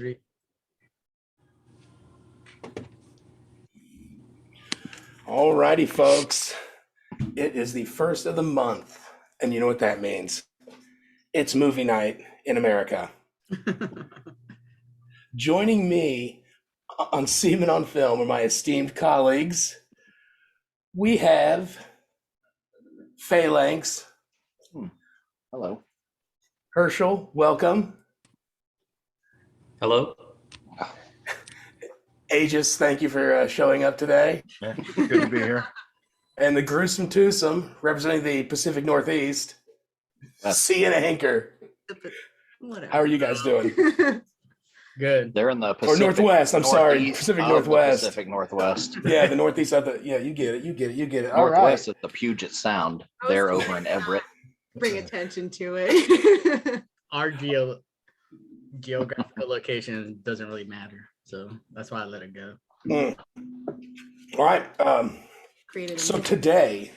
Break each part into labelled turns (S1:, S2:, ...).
S1: 3.
S2: All righty, folks. It is the first of the month, and you know what that means. It's movie night in America. Joining me on Seamen on Film are my esteemed colleagues. We have Phalanx.
S3: Hello.
S2: Herschel, welcome.
S4: Hello.
S2: Aegis, thank you for showing up today.
S5: Yeah, good to be here.
S2: And the gruesome twosome, representing the Pacific Northeast, C and Anchor.
S6: Whatever.
S2: How are you guys doing?
S1: Good.
S3: They're in the
S2: Or
S3: Pacific
S2: Northwest, I'm sorry,
S3: Northeast
S2: Pacific
S3: of
S2: Northwest.
S3: The Pacific Northwest.
S2: Yeah, the Northeast of the, yeah, you get it. All right.
S3: Northwest of the Puget Sound. They're over in Everett.
S6: Bring attention to it.
S1: Our geographical location doesn't really matter, so that's why I let it go.
S2: All right.
S6: Created
S2: So today,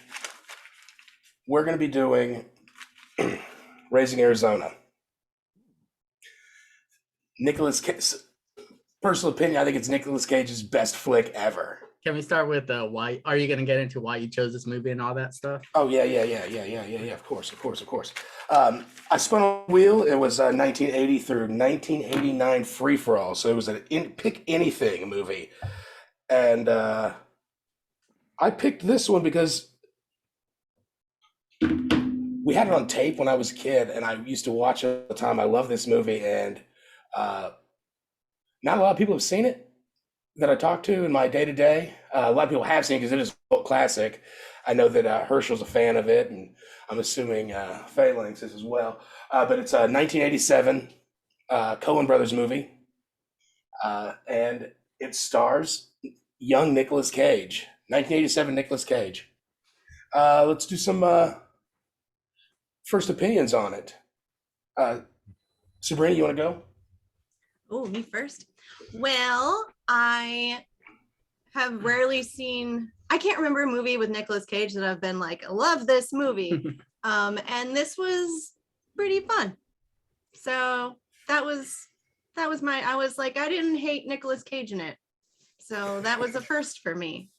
S2: we're going to be doing Raising Arizona. Nicolas Cage, personal opinion, I think it's Nicolas Cage's best flick ever.
S1: Can we start with why? Are you gonna get into why you chose this movie and all that stuff?
S2: Oh, yeah. Of course. I spun on a wheel. It was 1980 through 1989 free-for-all. So it was an pick anything movie. And I picked this one because we had it on tape when I was a kid, and I used to watch it all the time. I love this movie, and not a lot of people have seen it that I talk to in my day-to-day. A lot of people have seen it because it is a cult classic. I know that Herschel's a fan of it, and I'm assuming Phalanx is as well. But it's a 1987 Coen Brothers movie, and it stars young Nicolas Cage. 1987 Nicolas Cage. Let's do some first opinions on it. Sabrina, you want to go?
S6: Oh, me first. Well, I have rarely seen, I can't remember a movie with Nicolas Cage that I've been like, I love this movie. And this was pretty fun. So that was I was like, I didn't hate Nicolas Cage in it. So that was a first for me.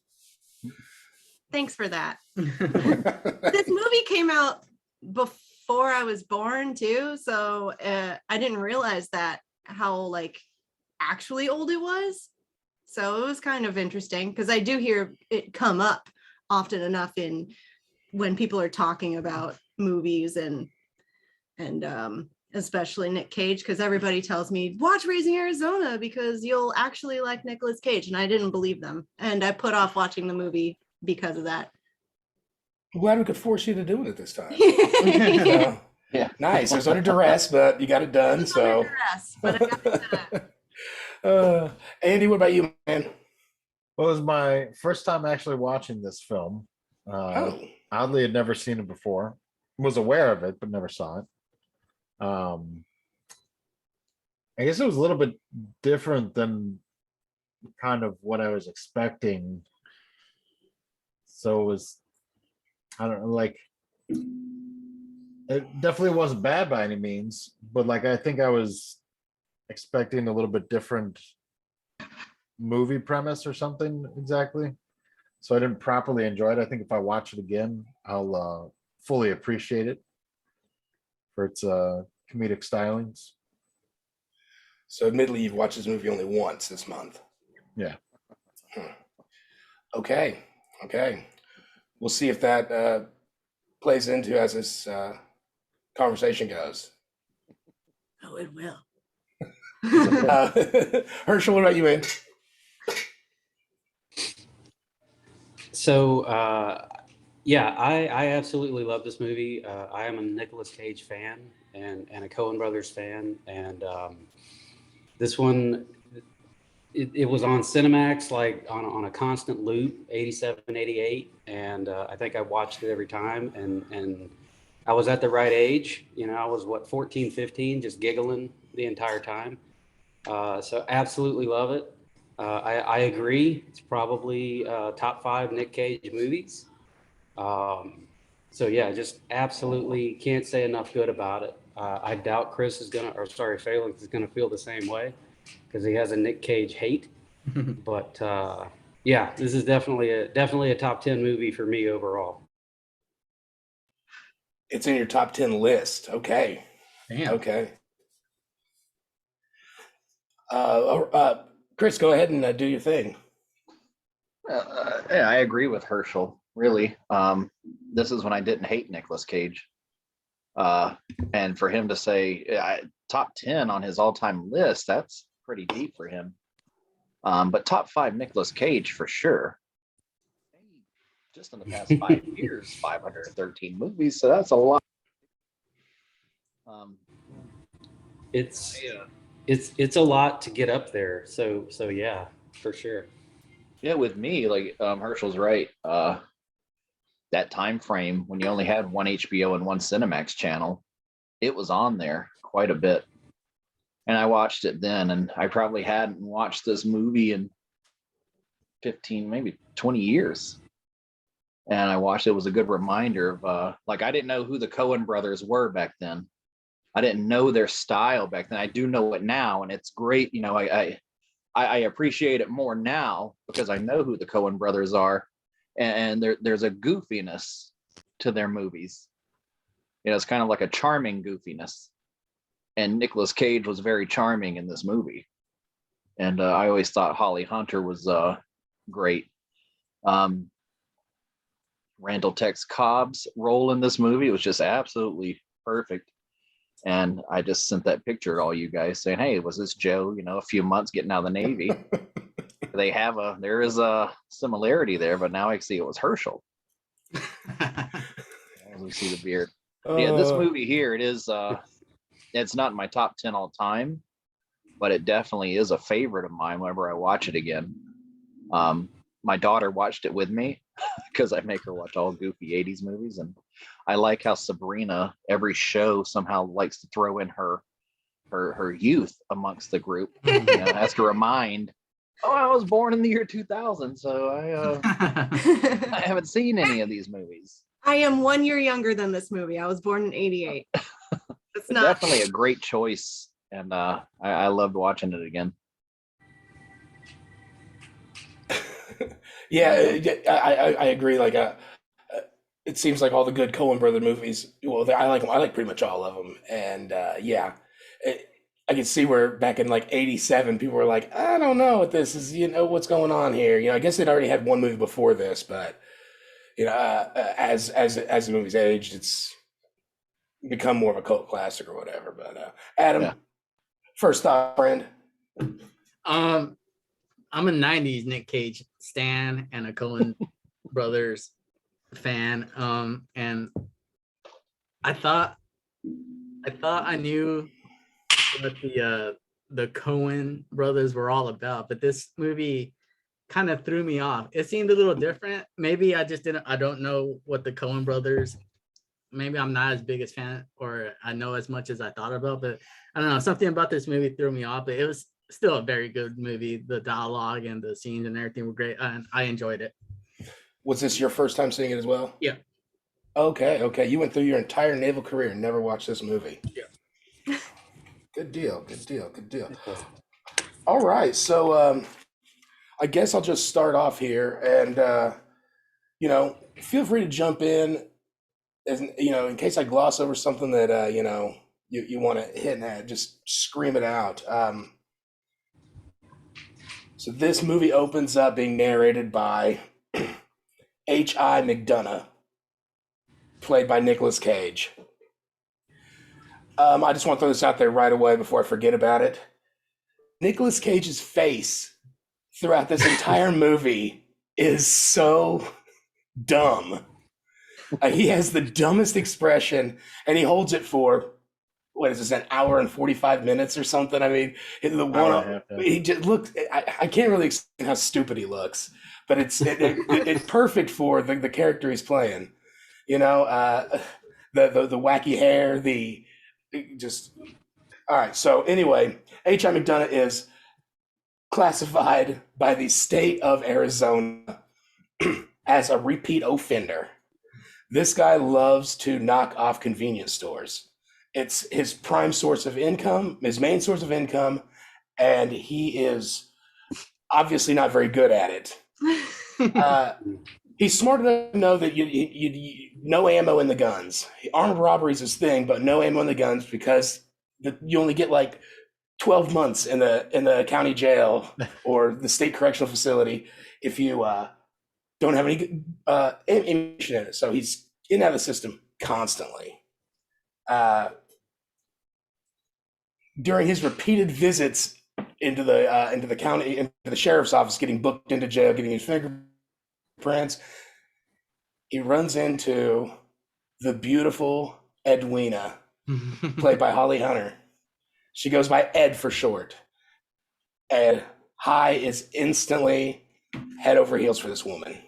S6: Thanks for that. This movie came out before I was born too. So I didn't realize that how like actually old it was. So it was kind of interesting because I do hear it come up often enough in when people are talking about movies and especially Nick Cage, because everybody tells me watch Raising Arizona because you'll actually like Nicolas Cage, and I didn't believe them, and I put off watching the movie because of that.
S2: I'm glad we could force you to do it this time.
S3: Yeah.
S2: Nice. It was under duress, but you got it done. So,
S6: But I got it done.
S2: Andy, what about you, man?
S5: Well, it was my first time actually watching this film. Oddly, had never seen it before. Was aware of it, but never saw it. I guess it was a little bit different than kind of what I was expecting. So it was, I don't know, like, it definitely wasn't bad by any means, but like I think I was expecting a little bit different movie premise or something exactly. So I didn't properly enjoy it. I think if I watch it again, I'll fully appreciate it for its comedic stylings.
S2: So admittedly, you've watched this movie only once this month.
S5: Yeah.
S2: Okay. We'll see if that plays into as this conversation goes.
S6: Oh, it will.
S2: Herschel, what about you, man?
S4: So, I absolutely love this movie. I am a Nicolas Cage fan and a Coen Brothers fan. And this one, it was on Cinemax, like on a constant loop, 87, 88. And I think I watched it every time. And I was at the right age. You know, I was, 14, 15, just giggling the entire time. So absolutely love it. I agree. It's probably top 5 Nick Cage movies. So yeah, just absolutely can't say enough good about it. I doubt Phalanx is gonna feel the same way. because he has a Nick Cage hate. But yeah, this is definitely a top 10 movie for me overall.
S2: It's in your top 10 list. Okay.
S1: Damn.
S2: Okay. Chris, go ahead and do your thing.
S3: Yeah, I agree with Herschel. Really, this is when I didn't hate Nicolas Cage, and for him to say top 10 on his all-time list, that's pretty deep for him. But top 5 Nicolas Cage for sure. Just in the past 5 years, 513 movies, so that's a lot.
S4: It's a lot to get up there. So yeah, for sure.
S3: Yeah, with me, like Herschel's right. That time frame when you only had one HBO and one Cinemax channel, it was on there quite a bit. And I watched it then, and I probably hadn't watched this movie in 15, maybe 20 years. And I watched it. It was a good reminder of like, I didn't know who the Coen brothers were back then. I didn't know their style back then. I do know it now, and it's great. You know, I appreciate it more now because I know who the Coen brothers are, and there's a goofiness to their movies. You know, it's kind of like a charming goofiness, and Nicolas Cage was very charming in this movie. And I always thought Holly Hunter was great. Randall Tex Cobb's role in this movie was just absolutely perfect. And I just sent that picture to all you guys saying, hey, was this Joe, you know, a few months getting out of the Navy? There is a similarity there, but now I see it was Herschel. As we see the beard. Yeah, this movie here, it's not in my top 10 all time, but it definitely is a favorite of mine whenever I watch it again. My daughter watched it with me because I make her watch all goofy 80s movies, and I like how Sabrina, every show, somehow likes to throw in her youth amongst the group. You know, has to remind, I was born in the year 2000, so I haven't seen any of these movies.
S6: I am 1 year younger than this movie. I was born in 88. It's not
S3: Definitely a great choice, and I loved watching it again.
S2: Yeah, I agree. Like, it seems like all the good Coen brother movies. Well, I like them. I like pretty much all of them. And yeah, I can see where back in like '87, people were like, I don't know what this is. You know, what's going on here? You know, I guess they'd already had one movie before this, but you know, as the movie's aged, it's become more of a cult classic or whatever. But Adam,
S3: Yeah.
S2: First thought, friend.
S1: I'm a 90s Nick Cage stan and a Coen brothers fan. And I thought I knew what the Coen brothers were all about, but this movie kind of threw me off. It seemed a little different. Maybe I don't know what the Coen brothers, maybe I'm not as big a fan, or I know as much as I thought about, but I don't know, something about this movie threw me off. But it was still a very good movie. The dialogue and the scenes and everything were great, and I enjoyed it.
S2: Was this your first time seeing it as well?
S1: Yeah.
S2: Okay. You went through your entire naval career and never watched this movie.
S1: Yeah.
S2: Good deal. All right, so I guess I'll just start off here, and you know, feel free to jump in, as you know, in case I gloss over something that you know you want to hit and just scream it out. So this movie opens up being narrated by H.I. McDonough, played by Nicolas Cage. I just want to throw this out there right away before I forget about it. Nicolas Cage's face throughout this entire movie is so dumb. He has the dumbest expression, and he holds it for, what is this, an hour and 45 minutes or something? I mean, he just looks, I can't really explain how stupid he looks, but it's perfect for the character he's playing. You know, the wacky hair, all right. So anyway, H.I. McDonough is classified by the state of Arizona as a repeat offender. This guy loves to knock off convenience stores. It's his prime source of income, his main source of income, and he is obviously not very good at it. He's smart enough to know that you no ammo in the guns. Armed robbery is his thing, but no ammo in the guns because you only get like 12 months in the county jail or the state correctional facility if you don't have any ammunition in it. So he's in and out of the system constantly. During his repeated visits into the county, into the sheriff's office, getting booked into jail, getting his fingerprints, he runs into the beautiful Edwina, played by Holly Hunter. She goes by Ed for short. And High is instantly head over heels for this woman.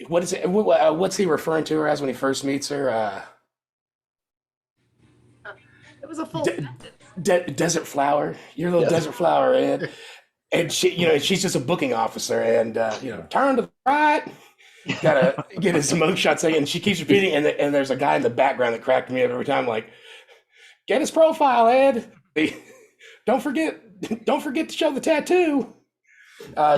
S2: What is it? What's he referring to her as when he first meets her?
S6: It was a full
S2: desert flower. You're a little desert flower, Ed. And she's just a booking officer, and turn to the right. Gotta get his smoke shots, and she keeps repeating. And there's a guy in the background that cracked me up every time. Like, get his profile, Ed. Don't forget to show the tattoo.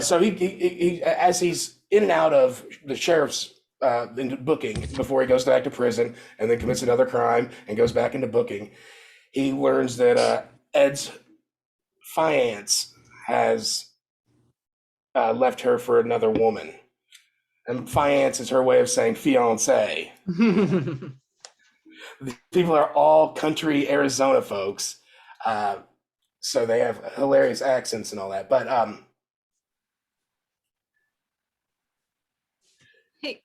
S2: So he as he's in and out of the sheriff's into booking before he goes back to prison and then commits another crime and goes back into booking, he learns that Ed's fiance has left her for another woman. And fiance is her way of saying fiance. People are all country Arizona folks. So they have hilarious accents and all that. But
S6: Hey.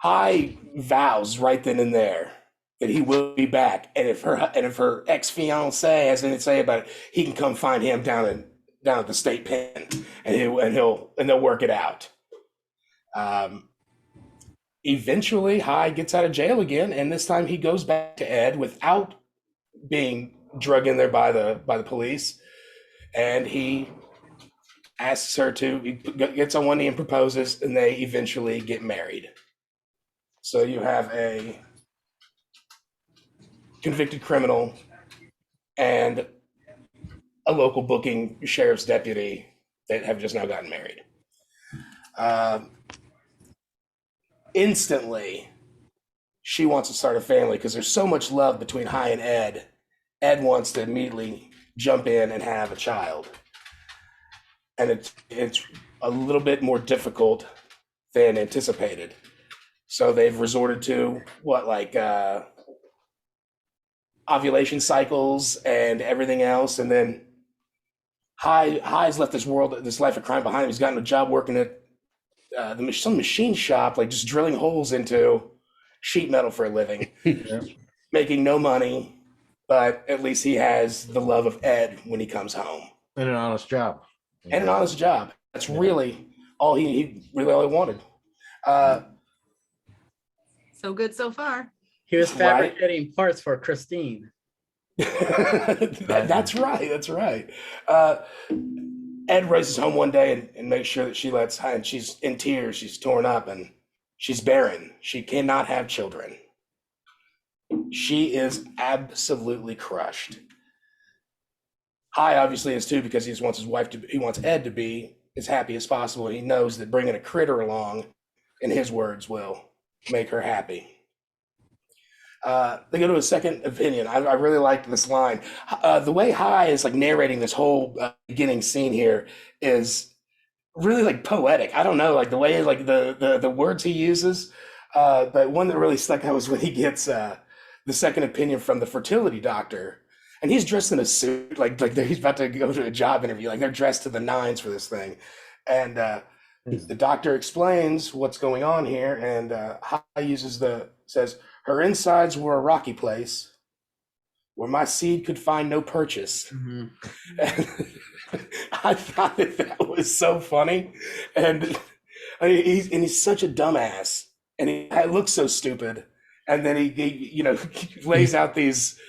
S2: High vows right then and there that he will be back. And if her ex-fiance has anything to say about it, he can come find him down at the state pen, and they'll work it out. Eventually, High gets out of jail again, and this time he goes back to Ed without being drugged in there by the police, and he asks her he gets on one knee and proposes, and they eventually get married. So you have a convicted criminal and a local booking sheriff's deputy that have just now gotten married. Instantly, she wants to start a family because there's so much love between High and Ed. Ed wants to immediately jump in and have a child. And it's a little bit more difficult than anticipated. So they've resorted to ovulation cycles and everything else. And then High's left this life of crime behind him. He's gotten a job working at some machine shop, like just drilling holes into sheet metal for a living, making no money, but at least he has the love of Ed when he comes home.
S5: And an honest job.
S2: And an honest job. That's really all he wanted.
S6: So good so far.
S1: He was fabricating parts for Christine.
S2: That's right. Ed races home one day and makes sure that she lets High, and she's in tears, she's torn up, and she's barren. She cannot have children. She is absolutely crushed. High obviously is too, because he wants Ed to be as happy as possible. He knows that bringing a critter along, in his words, will make her happy. They go to a second opinion. I really liked this line. The way High is like narrating this whole beginning scene here is really like poetic. I don't know, like the way like the words he uses. But one that really stuck out was when he gets the second opinion from the fertility doctor, and he's dressed in a suit, like he's about to go to a job interview. Like they're dressed to the nines for this thing, and the doctor explains what's going on here, and High says. Her insides were a rocky place where my seed could find no purchase. Mm-hmm. I thought that was so funny. And he's such a dumbass. And he looks so stupid. And then he lays out these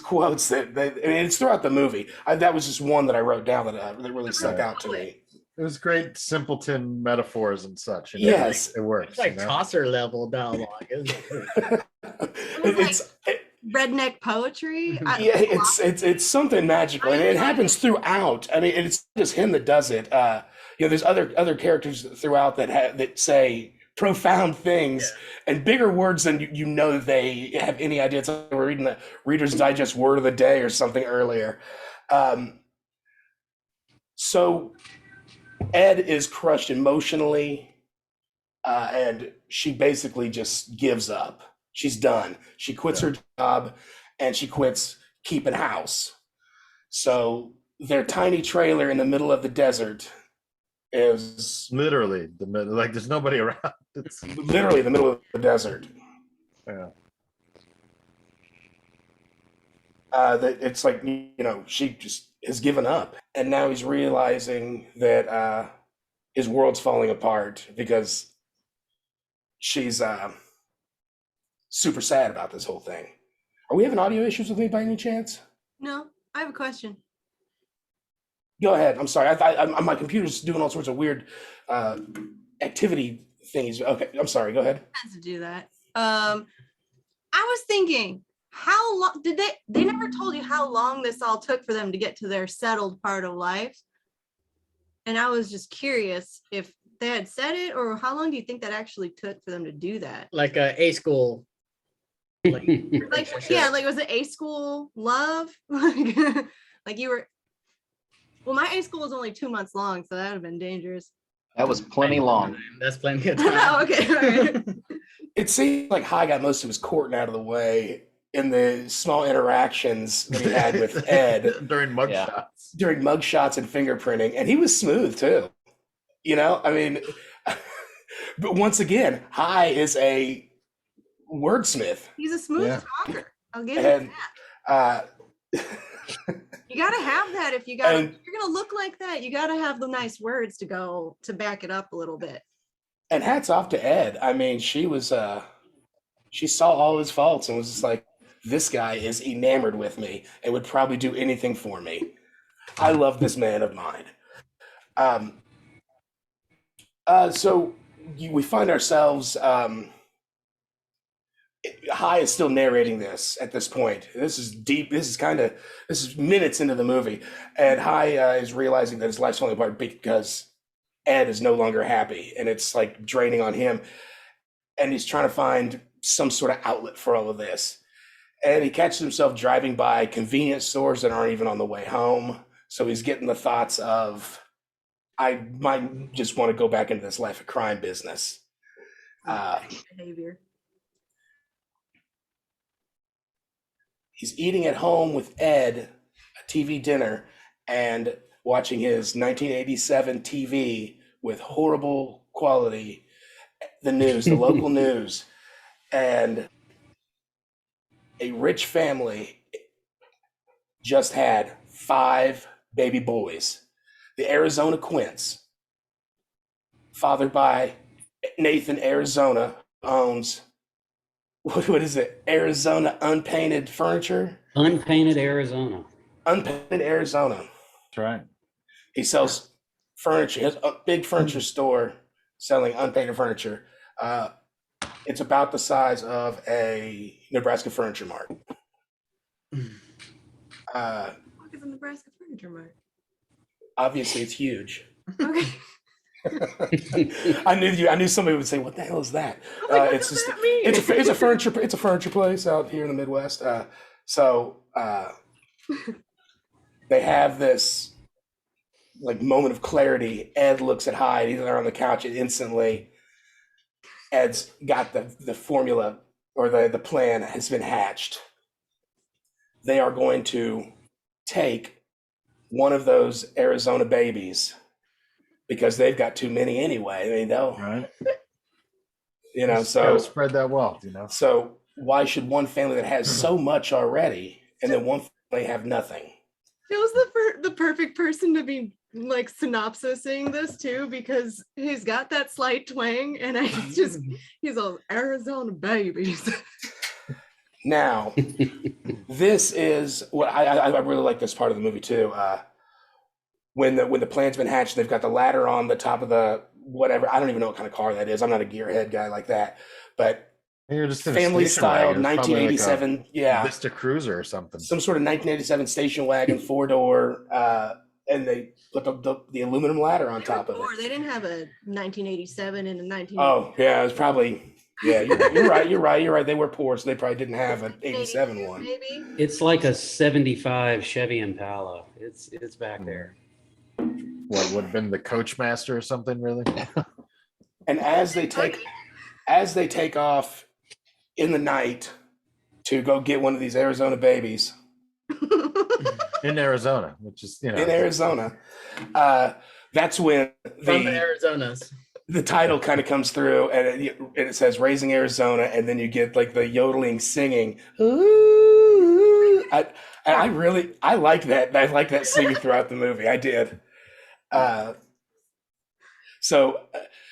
S2: quotes that it's throughout the movie. That was just one that I wrote down that really stuck out to me.
S5: It was great simpleton metaphors and such. And
S2: yes,
S5: it works.
S1: It's like Chaucer level dialogue, isn't it?
S6: redneck poetry.
S2: Yeah, it's something magical, and it happens throughout. I mean, it's not just him that does it. There's other characters throughout that say profound things and bigger words than you know they have any idea. It's like we're reading the Reader's Digest word of the day or something earlier. So Ed is crushed emotionally, and she basically just gives up. She's done. She quits her job, and she quits keeping house. So their tiny trailer in the middle of the desert is
S5: Literally the middle, like there's nobody around. It's
S2: literally the middle of the desert.
S5: yeah.
S2: That it's like, she just has given up, and now he's realizing that his world's falling apart because she's super sad about this whole thing. Are we having audio issues with me by any chance?
S6: No, I have a question.
S2: Go ahead. I'm sorry. My computer's doing all sorts of weird activity things. Okay, I'm sorry. Go ahead.
S6: Has to do that. I was thinking, how long did they never told you how long this all took for them to get to their settled part of life? And I was just curious if they had said it, or how long do you think that actually took for them to do that?
S1: Like a school.
S6: Like, yeah, like was it A school love? Like you were. Well, my A school was only 2 months long, so that would have been dangerous.
S3: That was plenty long.
S1: That's plenty of time.
S6: Oh, okay. All right.
S2: It seemed like High got most of his courting out of the way in the small interactions that he had with Ed
S5: during mugshots.
S2: During mugshots and fingerprinting, and he was smooth too. I mean, but once again, High is a wordsmith.
S6: He's a smooth talker. I'll give him that. You gotta have that if you're gonna look like that. You gotta have the nice words to back it up a little bit.
S2: And hats off to Ed. I mean, she saw all his faults and was just like, this guy is enamored with me and would probably do anything for me. I love this man of mine. So we find ourselves, High is still narrating this at this point. This is deep. This is minutes into the movie. And High is realizing that his life's falling apart because Ed is no longer happy, and it's like draining on him. And he's trying to find some sort of outlet for all of this. And he catches himself driving by convenience stores that aren't even on the way home. So he's getting the thoughts of, I might just want to go back into this life of crime business.
S6: Behavior.
S2: He's eating at home with Ed, a TV dinner, and watching his 1987 TV with horrible quality, the news, the local news, and a rich family just had 5 baby boys. The Arizona Quints, fathered by Nathan Arizona, owns, what is it? Arizona Unpainted Furniture?
S4: Unpainted Arizona.
S2: Unpainted Arizona.
S5: That's right.
S2: He sells furniture. He has a big furniture store selling unpainted furniture. It's about the size of a Nebraska Furniture Mart.
S6: What is a Nebraska Furniture Mart?
S2: Obviously, it's huge.
S6: Okay.
S2: I knew somebody would say, "What the hell is that?"
S6: What
S2: It's
S6: does
S2: just
S6: that mean?
S2: it's a furniture place out here in the Midwest. They have this like moment of clarity. Ed looks at Hyde. He's there on the couch, and instantly, Ed's got the formula, or the plan has been hatched. They are going to take one of those Arizona babies, because they've got too many anyway. I mean, they'll,
S5: Right.
S2: So
S5: Gotta spread that wealth,
S2: So why should one family that has so much already, and then one family have nothing?
S6: Joe's the perfect person to be like synopsising this too, because he's got that slight twang, and he's all Arizona babies.
S2: Now, this is what I really like this part of the movie too. When the plan's been hatched, they've got the ladder on the top of the whatever. I don't even know what kind of car that is. I'm not a gearhead guy like that, but
S5: You're just in a
S2: family
S5: station
S2: style
S5: wagon. It's probably like a
S2: 1987, yeah,
S5: Vista Cruiser or something.
S2: some sort of 1987 station wagon, 4-door, and they put the aluminum ladder on top of
S6: Or
S2: it.
S6: they didn't have a 1987 and a 19.
S2: Oh yeah, it was probably. Yeah, you're right. You're right. They were poor, so they probably didn't have an 87 one.
S6: Maybe.
S4: It's like a 75 Chevy Impala. It's back there.
S5: What would have been the Coachmaster or something, really?
S2: And as they take off in the night to go get one of these Arizona babies
S5: In Arizona, which is,
S2: in Arizona, that's when
S1: From the Arizonas.
S2: the title kind of comes through, and it says "Raising Arizona," and then you get like the yodeling singing. Ooh, I like that. I like that singing throughout the movie. I did.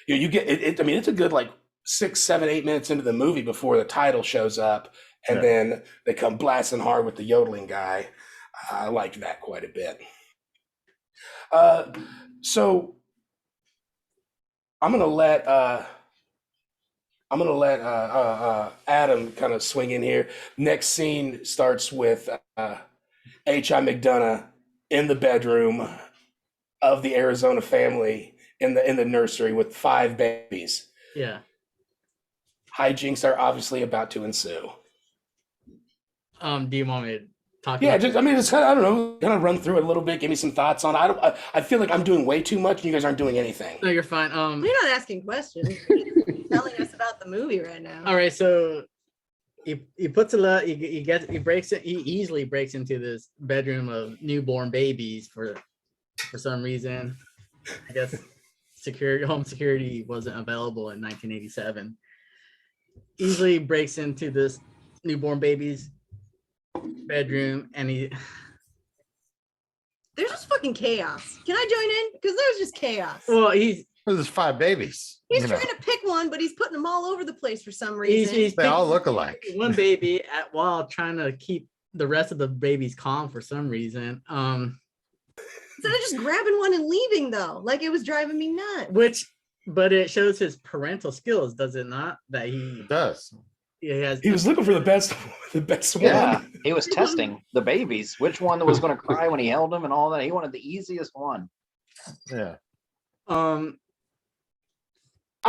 S2: You get it. I mean, it's a good like 6, 7, 8 minutes into the movie before the title shows up, and then they come blasting hard with the yodeling guy. I liked that quite a bit. So I'm gonna let Adam kind of swing in here. Next scene starts with H.I. McDonough in the bedroom of the Arizona family in the nursery with 5 babies.
S1: Yeah.
S2: Hijinks are obviously about to ensue.
S1: Do you want me to talk?
S2: Yeah,
S1: about
S2: just kind of, I don't know, kind of run through it a little bit, give me some thoughts on it. I feel like I'm doing way too much and you guys aren't doing anything.
S1: No, you're fine.
S6: You're not asking questions. You're telling us about the movie right now.
S1: All right, so he puts a lot. He easily breaks into this bedroom of newborn babies for some reason. I guess home security wasn't available in 1987. Easily breaks into this newborn baby's bedroom, and
S6: There's just fucking chaos. Can I join in? Because there's just chaos.
S1: well,
S5: There's 5 babies.
S6: He's trying to pick one, but he's putting them all over the place for some reason.
S5: They all look alike.
S1: One baby while trying to keep the rest of the babies calm for some reason.
S6: Instead of just grabbing one and leaving, though, like it was driving me nuts.
S1: But it shows his parental skills, does it not? That
S5: It does.
S2: He was looking for the best one.
S3: Yeah, he was testing the babies, which one was going to cry when he held them and all that. He wanted the easiest one.
S5: Yeah.
S2: I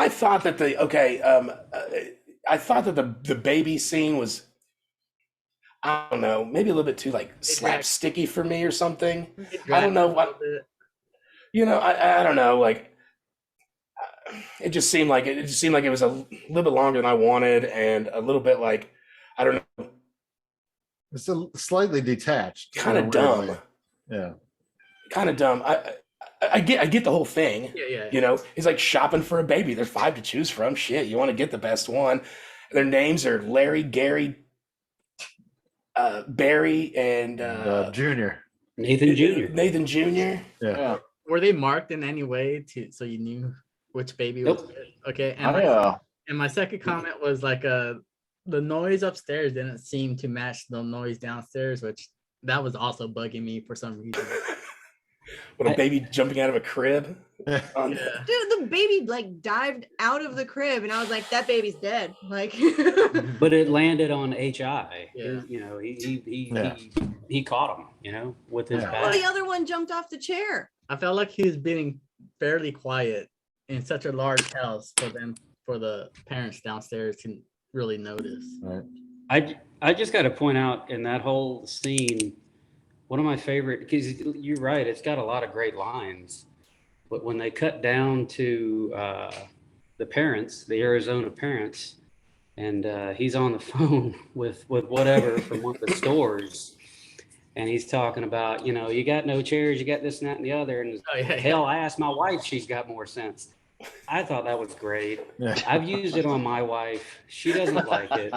S2: thought that the baby scene was, I don't know, maybe a little bit too like slapsticky for me or something. I don't know what, I don't know, like it just seemed like it was a little bit longer than I wanted, and a little bit like, I don't know,
S5: It's slightly detached.
S2: kind of dumb.
S5: Yeah.
S2: Kind of dumb. I get the whole thing.
S1: Yeah.
S2: He's like shopping for a baby. There's 5 to choose from. Shit, you want to get the best one. Their names are Larry, Gary, Barry, and
S5: Junior.
S4: Nathan Jr.
S2: Nathan Jr.
S3: Yeah.
S1: Were they marked in any way so you knew which baby was
S4: Nope.
S1: it? Okay. And my second comment was like the noise upstairs didn't seem to match the noise downstairs, which that was also bugging me for some reason.
S2: What, a baby jumping out of a crib?
S1: Yeah.
S6: Dude, the baby like dived out of the crib, and I was like, that baby's dead. Like,
S4: But it landed on HI.
S1: Yeah.
S4: He caught him, with his
S6: well,
S4: back.
S6: the other one jumped off the chair.
S1: I felt like he was being fairly quiet in such a large house for the parents downstairs to really notice.
S5: Right.
S4: I just got to point out in that whole scene, one of my favorite, because you're right, it's got a lot of great lines, but when they cut down to the parents, the Arizona parents, and he's on the phone with whatever from one of the stores, and he's talking about, you got no chairs, you got this and that and the other, and hell, I asked my wife, she's got more sense. I thought that was great.
S5: Yeah.
S4: I've used it on my wife. She doesn't like it.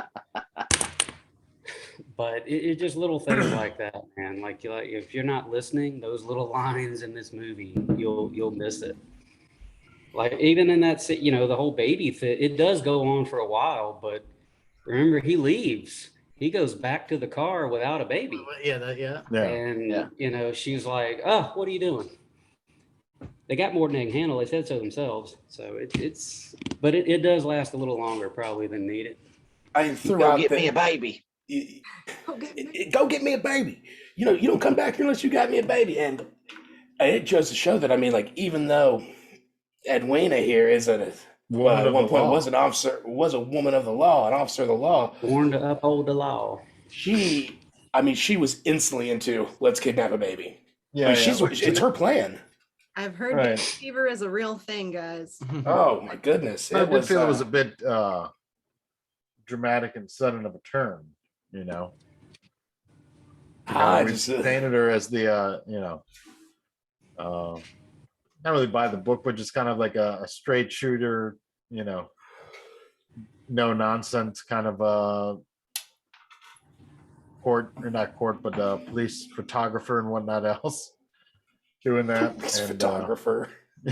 S4: But it just little things like that, man. Like if you're not listening, those little lines in this movie, you'll miss it. Like even in that, the whole baby thing, it does go on for a while, but remember he leaves. He goes back to the car without a baby.
S1: Yeah.
S4: And she's like, "Oh, what are you doing?" They got more than they can handle. They said so themselves. So it does last a little longer probably than needed.
S2: I
S3: Go
S2: throughout
S3: get me a baby.
S2: Go get me a baby. You know, you don't come back here unless you got me a baby. And it goes to show that, I mean, like, even though Edwina here is at
S5: Woman
S2: at
S5: of
S2: one
S5: the
S2: point
S5: law.
S2: was a woman of the law, an officer of the law,
S4: Born to uphold the law.
S2: she was instantly into let's kidnap a baby.
S5: Yeah,
S2: I mean,
S5: yeah.
S2: it's her plan.
S6: I've heard
S5: Right.
S6: baby fever is a real thing, guys.
S2: Oh my goodness.
S5: I
S2: It
S5: did
S2: was
S5: feel it was a bit dramatic and sudden of a turn, you know.
S2: I
S5: We
S2: just
S5: painted her as the not really by the book, but just kind of like a straight shooter, you know, no nonsense kind of court, or not court, but police photographer and whatnot else doing that.
S2: this
S5: And
S2: photographer.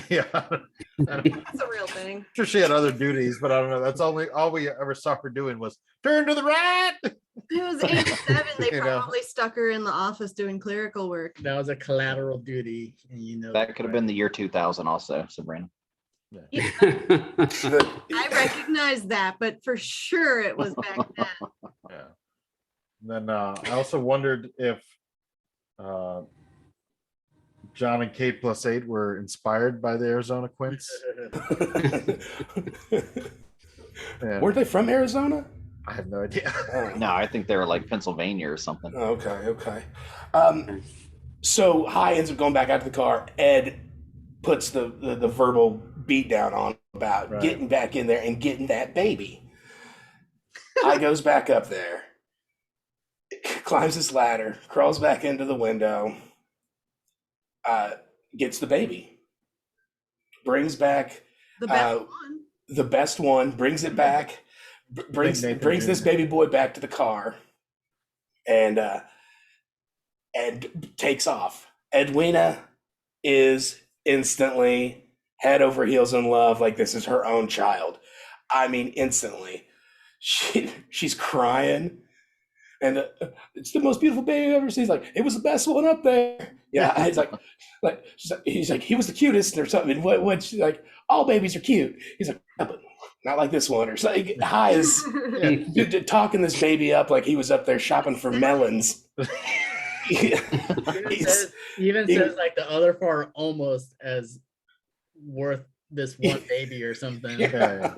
S5: yeah,
S6: That's a real thing.
S5: sure she had other duties, but I don't know. That's all we ever saw her doing was turn to the right.
S6: It was 87. They
S5: You know.
S6: probably stuck her in the office doing clerical work.
S1: That was a collateral duty, and you know
S3: That could have been the year 2000 also, Sabrina.
S6: Yeah,
S2: The-
S6: I recognize that, but for sure it was back then.
S5: Yeah. And then I also wondered if John and Kate plus 8 were inspired by the Arizona Quints. And
S2: Weren't they from Arizona?
S5: I have no idea.
S2: Oh.
S3: No, I think they were like Pennsylvania or something.
S2: Okay. So High ends up going back out to the car. Ed puts the verbal beat down on about
S5: Right.
S2: getting back in there and getting that baby. High goes back up there, climbs this ladder, crawls back into the window, gets the baby, brings back
S6: The best
S2: Uh,
S6: one.
S2: the best one, brings it back, brings
S5: Nathan
S2: this
S5: Jr.
S2: baby boy back to the car, and takes off. Edwina is instantly head over heels in love, like this is her own child. I mean, instantly. She's crying, and it's the most beautiful baby I've ever seen. He's like, it was the best one up there. Yeah, it's he's like, he was the cutest or something. What she's like, all babies are cute. He's like, yeah, but not like this one. Or something. High is talking this baby up like he was up there shopping for melons.
S1: Even says like the other four are almost as worth this one baby or something.
S5: Yeah.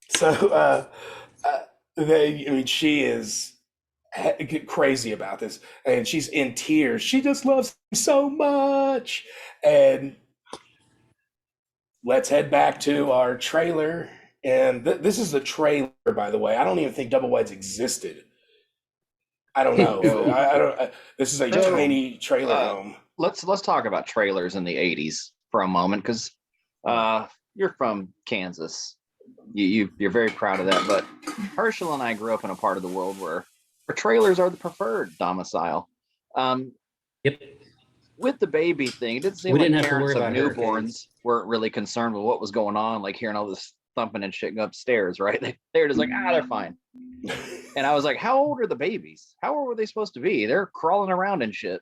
S2: So, she is crazy about this, and she's in tears. She just loves him so much. And let's head back to our trailer. And this is the trailer, by the way. I don't even think double wides existed. I don't know. I don't. This is a tiny trailer home.
S3: Let's talk about trailers in the 80s for a moment, because you're from Kansas. You're very proud of that, but Herschel and I grew up in a part of the world where trailers are the preferred domicile.
S4: Yep.
S3: With the baby thing, it didn't seem
S4: We
S3: like
S4: didn't have to
S3: parents
S4: worry
S3: of
S4: about
S3: newborns
S4: hurricanes.
S3: weren't really concerned with what was going on, like hearing all this thumping and shit go upstairs, right? They were just like, they're fine. And I was like, how old are the babies? How old were they supposed to be? They're crawling around and shit.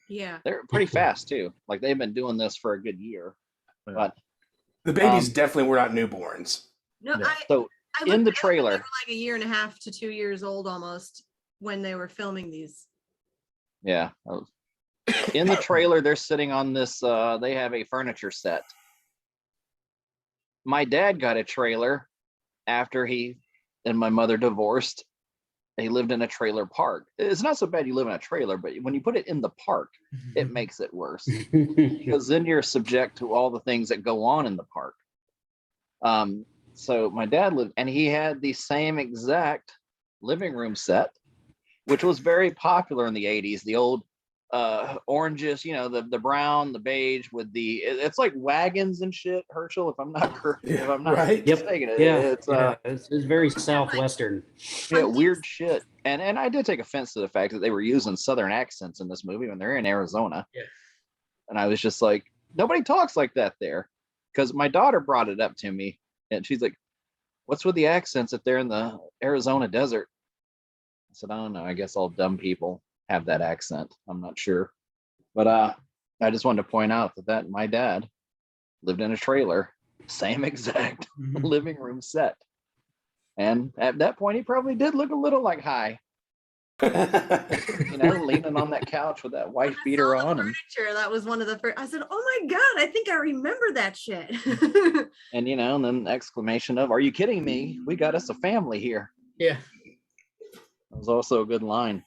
S6: Yeah.
S3: They're pretty fast too. Like they've been doing this for a good year. But
S2: The babies definitely were not newborns.
S6: No,
S5: Yeah.
S3: So
S6: I
S3: in the
S6: looked it up, and
S3: trailer,
S6: they were like a year and a half to 2 years old almost when they were filming these.
S3: yeah. In the trailer, they're sitting on this, they have a furniture set. My dad got a trailer after he and my mother divorced. He lived in a trailer park. It's not so bad you live in a trailer, but when you put it in the park, it makes it worse. Because then you're subject to all the things that go on in the park. So my dad lived, and he had the same exact living room set, which was very popular in the 80s. The old oranges, the brown, the beige with it's like wagons and shit, Herschel, if I'm not
S2: Right?
S3: mistaken.
S4: It's very southwestern.
S3: Weird shit. And I did take offense to the fact that they were using southern accents in this movie when they're in Arizona.
S1: Yeah.
S3: And I was just like, nobody talks like that there. Because my daughter brought it up to me, and she's like, what's with the accents if they're in the Arizona desert? I said, I don't know. I guess all dumb people have that accent. I'm not sure. But I just wanted to point out that my dad lived in a trailer, same exact living room set. And at that point, he probably did look a little like high, leaning on that couch with that wife beater on. And
S6: furniture, that was one of the first. I said, "Oh my god, I think I remember that shit."
S3: and and then the exclamation of, "Are you kidding me? We got us a family here."
S1: Yeah.
S3: That was also a good line.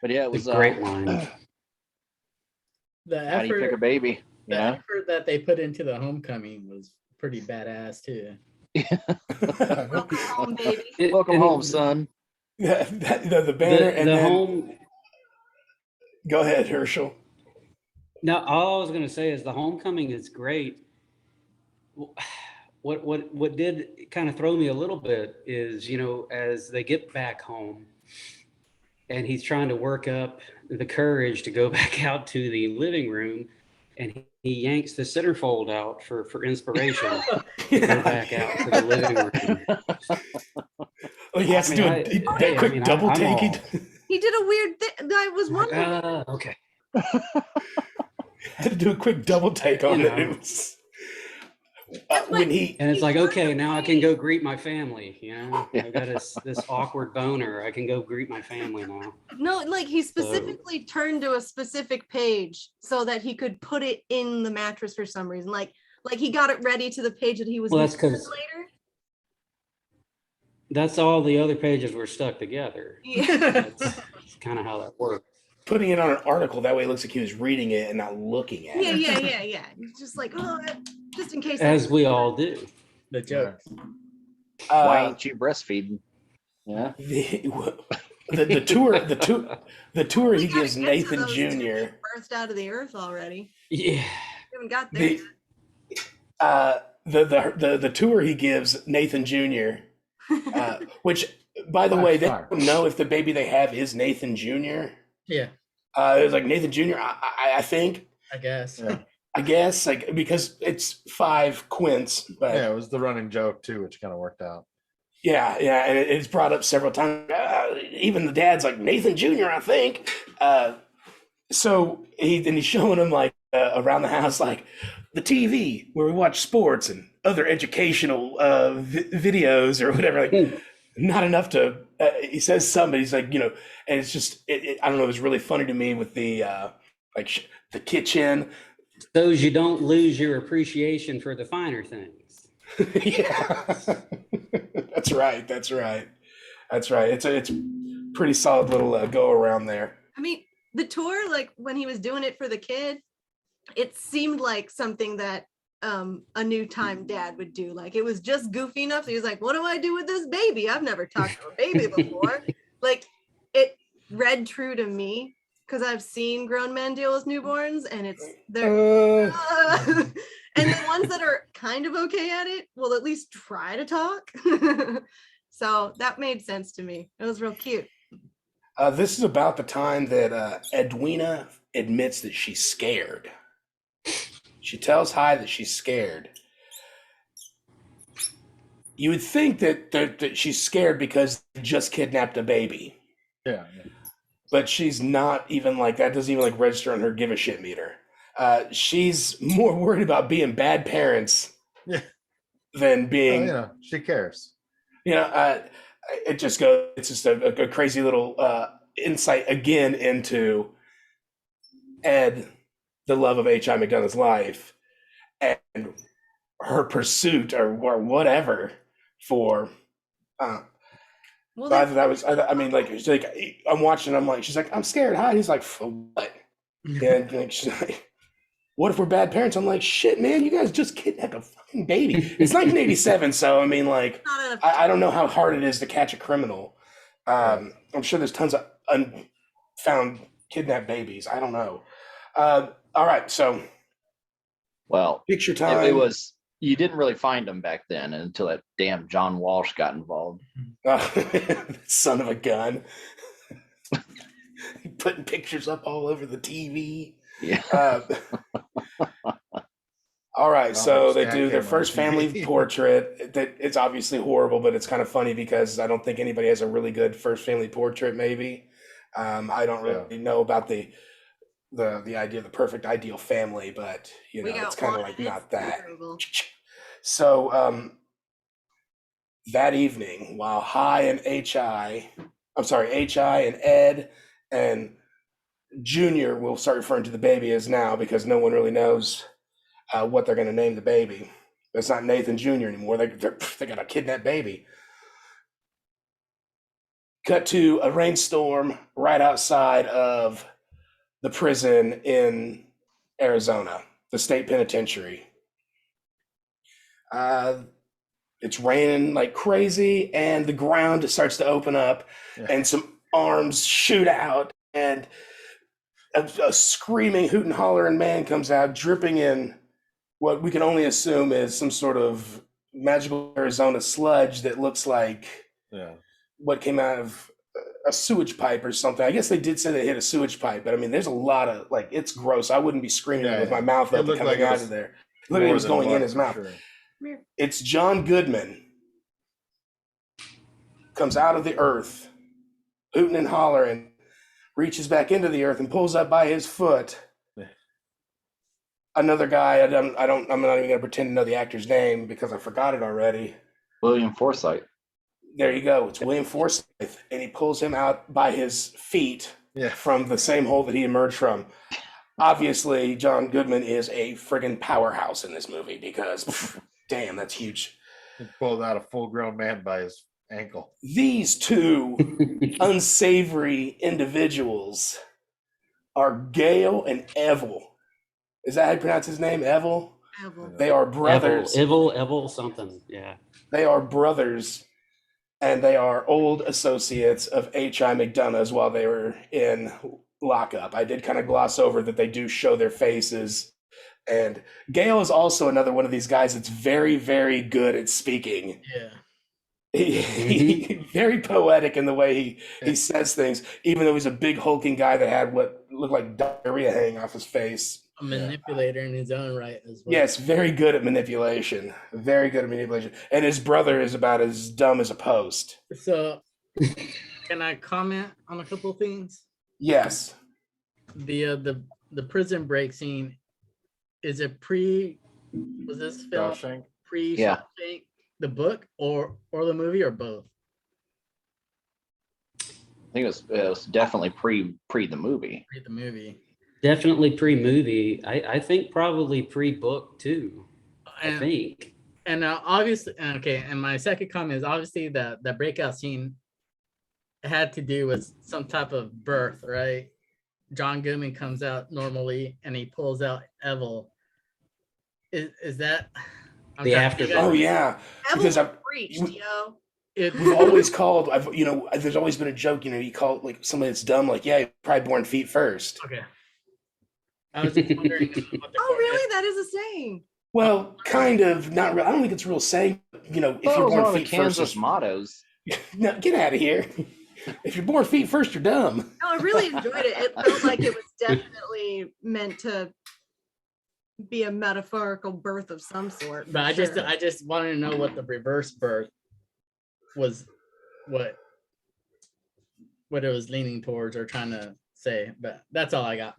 S3: But yeah, it was
S4: a great line.
S1: The
S3: how do you pick a
S1: effort,
S3: baby?
S1: the effort that they put into the homecoming was pretty badass too.
S6: Welcome home, baby.
S3: Welcome home, son.
S2: The banner and
S4: the
S2: then
S4: home.
S2: go ahead, Herschel.
S4: No, all I was going to say is the homecoming is great. What did kind of throw me a little bit is, as they get back home and he's trying to work up the courage to go back out to the living room, and he yanks the centerfold out for inspiration to go back out to the living room.
S2: Oh, he has to do that quick double take.
S6: He did a weird thing. I was wondering.
S4: Okay.
S2: Had to do a quick double take on it. It was, when he
S4: and it's like, okay, now I can go greet my family. I got this awkward boner. I can go greet my family now.
S6: No, like he specifically turned to a specific page so that he could put it in the mattress for some reason. Like he got it ready to the page that he was
S4: that's because
S6: later.
S4: That's all the other pages were stuck together.
S6: Yeah.
S4: That's kind of how that works.
S2: Putting it on an article, that way it looks like he was reading it and not looking at it.
S6: Yeah. Just like, just in case.
S4: As we all do.
S1: The jokes.
S3: Why ain't you breastfeeding? Yeah.
S2: The tour he gives Nathan Jr.
S6: Birthed out of the earth already.
S4: Yeah.
S6: Haven't got there.
S2: The tour he gives Nathan Jr. Which, by the way, they don't know if the baby they have is Nathan Jr.
S1: Yeah.
S2: It was like Nathan Jr. I think.
S1: I guess.
S2: Yeah. I guess because it's 5 quints. But
S5: yeah, it was the running joke too, which kind of worked out.
S2: Yeah, and it's brought up several times. Even the dad's like Nathan Jr. I think. So he's showing him like around the house, like the TV where we watch sports and other educational videos or whatever. Like, not enough to. He says something. He's like, and it's just. I don't know. It was really funny to me with the the kitchen.
S4: Those you don't lose your appreciation for the finer things.
S2: Yeah, that's right. It's a pretty solid little go around there.
S6: I mean, the tour, like when he was doing it for the kid, it seemed like something that a new time dad would do. Like it was just goofy enough. So he was like, "What do I do with this baby? I've never talked to a baby before." Like it read true to me because I've seen grown men deal with newborns, and and the ones that are kind of okay at it will at least try to talk. So that made sense to me. It was real cute.
S2: This is about the time that Edwina admits that she's scared. She tells Hy that she's scared. You would think that she's scared because they just kidnapped a baby.
S5: Yeah.
S2: But she's not even like that. Doesn't even like register on her give a shit meter. She's more worried about being bad parents than being.
S5: She cares.
S2: It just goes. It's just a crazy little insight again into Ed, the love of H.I. McDonough's life, and her pursuit or whatever for. That was. I mean, like, she's like, I'm watching. I'm like, she's like, I'm scared. Hi. He's like, for what? And like, she's like, what if we're bad parents? I'm like, shit, man, you guys just kidnapped a fucking baby. It's 1987, so I mean, like, I don't know how hard it is to catch a criminal. I'm sure there's tons of unfound kidnapped babies. I don't know. All right, so.
S3: Well,
S2: picture time.
S3: It was. You didn't really find them back then until that damn John Walsh got involved.
S2: Son of a gun. Putting pictures up all over the TV.
S3: Yeah.
S2: All right, so they do their first family portrait. That it's obviously horrible, but it's kind of funny because I don't think anybody has a really good first family portrait. Maybe I don't really know about the idea of the perfect ideal family, but it's kind of like not that. So that evening, while HI and Ed and Junior, we'll start referring to the baby as now because no one really knows what they're going to name the baby. It's not Nathan Jr. anymore. They got a kidnapped baby. Cut to a rainstorm right outside of the prison in Arizona, the state penitentiary. It's raining like crazy, and the ground starts to open up, and some arms shoot out, and a screaming, hoot and hollering man comes out, dripping in what we can only assume is some sort of magical Arizona sludge that looks like what came out of a sewage pipe or something. I guess they did say they hit a sewage pipe, but I mean, there's a lot of like, it's gross. I wouldn't be screaming with my mouth open coming out of there. Look at it was going in his mouth.
S5: Sure.
S2: It's John Goodman. Comes out of the earth, hooting and hollering, reaches back into the earth and pulls up by his foot. Another guy, I'm not even gonna pretend to know the actor's name because I forgot it already.
S3: William Forsythe.
S2: There you go. It's William Forsythe, and he pulls him out by his feet from the same hole that he emerged from. Obviously, John Goodman is a friggin' powerhouse in this movie because, damn, that's huge.
S5: He pulled out a full-grown man by his ankle.
S2: These two unsavory individuals are Gale and Evil. Is that how you pronounce his name? Evil?
S6: Evil.
S2: They are brothers.
S4: Evil, something. Yeah.
S2: They are brothers, and they are old associates of H.I. McDonough's while they were in lockup. I did kind of gloss over that they do show their faces. And Gale is also another one of these guys that's very, very good at speaking.
S1: Yeah.
S2: He very poetic in the way he says things, even though he's a big hulking guy that had what looked like diarrhea hanging off his face.
S1: A manipulator in his own right as well.
S2: Yes, very good at manipulation. Very good at manipulation. And his brother is about as dumb as a post.
S1: So, can I comment on a couple of things?
S2: Yes.
S1: The prison break scene, is it was this film
S5: Shawshank?
S1: Shawshank, the book or the movie, or both?
S3: I think it was definitely pre the movie.
S1: The movie.
S4: Definitely pre-movie. I think probably pre-book too. I think.
S1: And obviously, okay. And my second comment is obviously the breakout scene had to do with some type of birth, right? John Goodman comes out normally, and he pulls out Evil. Is that
S4: the after?
S2: Oh yeah,
S6: Evil's preached, yo.
S2: We've always called. There's always been a joke. You call like somebody that's dumb, like you're probably born feet first.
S1: Okay. I was just wondering.
S6: Oh, really? That is a saying.
S2: Well, kind of. Not real. I don't think it's a real saying. If you're born feet
S3: Kansas
S2: first,
S3: mottos.
S2: No, get out of here. If you're born feet first, you're dumb.
S6: No, I really enjoyed it. It felt like it was definitely meant to be a metaphorical birth of some sort.
S1: But I just wanted to know what the reverse birth was, what it was leaning towards or trying to say. But that's all I got.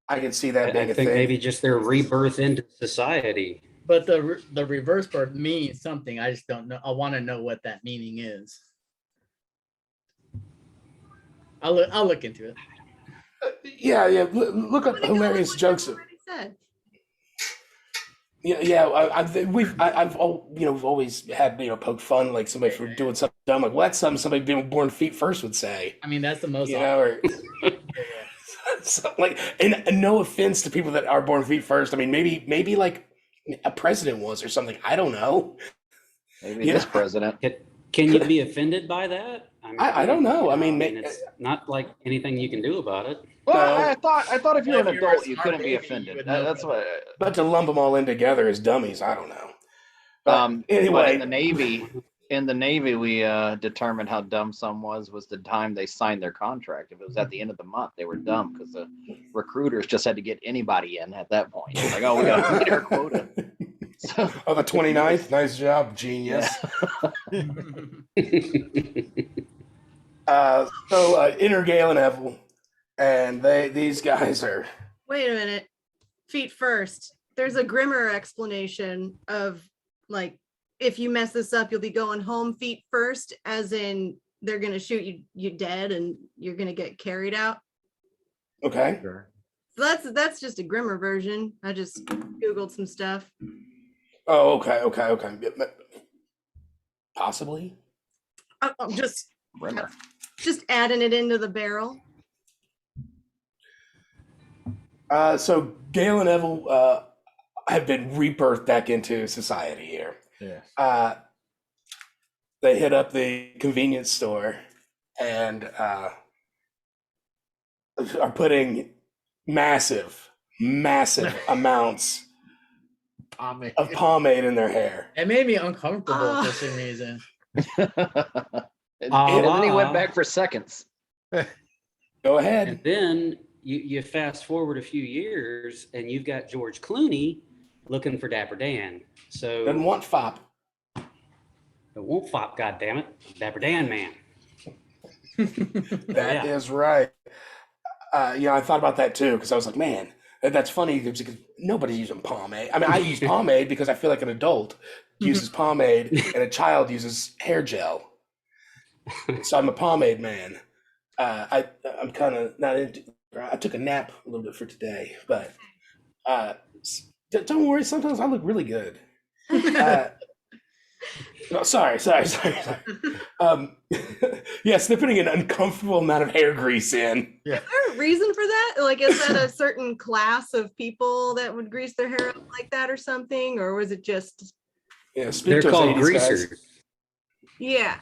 S2: I can see that being
S4: I think maybe just their rebirth into society.
S1: But the reverse birth means something. I just don't know. I want to know what that meaning is. I'll look into it.
S2: Yeah. Look up hilarious jokes. I've always had
S1: poked
S2: fun like somebody for doing something dumb. Like, well, that's something somebody being born feet first would say.
S1: I mean, that's the most.
S2: Like, and no offense to people that are born feet first. I mean, maybe like a president was or something. I don't know.
S3: Maybe this president.
S4: Can you be offended by that?
S2: I don't know. I mean,
S4: it's not like anything you can do about it.
S3: Well, I thought if you're an adult, you couldn't be offended. That's what.
S2: But to lump them all in together as dummies, I don't know. Anyway,
S3: but in the Navy, we determined how dumb some was the time they signed their contract. If it was at the end of the month, they were dumb because the recruiters just had to get anybody in at that point. Like, oh, we got to meet our quota. So,
S2: the 29th, nice job, genius. Enter Gale and Evil, and these guys are.
S6: Wait a minute, feet first. There's a grimmer explanation of like if you mess this up, you'll be going home feet first, as in they're gonna shoot you dead and you're gonna get carried out.
S2: Okay.
S5: Sure.
S6: So that's just a grimmer version. I just Googled some stuff.
S2: Oh, okay. Possibly.
S6: I'm just
S3: Rimmer.
S6: adding it into the barrel.
S2: So Gale and Neville have been rebirthed back into society here.
S5: Yeah.
S2: They hit up the convenience store and are putting massive amounts
S5: Pomade.
S2: of pomade in their hair.
S1: It made me uncomfortable
S6: Ah.
S1: for some reason.
S3: And then he went back for seconds.
S2: Go ahead.
S4: And then you fast forward a few years and you've got George Clooney looking for Dapper Dan. So
S2: Doesn't want fop.
S4: it won't fop, goddammit. Dapper Dan man.
S2: That is right. I thought about that too because I was like, man, that's funny because nobody's using pomade. I mean, I use pomade because I feel like an adult uses pomade and a child uses hair gel. So I'm a pomade man. I'm kind of not into. I took a nap a little bit for today, but don't worry. Sometimes I look really good. No, sorry. Yes, they're putting an uncomfortable amount of hair grease in.
S6: Is there a reason for that? Like, is that a certain class of people that would grease their hair up like that or something? Or was it just,
S2: Yeah, speak
S4: They're
S2: to us,
S4: called
S2: 80s guys.
S4: greasers.
S6: yeah.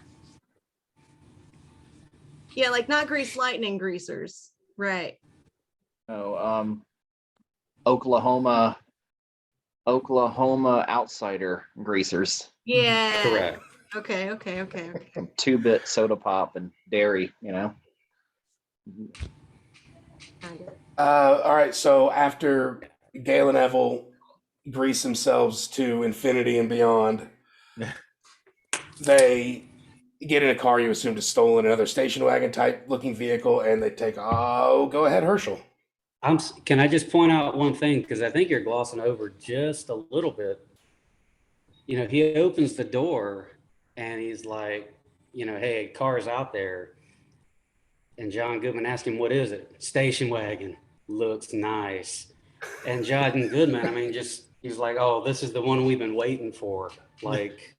S6: Yeah, like not grease lightning greasers. Right.
S3: Oh, Oklahoma outsider greasers.
S6: Yeah.
S4: Correct.
S6: Okay.
S3: 2-bit soda pop and dairy,
S6: Kind of.
S2: All right, so after Gale and Neville grease themselves to infinity and beyond, they get in a car you assumed is stolen, another station wagon type looking vehicle, and they take, go ahead, Herschel.
S4: Can I just point out one thing? Because I think you're glossing over just a little bit. He opens the door and he's like, hey, car's out there. And John Goodman asked him, what is it? Station wagon. Looks nice. And John Goodman, he's like, oh, this is the one we've been waiting for. Like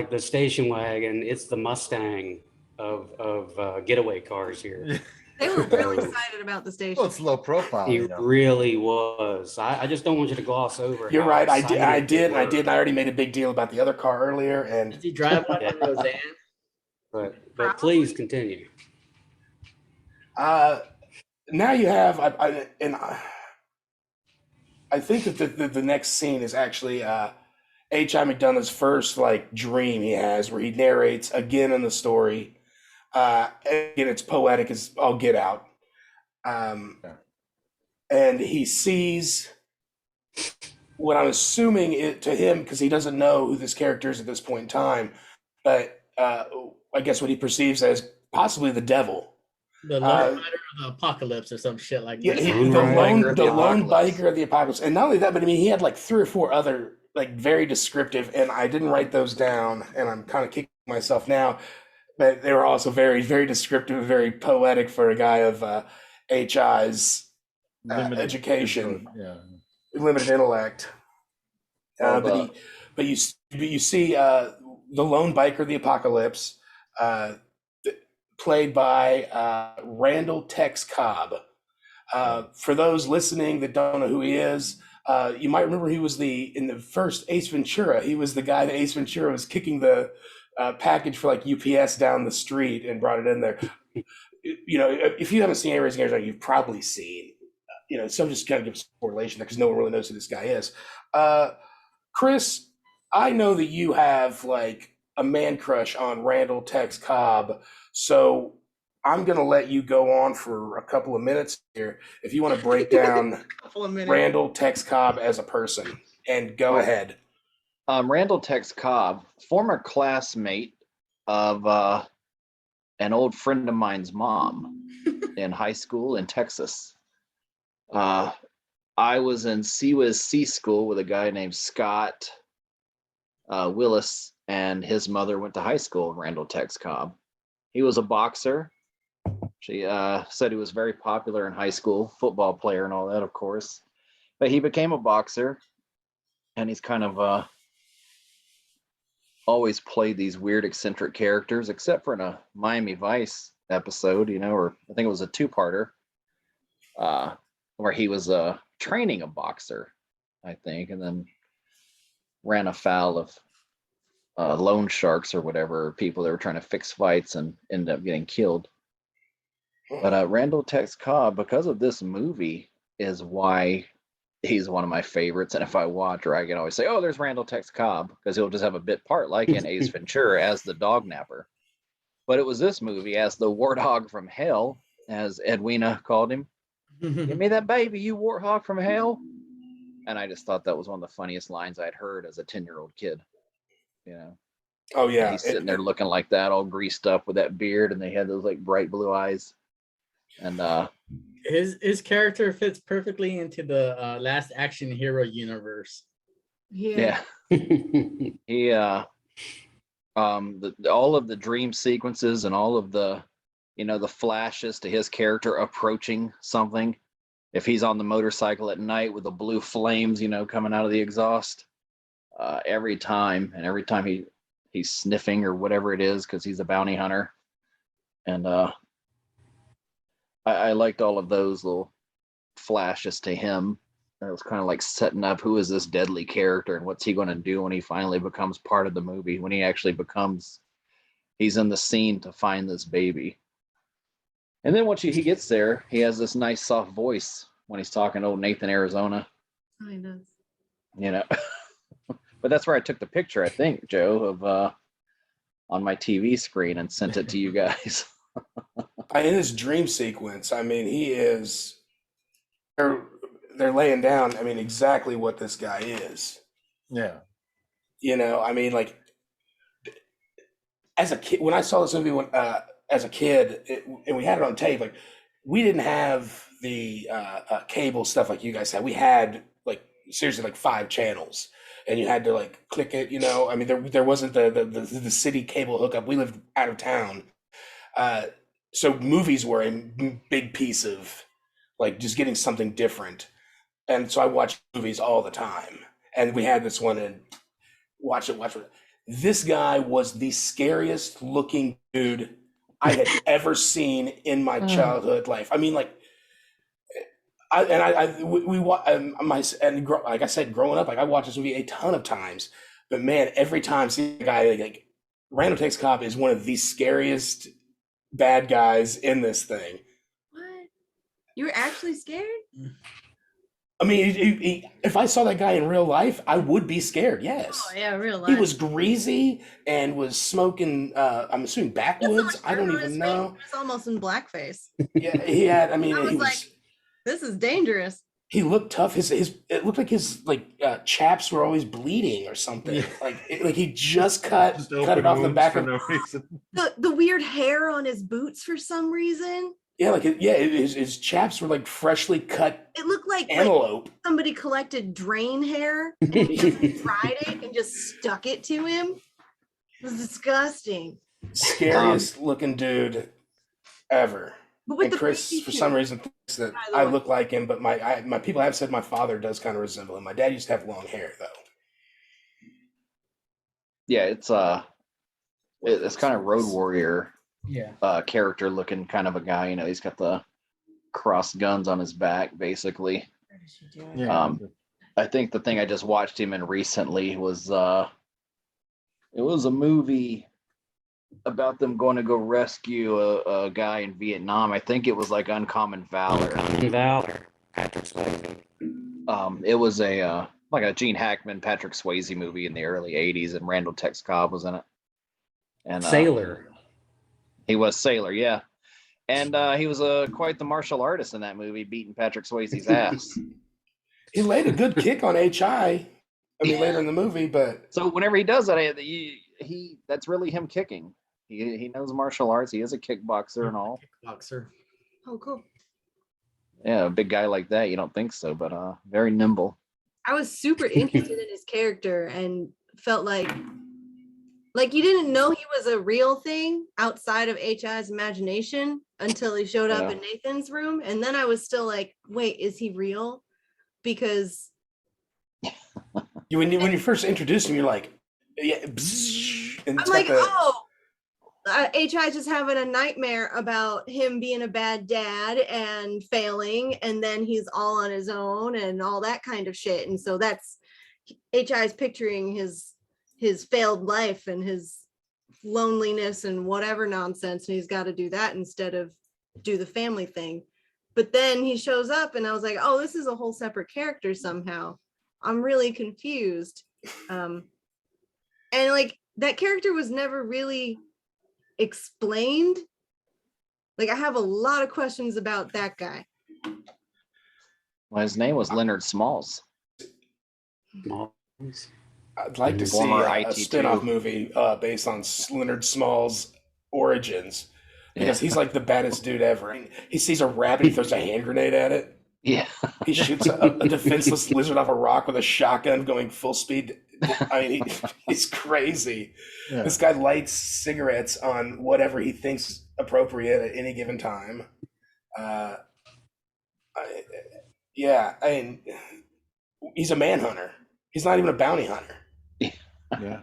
S4: the station wagon, it's the Mustang of getaway cars here.
S6: They were really excited about the station.
S5: Well, it's low profile.
S4: He really was. I just don't want you to gloss over.
S2: You're
S4: how
S2: right. I
S4: excited
S2: did.
S4: they were.
S2: I already made a big deal about the other car earlier, and
S1: Did you drive one in Roseanne?
S4: But please continue.
S2: now you have. I think that the next scene is actually H.I. McDonough's first dream he has, where he narrates again in the story. Again, it's poetic as all get out. And he sees what I'm assuming it to him, because he doesn't know who this character is at this point in time, but I guess what he perceives as possibly the devil.
S1: The Lone Rider of the Apocalypse or some shit like
S2: Yeah,
S1: that.
S2: the lone biker of the apocalypse. And not only that, but I mean, he had 3 or 4 other very descriptive, and I didn't write those down, and I'm kind of kicking myself now, but they were also very, very descriptive, very poetic for a guy of HI's education, limited intellect. But you see the lone biker of the apocalypse, played by Randall Tex Cobb. For those listening that don't know who he is, you might remember he was in the first Ace Ventura. He was the guy that Ace Ventura was kicking the package for UPS down the street and brought it in there. If you haven't seen any Raising Arizona, you've probably seen. So I'm just kind of give some correlation there because no one really knows who this guy is. Chris, I know that you have a man crush on Randall Tex Cobb, so I'm going to let you go on for a couple of minutes here if you want to break down Randall Tex Cobb as a person, and go ahead.
S3: Randall Tex Cobb, former classmate of an old friend of mine's mom in high school in Texas. I was in CWIS C school with a guy named Scott. Willis and his mother went to high school in Randall, Texas Cobb. He was a boxer. She said he was very popular in high school, football player and all that, of course. But he became a boxer, and he's kind of always played these weird, eccentric characters, except for in a Miami Vice episode, or I think it was a two-parter, where he was training a boxer, I think, and then ran afoul of loan sharks or whatever, people that were trying to fix fights and ended up getting killed. But Randall Tex Cobb, because of this movie, is why he's one of my favorites. And if I watch her, I can always say, oh, there's Randall Tex Cobb, because he'll just have a bit part like in Ace Ventura as the dog napper. But it was this movie as the warthog from hell, as Edwina called him. Give me that baby, you warthog from hell. And I just thought that was one of the funniest lines I'd heard as a 10-year-old kid.
S2: Oh yeah,
S3: and he's sitting there looking like that, all greased up with that beard, and they had those like bright blue eyes. And
S1: his character fits perfectly into the Last Action Hero universe.
S3: Yeah. He all of the dream sequences and all of the the flashes to his character approaching something. If he's on the motorcycle at night with the blue flames, coming out of the exhaust, every time he's sniffing or whatever it is, because he's a bounty hunter. And I liked all of those little flashes to him. It was kind of like setting up who is this deadly character and what's he going to do when he finally becomes part of the movie, when he actually he's in the scene to find this baby. And then once he gets there, he has this nice soft voice when he's talking to old Nathan, Arizona.
S6: Oh, he does.
S3: But that's where I took the picture, I think, Joe, of on my TV screen and sent it to you guys.
S2: In his dream sequence, he is. They're laying down. Exactly what this guy is.
S5: Yeah.
S2: Like as a kid, when I saw this movie, as a kid, and we had it on tape, like we didn't have the cable stuff like you guys had. We had like seriously like 5 channels, and you had to like click it. There wasn't the city cable hookup. We lived out of town, so movies were a big piece of like just getting something different. And so I watched movies all the time, and we had this one and watch it. This guy was the scariest looking dude I had ever seen in my childhood life. Like I said, growing up, like I watched this movie a ton of times, but man, every time seeing a guy like Randall Tex Cobb is one of the scariest bad guys in this thing.
S6: What? You were actually scared?
S2: If I saw that guy in real life, I would be scared. Yes.
S6: Oh yeah, real life.
S2: He was greasy and was smoking. I'm assuming backwoods. I don't even know.
S6: He was almost in blackface.
S2: Yeah, he had.
S6: I was like, this is dangerous.
S2: He looked tough. It looked like his chaps were always bleeding or something. Like he just cut it off the back of
S5: no reason.
S6: The weird hair on his boots for some reason.
S2: Yeah, his chaps were like freshly cut.
S6: It looked like
S2: antelope.
S6: Somebody collected drain hair and just dried it and just stuck it to him. It was disgusting.
S2: Scariest looking dude ever.
S6: But with
S2: and Chris, for some reason, thinks that I look like him, but my people have said my father does kind of resemble him. My dad used to have long hair, though.
S3: Yeah, it's kind of Road Warrior.
S1: Yeah.
S3: Character looking kind of a guy. He's got the crossed guns on his back, basically.
S5: Yeah.
S3: I think the thing I just watched him in recently was it was a movie about them going to go rescue a guy in Vietnam. I think it was like Uncommon Valor.
S4: Patrick Swayze.
S3: It was like a Gene Hackman, Patrick Swayze movie in the early '80s, and Randall Tex Cobb was in it. And
S4: Sailor.
S3: He was Sailor, yeah. And he was quite the martial artist in that movie, beating Patrick Swayze's ass.
S2: He laid a good kick on HI. Later in the movie, but
S3: so whenever he does that, that's really him kicking. He knows martial arts. He is a kickboxer and all.
S1: Kickboxer.
S6: Oh, cool.
S3: Yeah, a big guy like that, you don't think so, but very nimble.
S6: I was super interested in his character, and felt like you didn't know he was a real thing outside of HI's imagination until he showed up
S3: Yeah.
S6: in Nathan's room. And then I was still like, wait, is he real? Because
S2: When you first introduce him, you're like, yeah, bzzz, and
S6: I'm
S2: it's
S6: like,
S2: got the,
S6: oh, HI just having a nightmare about him being a bad dad and failing, and then he's all on his own and all that kind of shit. And so that's HI's picturing his failed life and his loneliness and whatever nonsense, and he's got to do that instead of do the family thing. But then he shows up and I was like, oh, this is a whole separate character somehow. I'm really confused. And like that character was never really explained. Like I have a lot of questions about that guy.
S3: Well, his name was Leonard Smalls.
S2: I'd like to see
S3: Former
S2: a
S3: IT2.
S2: spin-off movie based on Leonard Small's origins, because he's like the baddest dude ever. He sees a rabbit, he throws a hand grenade at it.
S3: Yeah.
S2: He shoots a defenseless lizard off a rock with a shotgun going full speed. I mean, he's crazy.
S5: Yeah.
S2: This guy lights cigarettes on whatever he thinks appropriate at any given time. I mean, he's a manhunter. He's not even a bounty hunter.
S5: Yeah.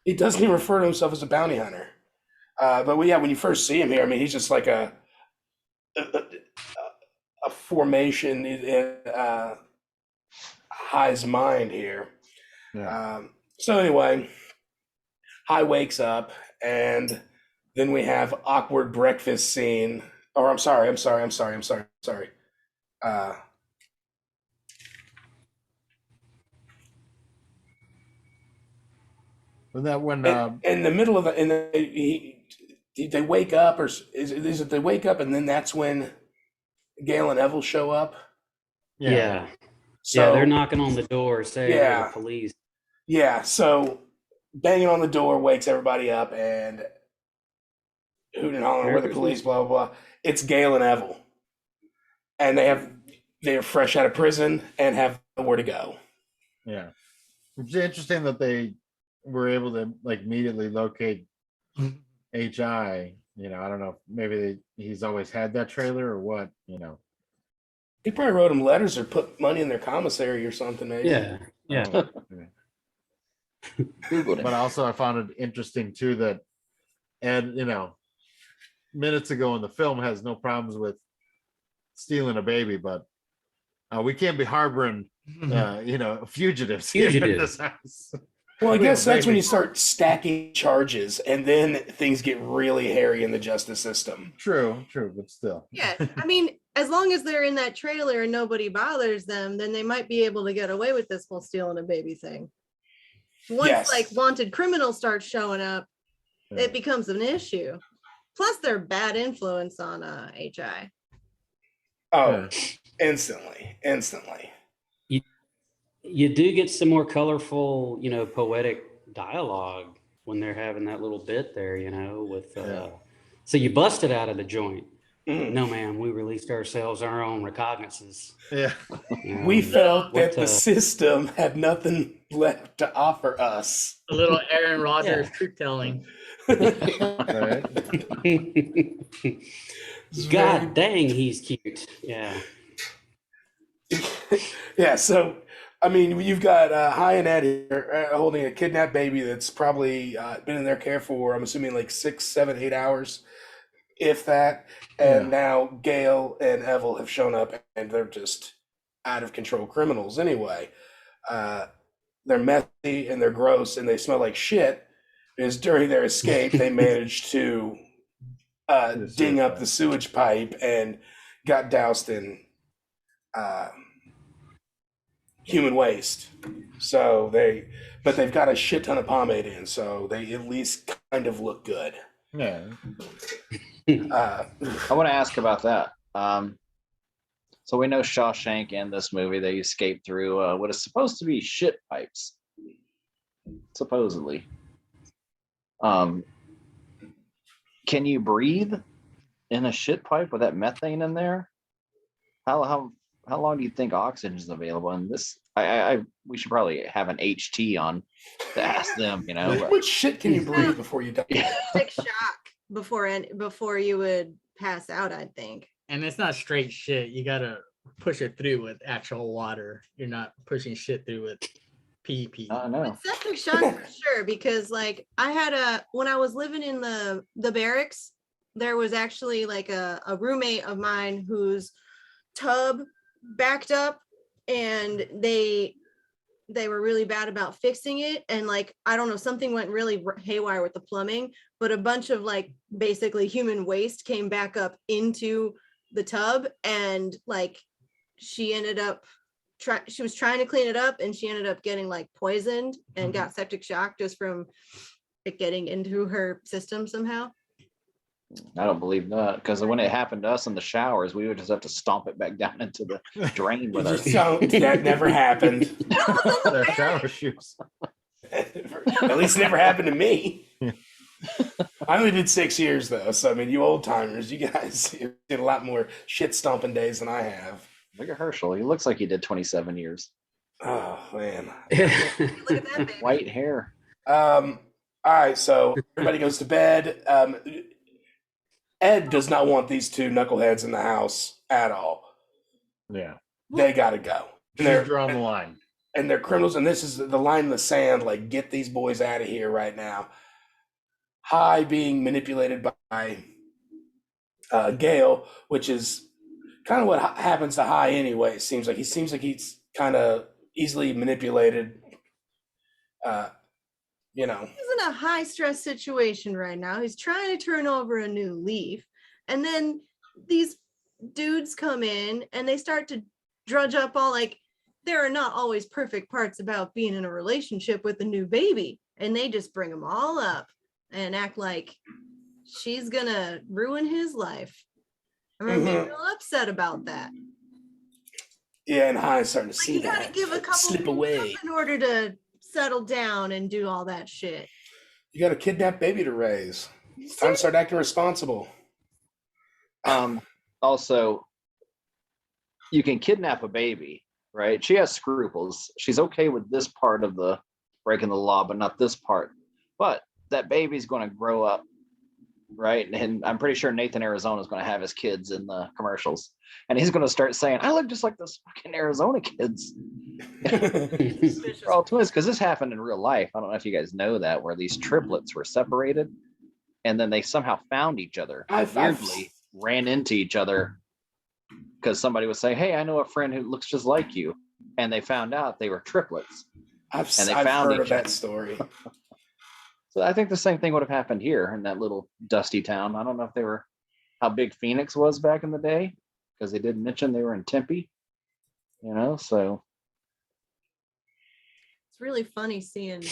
S2: He doesn't even refer to himself as a bounty hunter. But yeah, when you first see him here, I mean, he's just like a formation in High's mind here.
S5: Yeah.
S2: So anyway, High wakes up, and then we have awkward breakfast scene. Or I'm sorry.
S5: Wasn't that when
S2: In the middle of they wake up, or is it they wake up and then that's when Gail and Neville show up?
S4: Yeah.
S2: So
S4: They're knocking on the door saying they're the police.
S2: Yeah, so banging on the door wakes everybody up, and hooting and hollering, "We're the police," blah blah blah. It's Gail and Neville, and they're fresh out of prison and have nowhere to go.
S5: Yeah. It's interesting that they were able to like immediately locate HI. You know, I don't know, maybe he's always had that trailer or what, you know.
S2: He probably wrote them letters or put money in their commissary or something, maybe.
S4: Yeah.
S5: Oh, yeah.
S3: Googled
S5: But
S3: it.
S5: also I found it interesting too that Ed, you know, minutes ago in the film has no problems with stealing a baby, but we can't be harboring you know, fugitives here in this house.
S2: Well, I
S5: We have
S2: guess
S5: a
S2: that's when
S5: baby.
S2: you start stacking charges, and then things get really hairy in the justice system.
S5: True, but still.
S6: Yeah, I mean, as long as they're in that trailer and nobody bothers them, then they might be able to get away with this whole stealing a baby thing. Once like wanted criminals start showing up, it becomes an issue. Plus, they're bad influence on HI.
S2: Oh, instantly.
S4: You do get some more colorful, you know, poetic dialogue when they're having that little bit there, you know, with so you busted out of the joint. No, ma'am, we released ourselves our own recognizances.
S5: Yeah.
S2: We felt that the system had nothing left to offer us.
S1: A little Aaron Rodgers truth telling.
S4: God dang, he's cute. Yeah.
S2: Yeah, so I mean, you've got High and Ed here holding a kidnapped baby that's probably been in their care for, I'm assuming, like 6, 7, 8 hours, if that. And now Gail and Neville have shown up, and they're just out of control criminals anyway. They're messy and they're gross and they smell like shit, because during their escape they managed to ding up the sewage pipe and got doused in human waste. So they've got a shit ton of pomade in, so they at least kind of look good.
S5: Yeah.
S3: I want to ask about that. So we know Shawshank in this movie, they escape through what is supposed to be shit pipes, supposedly. Can you breathe in a shit pipe with that methane in there? How how long do you think oxygen is available? And this, we should probably have an HT on to ask them. You know,
S2: How
S3: but,
S2: much shit can you breathe before you die?
S6: Septic shock before you would pass out, I think.
S1: And it's not straight shit. You gotta push it through with actual water. You're not pushing shit through with pee.
S3: I know.
S6: Septic shock for sure, because like when I was living in the barracks, there was actually like a roommate of mine whose tub backed up, and they were really bad about fixing it, and like I don't know, something went really haywire with the plumbing, but a bunch of like basically human waste came back up into the tub, and like she ended up she was trying to clean it up, and she ended up getting like poisoned and got septic shock just from it getting into her system somehow.
S3: I don't believe that, because when it happened to us in the showers, we would just have to stomp it back down into the drain with our
S2: That never happened.
S5: Their shower shoes.
S2: At least it never happened to me. I only did 6 years though, so I mean, you old timers, you guys did a lot more shit stomping days than I have.
S3: Look at Herschel. He looks like he did 27 years.
S2: Oh man.
S6: Look at that baby.
S3: White hair.
S2: All right, so everybody goes to bed. Ed does not want these two knuckleheads in the house at all.
S5: Yeah.
S2: They gotta go. And
S5: She's drawing the line.
S2: and they're criminals, and this is the line in the sand, like, get these boys out of here right now. High being manipulated by Gale, which is kind of what happens to High anyway. It seems like he's kind of easily manipulated. You know,
S6: He's in a high stress situation right now. He's trying to turn over a new leaf, and then these dudes come in and they start to drudge up all like there are not always perfect parts about being in a relationship with a new baby, and they just bring them all up and act like she's gonna ruin his life. I remember real upset about that.
S2: yeah, and High is starting to
S6: Like,
S2: see
S6: you gotta
S2: that
S6: give a couple
S2: slip
S6: people
S2: away.
S6: in order to settle down and do all that shit.
S2: You got a kidnapped baby to raise. It's time to start acting responsible.
S3: Also, you can kidnap a baby, right? She has scruples. She's okay with this part of the breaking the law, but not this part. But that baby's going to grow up, right? And I'm pretty sure Nathan Arizona is going to have his kids in the commercials, and he's going to start saying, "I look just like those fucking Arizona kids." They're all twins, because this happened in real life. I don't know if you guys know that, where these triplets were separated, and then they somehow found each other. Weirdly, ran into each other because somebody would say, "Hey, I know a friend who looks just like you," and they found out they were triplets.
S2: I've
S3: found
S2: heard of
S3: each
S2: that
S3: other.
S2: story.
S3: So I think the same thing would have happened here in that little dusty town. I don't know if they were how big Phoenix was back in the day, because they did mention they were in Tempe, so
S6: It's really funny seeing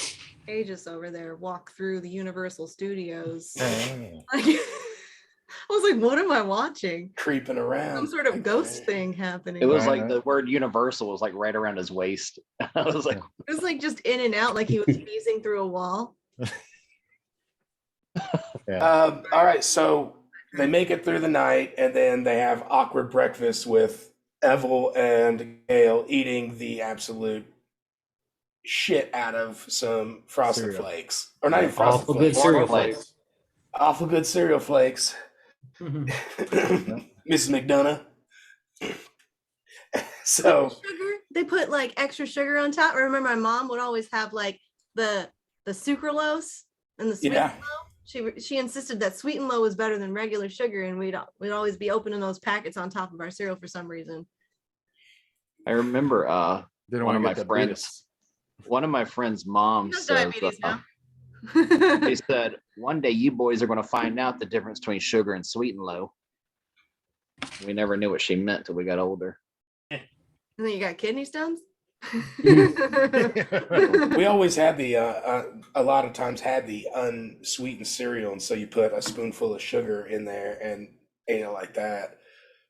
S6: Aegis over there walk through the Universal Studios.
S5: Oh.
S6: Like, I was like, what am I watching?
S2: Creeping around.
S6: Some sort of ghost thing happening.
S3: it was
S5: Right.
S3: like the word universal was like right around his waist. I was like,
S6: It was like just in and out, like he was phasing through a wall.
S2: All right, so they make it through the night, and then they have awkward breakfast with Evil and Gale eating the absolute shit out of some Frosted
S5: Cereal.
S2: Flakes. Or not even Frosted
S4: Awful good
S2: Flakes.
S4: cereal
S3: Flakes.
S4: flakes.
S2: Awful good cereal flakes. Mrs. McDonough. So,
S6: Sugar. They put like extra sugar on top. I remember my mom would always have like the sucralose and the sweet
S2: yeah.
S6: and low. She insisted that sweet and low was better than regular sugar, and we'd always be opening those packets on top of our cereal for some reason.
S3: I remember
S5: Didn't
S3: one of
S5: want
S3: my
S5: to get
S3: friends, one of my friend's mom
S6: He has
S3: says,
S6: diabetes now.
S3: he said, one day you boys are going to find out the difference between sugar and sweet and low. We never knew what she meant till we got older.
S6: And then you got kidney stones.
S2: We always had a lot of times had the unsweetened cereal, and so you put a spoonful of sugar in there and like that.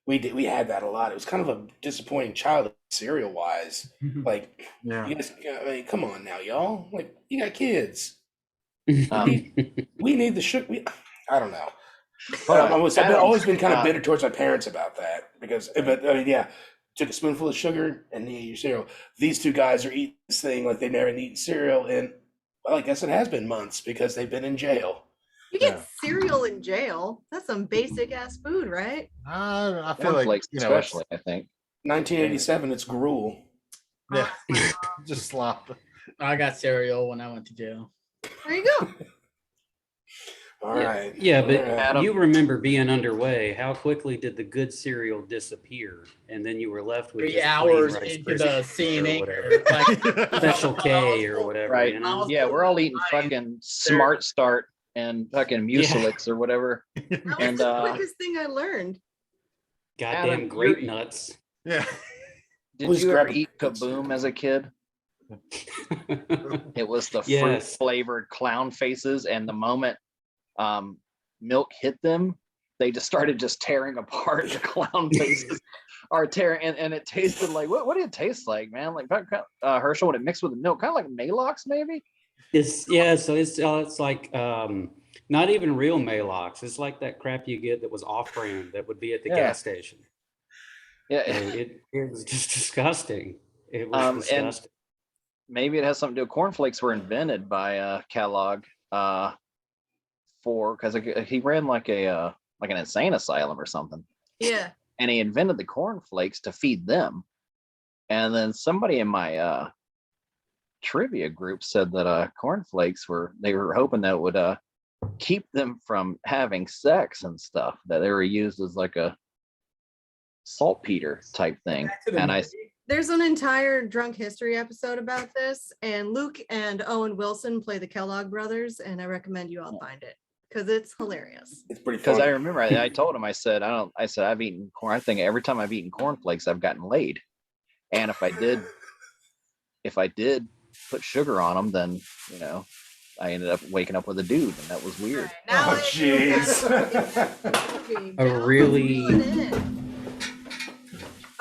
S2: We had that a lot. It was kind of a disappointing childhood cereal wise. Like,
S5: Yeah.
S2: you guys, I mean, come on now, y'all. Like, you got kids.
S3: Um,
S2: We need the sugar. I don't know.
S3: But
S2: I've always been kind of
S3: Adam's-
S2: bitter towards my parents about that because, but I mean, yeah, took a spoonful of sugar and you ate your cereal. These two guys are eating this thing like they've never eaten cereal in, well, I guess it has been months because they've been in jail.
S6: You get cereal in jail. That's some basic ass food, right?
S5: I feel like,
S3: Cornflakes,
S5: you know, it's,
S3: especially, I think.
S2: 1987, it's gruel.
S5: yeah, just slop.
S1: I got cereal when I went to jail.
S6: There you go.
S2: All right.
S4: Yeah, but
S2: All right.
S3: Adam.
S4: you remember being underway. How quickly did the good cereal disappear? And then you were left with
S1: 3
S4: just plain
S1: hours
S4: Rice
S1: into
S4: Krispies
S1: the
S4: or
S1: CNN.
S4: whatever.
S1: Like,
S4: Special K or whatever.
S3: Right.
S4: You know?
S3: Yeah, we're all eating fucking Smart Start and fucking
S4: Yeah.
S3: Mucilix or whatever.
S6: That was
S3: And,
S6: the quickest thing I learned.
S4: Goddamn
S3: Adam,
S4: grape
S3: you're-
S4: nuts.
S5: Yeah.
S3: Did
S2: Please
S3: you
S2: grab
S3: ever
S2: a
S3: eat
S2: pizza.
S3: Kaboom as a kid? It was the fruit
S4: Yes.
S3: flavored clown faces, and the moment milk hit them, they just started just tearing apart. The clown faces are tearing, and it tasted like what did it taste like, man? Like Herschel, when it mixed with the milk, kind of like Malox, maybe.
S4: So it's like not even real Malox. It's like that crap you get that was off brand that would be at the
S3: Yeah.
S4: gas station.
S3: Yeah,
S4: And it was just disgusting. It was
S3: And-
S4: disgusting.
S3: maybe it has something to do. Cornflakes were invented by Kellogg because he ran like an insane asylum or something,
S6: Yeah.
S3: and he invented the cornflakes to feed them. And then somebody in my trivia group said that cornflakes they were hoping that would keep them from having sex and stuff, that they were used as like a saltpeter type thing. And
S6: There's an entire Drunk History episode about this, and Luke and Owen Wilson play the Kellogg brothers, and I recommend you all find it because it's hilarious.
S2: It's pretty
S3: because
S2: fun.
S3: I remember I told him, I said I've eaten corn. I think every time I've eaten cornflakes, I've gotten laid. And if I did put sugar on them, then I ended up waking up with a dude, and that was weird.
S6: Now
S2: Oh, jeez.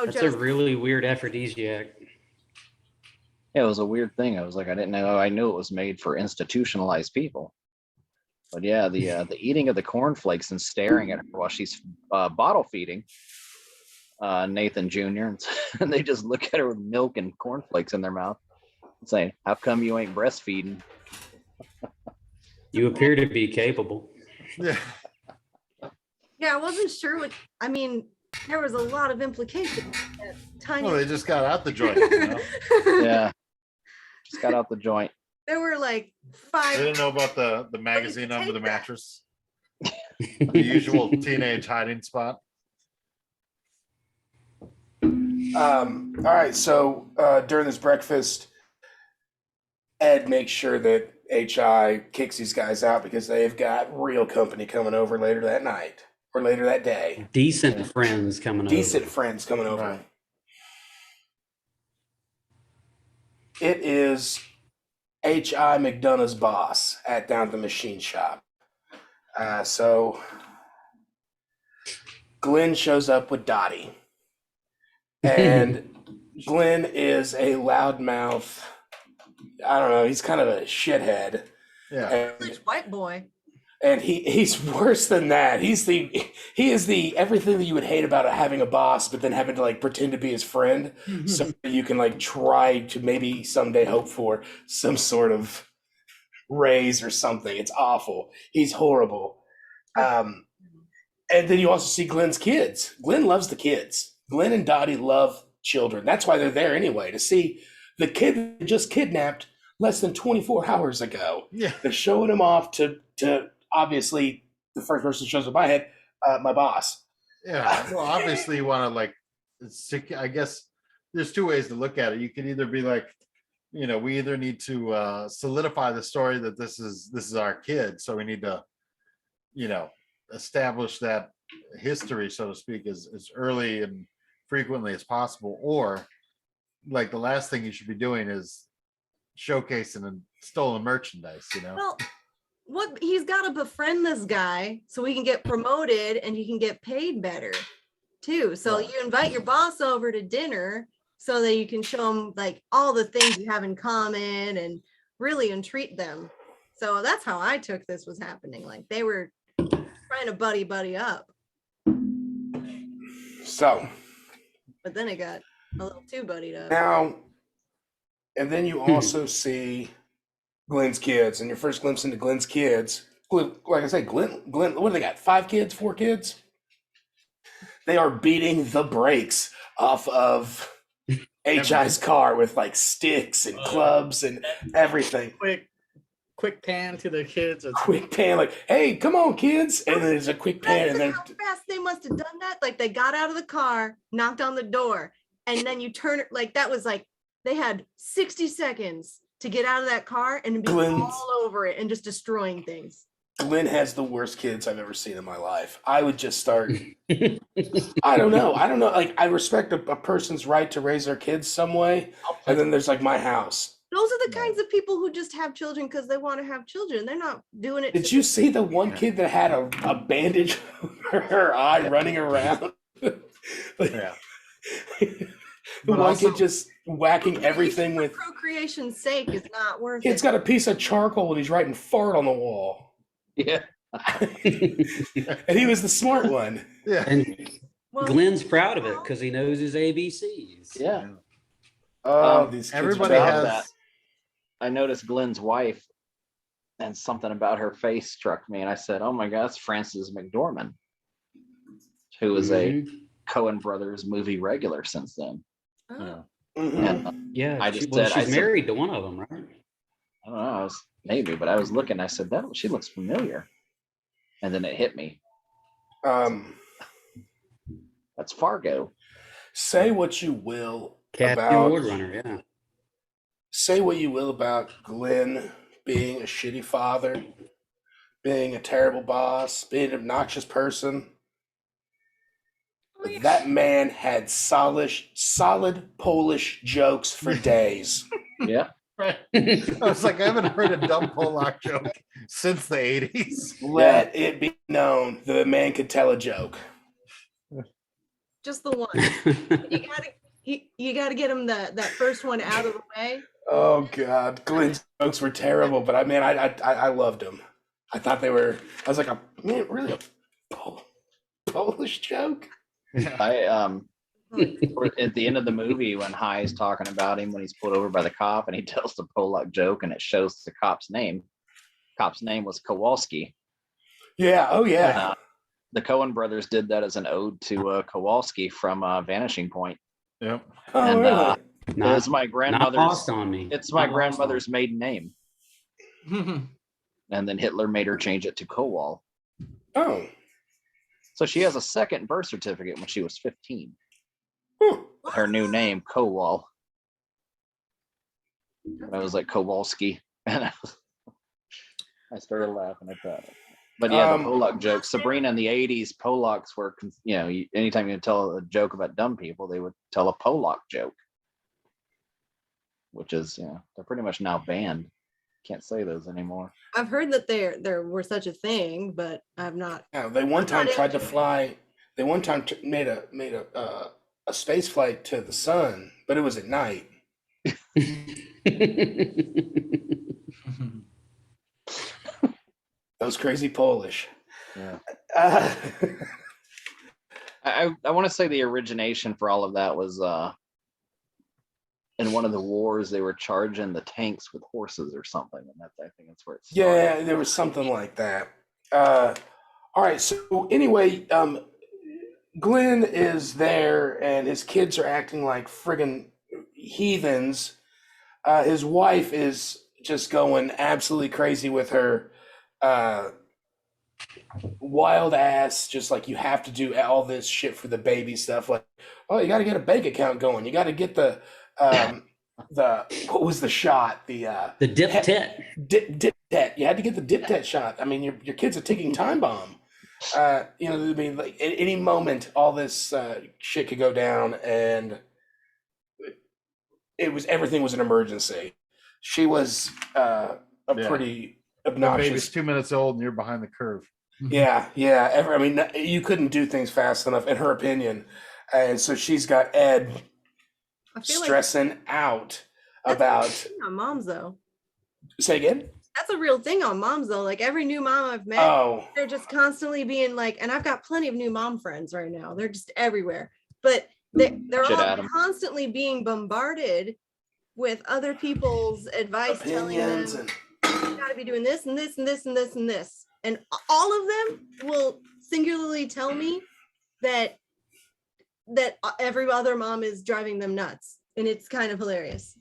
S4: That's a really weird aphrodisiac.
S3: Yeah, it was a weird thing. I was like, I didn't know. I knew it was made for institutionalized people. But yeah, the eating of the cornflakes and staring at her while she's bottle feeding Nathan Jr. and they just look at her with milk and cornflakes in their mouth and saying, "How come you ain't breastfeeding?"
S4: You appear to be capable.
S5: Yeah.
S6: Yeah, I wasn't sure what. I mean, there was a lot of implications. Tiny.
S5: Well, they just got out the joint. You know?
S3: Yeah, just got out the joint.
S6: There were like
S5: They
S6: 5.
S5: didn't know about the magazine
S6: take
S5: under the
S6: that.
S5: mattress. The usual teenage hiding spot.
S2: All right, so during this breakfast, Ed makes sure that HI kicks these guys out because they've got real company coming over later that night or later that day.
S4: Decent friends coming
S2: Decent
S4: over.
S2: friends coming over.
S5: Right.
S2: It is H.I. McDonough's boss down at the machine shop. So Glenn shows up with Dottie. And Glenn is a loudmouth. I don't know. He's kind of a shithead.
S5: Yeah.
S2: And,
S6: White boy.
S2: and he's worse than that. He is the everything that you would hate about having a boss, but then having to like pretend to be his friend, so that you can like try to maybe someday hope for some sort of raise or something. It's awful. He's horrible. And then you also see Glenn's kids. Glenn loves the kids. Glenn and Dottie love children. That's why they're there anyway, to see the kid that just kidnapped less than 24 hours ago.
S5: Yeah.
S2: They're showing him off to obviously the first person that shows up in my head, my boss.
S5: Yeah. Well, obviously you want to like, I guess there's two ways to look at it. You could either be like, we either need to solidify the story that this is our kid, so we need to, establish that history, so to speak, as early and frequently as possible, or like the last thing you should be doing is showcasing stolen merchandise.
S6: Well, he's got to befriend this guy so he can get promoted and he can get paid better too. So you invite your boss over to dinner so that you can show him like all the things you have in common and really entreat them. So that's how I took this was happening. Like they were trying to buddy up.
S2: So
S6: but then it got a little too buddied up.
S2: Now, and then you also see Glenn's kids, and your first glimpse into Glenn's kids. Like I said, Glenn, what do they got? 5 kids, 4 kids? They are beating the brakes off of HI's car with like sticks and clubs and everything.
S1: Quick pan to the kids.
S2: Quick pan, like, hey, come on, kids. And then there's a quick pan. And then
S6: How fast they must have done that. Like they got out of the car, knocked on the door, and then you turn it like that was like they had 60 seconds to get out of that car and be all over it and just destroying things.
S2: Glenn has the worst kids I've ever seen in my life. I would just start. I don't know. Like, I respect a person's right to raise their kids some way. And then there's like my house.
S6: Those are the kinds of people who just have children because they want to have children. They're not doing it.
S2: Did you see the one kid that had a bandage over her eye running around?
S5: Yeah.
S2: The one kid just whacking everything with.
S6: Procreation's sake is not worth
S2: Kid's
S6: it.
S2: got a piece of charcoal and he's writing fart on the wall.
S3: Yeah.
S2: And he was the smart one.
S5: Yeah.
S4: And
S6: Well,
S4: Glenn's proud of it because he knows his ABCs.
S3: Yeah.
S2: Oh, these kids
S5: Everybody
S2: are
S5: has.
S3: that. I noticed Glenn's wife, and something about her face struck me, and I said, "Oh my God, it's Frances McDormand, who is a Coen Brothers movie regular since then."
S6: oh.
S2: Mhm.
S3: And
S4: Yeah,
S3: I
S4: she's
S3: just said-
S4: married to one of them, right?
S3: I don't know, maybe, but I was looking. I said, "That she looks familiar," and then it hit me. That's Fargo.
S2: Say what you will
S4: Cat
S2: about.
S4: Award runner, yeah.
S2: Say what you will about Glenn being a shitty father, being a terrible boss, being an obnoxious person.
S6: Oh, yeah.
S2: That man had solid Polish jokes for days.
S3: Yeah.
S5: Right. I was like, I haven't heard a dumb Polak joke since the 80s.
S2: Let it be known the man could tell a joke.
S6: Just the one. You gotta get him that first one out of the way.
S2: Oh God, Glenn's jokes were terrible, but I loved them. I thought they were. I was like, man, really a Polish joke?
S3: I at the end of the movie when High's talking about him when he's pulled over by the cop and he tells the Polak joke and it shows the cop's name. Cop's name was Kowalski.
S2: Yeah. Oh yeah.
S3: The Coen brothers did that as an ode to Kowalski from Vanishing Point.
S5: Yep.
S2: Oh
S3: and,
S2: really?
S3: It's my
S4: Not
S3: grandmother's.
S4: lost on me.
S3: It's my
S4: Not lost on
S3: grandmother's maiden name, and then Hitler made her change it to Kowal.
S2: Oh.
S3: So she has a second birth certificate when she was 15.
S2: Huh.
S3: Her new name, Kowal. I was like Kowalski, and I started laughing at that. But yeah, the Polak joke. Sabrina in the 80s, Polacks were, anytime you tell a joke about dumb people, they would tell a Polak joke, which is, they're pretty much now banned. Can't say those anymore.
S6: I've heard that there were such a thing, but I've not.
S2: Yeah, they one time tried to fly. They one time made a space flight to the sun, but it was at night. Those crazy Polish.
S3: Yeah. I want to say the origination for all of that was in one of the wars they were charging the tanks with horses or something, and I think that's where it started.
S2: Yeah, there was something like that. All right, so anyway, Glenn is there and his kids are acting like friggin' heathens. His wife is just going absolutely crazy with her wild ass, just like, you have to do all this shit for the baby stuff. Like, oh, you got to get a bank account going. You got to get the what was the shot? The
S4: dip tet.
S2: Dip tet. You had to get the dip tet shot. I mean, your kid's a ticking time bomb. I mean, like, at any moment, all this shit could go down, and everything was an emergency. She was pretty
S5: The
S2: obnoxious.
S5: baby's 2 minutes old and you're behind the curve.
S2: Yeah. I mean, you couldn't do things fast enough, in her opinion, and so she's got Ed
S6: I feel
S2: stressing out
S6: like
S2: about.
S6: that's a real thing on moms though.
S2: Say again?
S6: That's a real thing on moms though. Like every new mom I've met,
S2: Oh,
S6: they're just constantly being like, and I've got plenty of new mom friends right now. They're just everywhere. But they're
S3: Shit,
S6: all
S3: Adam.
S6: constantly being bombarded with other people's advice telling them
S2: Opinions and
S6: you got to be doing this and this and this and this and this, and all of them will singularly tell me that every other mom is driving them nuts, and it's kind of hilarious.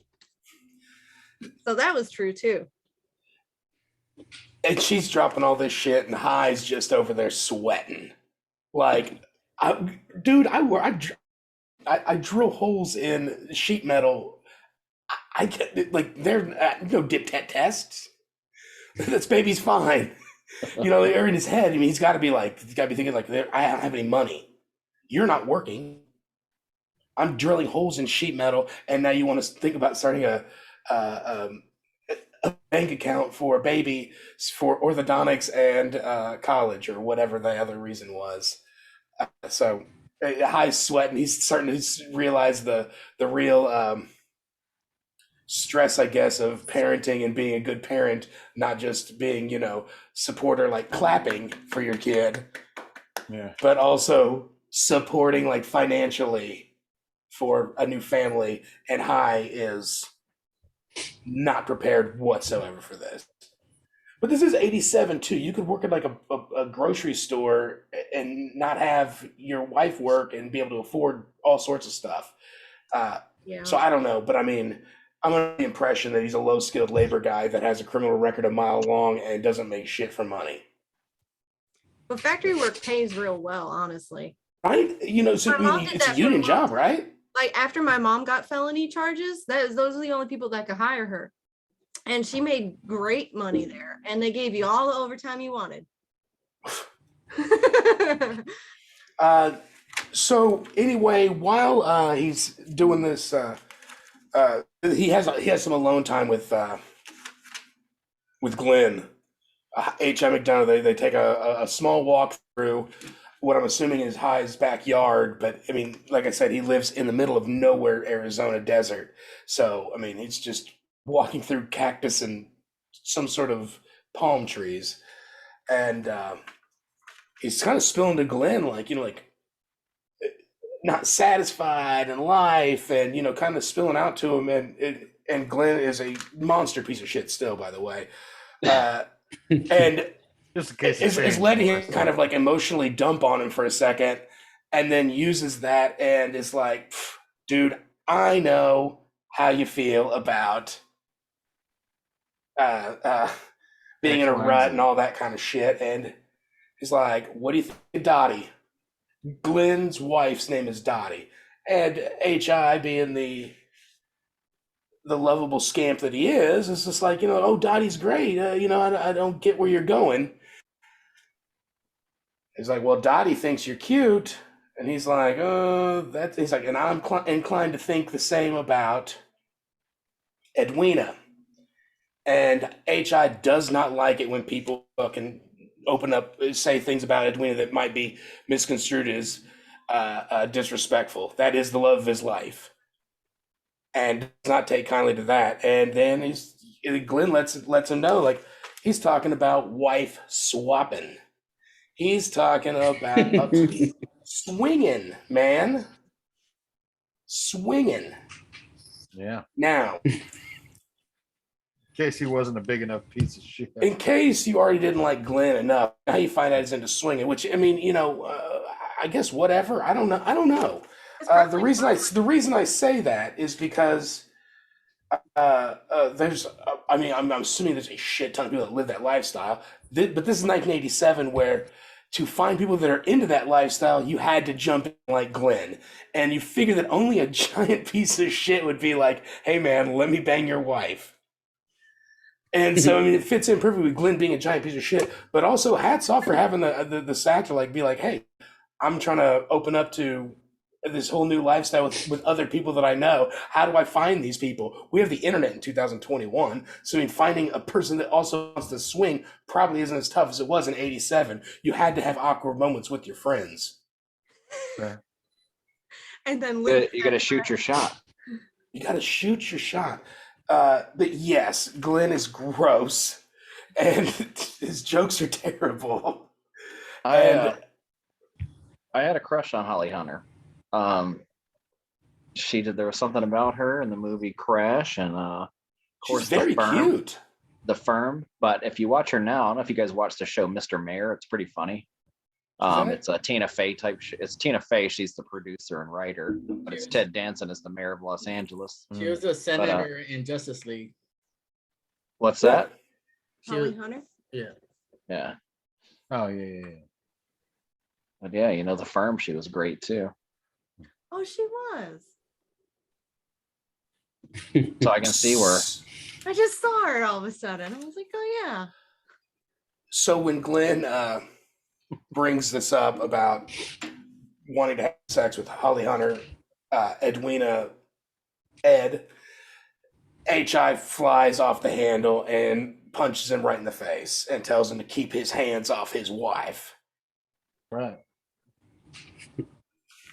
S6: So that was true too.
S2: and she's dropping all this shit, and High's just over there sweating. Like, dude, I drill holes in sheet metal. I get like they're no dip tests. This baby's fine. They're in his head. I mean, he's got to be thinking like, I don't have any money. You're not working. I'm drilling holes in sheet metal, and now you want to think about starting a bank account for a baby for orthodontics and college or whatever the other reason was. So High sweating. He's starting to realize the real stress, I guess, of parenting and being a good parent, not just being, supporter, like clapping for your kid,
S5: Yeah.
S2: but also supporting like financially for a new family. And High is not prepared whatsoever for this. But this is 87 too. You could work at like a grocery store and not have your wife work and be able to afford all sorts of stuff.
S6: Yeah.
S2: So I don't know, but I mean, I'm under the impression that he's a low-skilled labor guy that has a criminal record a mile long and doesn't make shit for money.
S6: But factory work pays real well, honestly.
S2: Right? So
S6: My
S2: I
S6: mom
S2: mean,
S6: did
S2: it's a
S6: that for a
S2: union
S6: long
S2: job,
S6: time.
S2: right?
S6: Like after my mom got felony charges, those are the only people that could hire her. And she made great money there. And they gave you all the overtime you wanted.
S2: So anyway, while he's doing this, he has some alone time with Glenn. H.I. McDonough. They take a small walk through what I'm assuming is High's backyard, but I mean, like I said, he lives in the middle of nowhere, Arizona desert. So I mean, he's just walking through cactus and some sort of palm trees, and he's kind of spilling to Glenn, like not satisfied in life, and kind of spilling out to him, and Glenn is a monster piece of shit still, by the way, and
S5: Just in case
S2: is letting him kind of like emotionally dump on him for a second, and then uses that and is like, dude, I know how you feel about being in a rut and all that kind of shit, and he's like, what do you think of Dottie? Glenn's wife's name is Dottie, and H.I. being the lovable scamp that he is just like, oh, Dottie's great. I don't get where you're going. He's like, well, Dottie thinks you're cute, and he's like, he's like, and I'm inclined to think the same about Edwina. And H.I. does not like it when people fucking say things about Edwina that might be misconstrued as disrespectful. That is the love of his life, and does not take kindly to that. And then Glenn lets him know, like, he's talking about wife swapping. He's talking about swinging, man. Swinging.
S5: Yeah.
S2: Now,
S5: In case he wasn't a big enough piece of shit.
S2: in case you already didn't like Glenn enough, now you find out he's into swinging, which, I mean, I guess whatever. I don't know. The reason I say that is because there's, I mean, I'm assuming there's a shit ton of people that live that lifestyle. But this is 1987, where to find people that are into that lifestyle, you had to jump in like Glenn. And you figure that only a giant piece of shit would be like, hey man, let me bang your wife. And so, I mean, it fits in perfectly with Glenn being a giant piece of shit, but also hats off for having the sack to like be like, hey, I'm trying to open up to this whole new lifestyle with other people that I know. How do I find these people? We have the internet in 2021. So I mean, finding a person that also wants to swing probably isn't as tough as it was in 87. You had to have awkward moments with your friends.
S5: Okay.
S6: And then
S3: You got to shoot your shot.
S2: You got to shoot your shot. But yes, Glenn is gross and his jokes are terrible.
S3: I had a crush on Holly Hunter. she did. There was something about her in the movie Crash, and of
S2: She's
S3: course
S2: very cute.
S3: The Firm. But if you watch her now, I don't know if you guys watched the show Mr. Mayor. It's pretty funny.
S2: that it?
S3: It's a Tina Fey type. It's Tina Fey. She's the producer and writer, but it's Ted Danson as the mayor of Los Angeles.
S1: She was a senator in Justice League.
S3: What's that?
S1: She
S6: Holly
S1: was,
S6: Hunter.
S1: yeah.
S3: Yeah,
S5: Oh yeah.
S3: but yeah, you know, The Firm. She was great too.
S6: Oh, she was.
S3: So I can see where.
S6: I just saw her all of a sudden. I was like, oh yeah.
S2: So when Glenn brings this up about wanting to have sex with Holly Hunter, Edwina, Ed, HI flies off the handle and punches him right in the face and tells him to keep his hands off his wife.
S5: Right.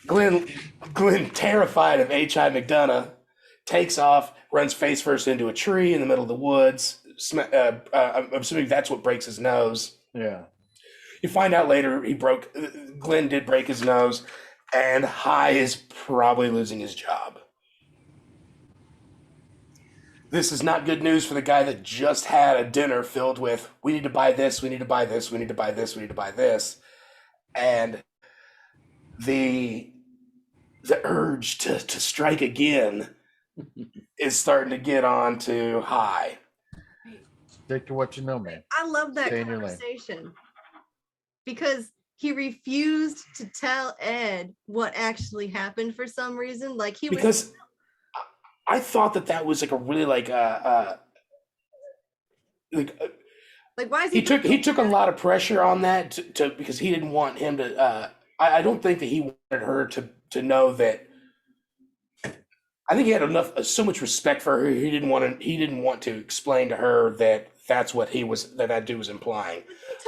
S2: Glenn, terrified of H.I. McDonough, takes off, runs face first into a tree in the middle of the woods. I'm assuming that's what breaks his nose.
S5: Yeah.
S2: You find out later Glenn did break his nose, and High is probably losing his job. This is not good news for the guy that just had a dinner filled with, we need to buy this, we need to buy this, we need to buy this, we need to buy this. And the urge to strike again is starting to get on to High.
S5: Stick to what you know, man.
S6: I love that
S5: Stay in your lane.
S6: conversation because he refused to tell Ed what actually happened for some reason. Like he was
S2: Because I thought that was like a really like
S6: like, why is
S2: he took a lot of pressure on that to because he didn't want him to. I don't think that he wanted her to know that. I think he had so much respect for her. He didn't want to explain to her that that's what that dude was implying.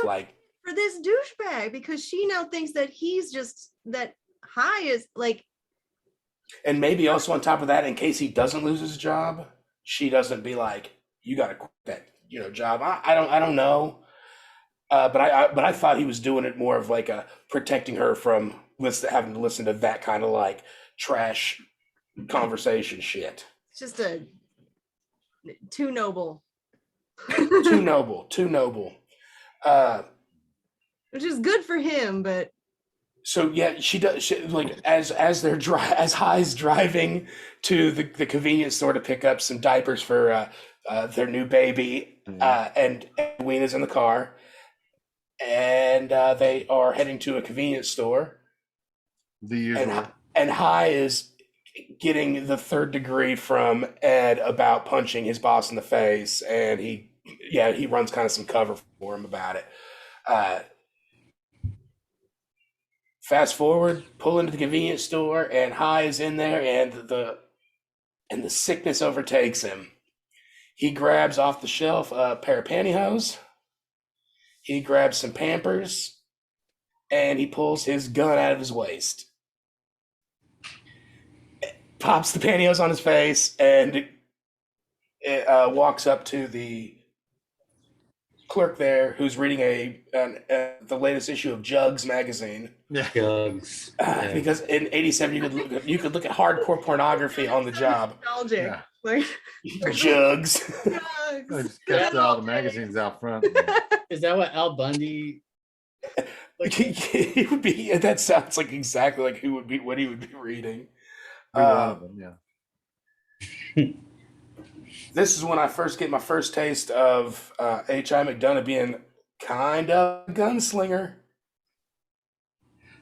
S2: Like
S6: for this douchebag because she now thinks that he's just that High is like.
S2: And maybe also on top of that, in case he doesn't lose his job, she doesn't be like, "You got to quit that job." I don't know, but I thought he was doing it more of like a protecting her from having to listen to that kind of like trash conversation shit.
S6: It's just too noble.
S2: Too noble.
S6: Which is good for him, but.
S2: So yeah, she does. Like as High's driving to the convenience store to pick up some diapers for their new baby, and Edwina's in the car, and they are heading to a convenience store.
S5: The usual.
S2: And High is getting the third degree from Ed about punching his boss in the face, and he runs kind of some cover for him about it. Fast forward, pull into the convenience store, and High is in there, and the sickness overtakes him. He grabs off the shelf a pair of pantyhose. He grabs some Pampers, and he pulls his gun out of his waist. Pops the pantyhose on his face, and walks up to the clerk there, who's reading the latest issue of Jugs magazine.
S5: Yeah.
S4: Jugs. Yeah.
S2: Because in '87 you could look at hardcore pornography on the job.
S6: Nostalgic.
S5: Yeah.
S6: Like,
S2: Jugs.
S5: I just kept all the magazines out front.
S1: Is that what Al Bundy?
S2: He would be. That sounds like exactly like what he would be reading.
S5: One of them, yeah.
S2: This is when I first get my first taste of H.I. McDonough being kind of a gunslinger.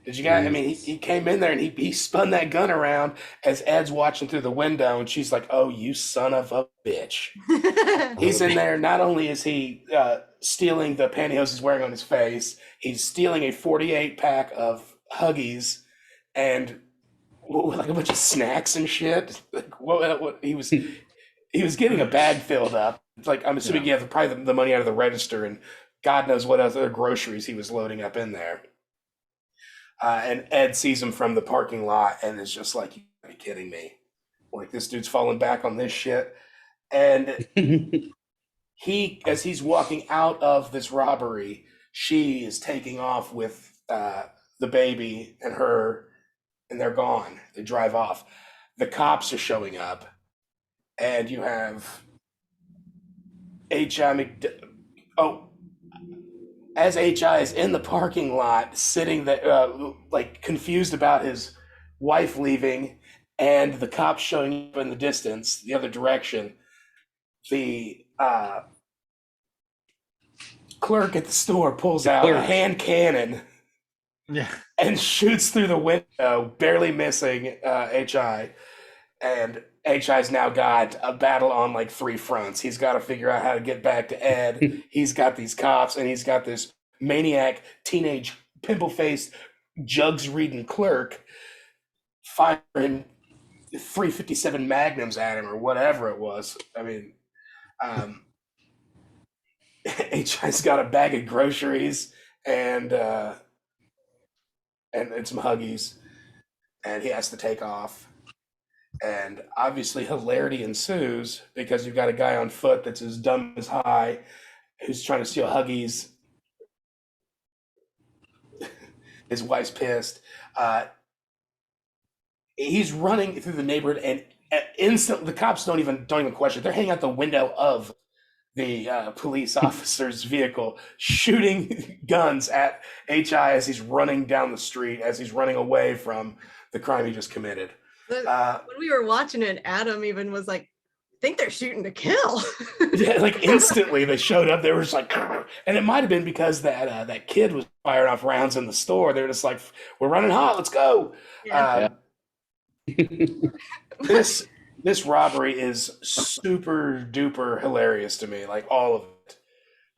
S2: Did you guys? I mean, he came in there and he spun that gun around as Ed's watching through the window, and she's like, "Oh, you son of a bitch!" He's in there. Not only is he stealing the pantyhose he's wearing on his face, he's stealing a 48 pack of Huggies and like a bunch of snacks and shit. Like what he was getting a bag filled up. It's like I'm assuming he had probably the money out of the register, and God knows what other groceries he was loading up in there. And Ed sees him from the parking lot and is just like, "You gotta be kidding me. Like, this dude's falling back on this shit." And as he's walking out of this robbery, she is taking off with the baby and her, and they're gone. They drive off. the cops are showing up, and you have H.I. As H.I. is in the parking lot, sitting there, like confused about his wife leaving, and the cops showing up in the distance, the other direction. The clerk at the store pulls out a hand cannon
S5: Yeah.
S2: and shoots through the window, barely missing H.I. And H.I.'s now got a battle on like 3 fronts. He's got to figure out how to get back to Ed. He's got these cops, and he's got this maniac, teenage, pimple-faced, jugs-reading clerk firing 357 magnums at him or whatever it was. I mean, H.I.'s got a bag of groceries and some Huggies, and he has to take off. And obviously hilarity ensues because you've got a guy on foot that's as dumb as high who's trying to steal Huggies. His wife's pissed. He's running through the neighborhood, and instantly the cops don't even question. They're hanging out the window of the police officer's vehicle, shooting guns at H.I. as he's running down the street, as he's running away from the crime he just committed.
S6: When we were watching it, Adam even was like, I think they're shooting to kill.
S2: Yeah, like instantly they showed up. They were just like, and it might have been because that kid was firing off rounds in the store. They were just like, we're running hot, let's go.
S6: Yeah.
S2: This robbery is super duper hilarious to me, like all of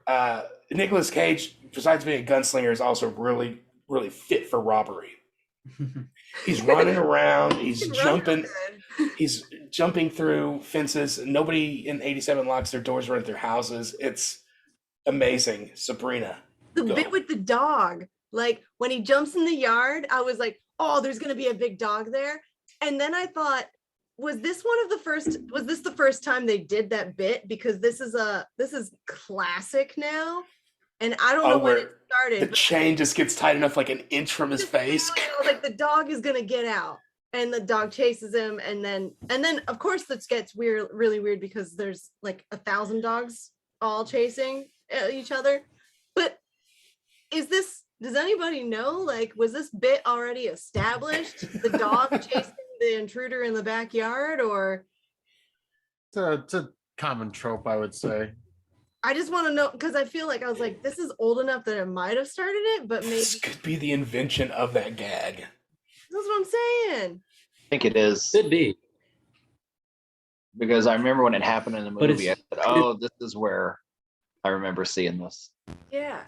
S2: it. Nicolas Cage, besides being a gunslinger, is also really, really fit for robbery. He's running around, he's jumping through fences. Nobody in 87 locks their doors or run their houses. It's amazing. Sabrina.
S6: The bit with the dog, like when he jumps in the yard, I was like, oh, there's gonna be a big dog there. And then I thought, was this the first time they did that bit? Because this is classic now. And I don't know when it started.
S2: The chain just gets tight enough, like an inch from his face.
S6: Like the dog is gonna get out, and the dog chases him, and then of course this gets really weird because there's like 1,000 dogs all chasing each other. But does anybody know? Like, was this bit already established? The dog chasing the intruder in the backyard, or?
S5: It's a common trope, I would say.
S6: I just want to know, because I feel like I was like, this is old enough that it might have started it, but maybe
S2: this could be the invention of that gag.
S6: That's what I'm saying.
S3: I think it is.
S4: Could be.
S3: Because I remember when it happened in the movie, I said, oh, this is where I remember seeing this.
S6: Yeah.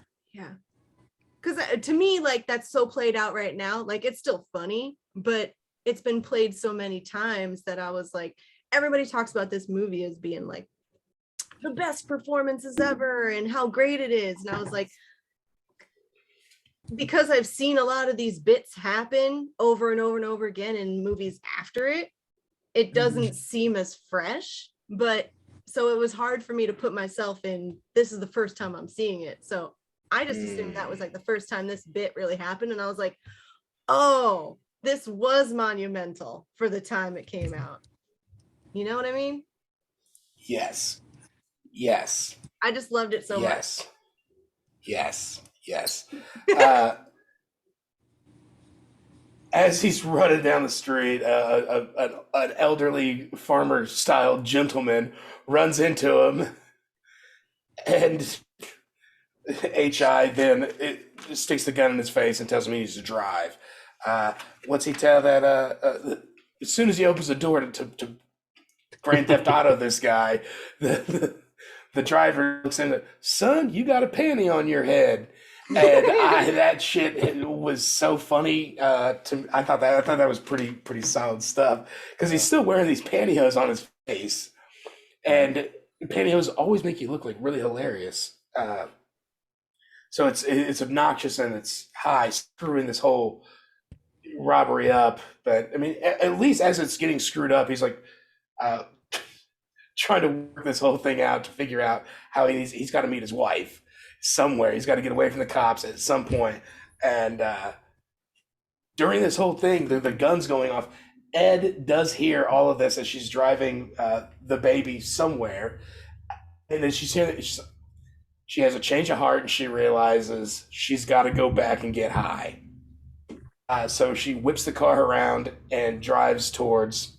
S6: Because to me, like, that's so played out right now. Like, it's still funny, but it's been played so many times that I was like, everybody talks about this movie as being like the best performances ever and how great it is. And I was like, because I've seen a lot of these bits happen over and over and over again in movies after it doesn't seem as fresh. But so it was hard for me to put myself in, this is the first time I'm seeing it. So I just assumed that was like the first time this bit really happened. And I was like, oh, this was monumental for the time it came out. You know what I mean?
S2: Yes.
S6: I just loved it so much.
S2: Yes. As he's running down the street, an elderly farmer-style gentleman runs into him, and H.I. then sticks the gun in his face and tells him he needs to drive. What's he tell that? As soon as he opens the door to Grand Theft Auto this guy, the driver looks in, son, you got a panty on your head. And that shit was so funny. I thought that was pretty solid stuff, because he's still wearing these pantyhose on his face, and pantyhose always make you look like really hilarious. So it's obnoxious and it's high, screwing this whole robbery up. But I mean, at least as it's getting screwed up, he's like trying to work this whole thing out to figure out how he's got to meet his wife somewhere. He's got to get away from the cops at some point. And during this whole thing, the gun's going off. Ed does hear all of this as she's driving the baby somewhere, and then she's hearing that she has a change of heart, and she realizes she's got to go back and get high. So she whips the car around and drives towards,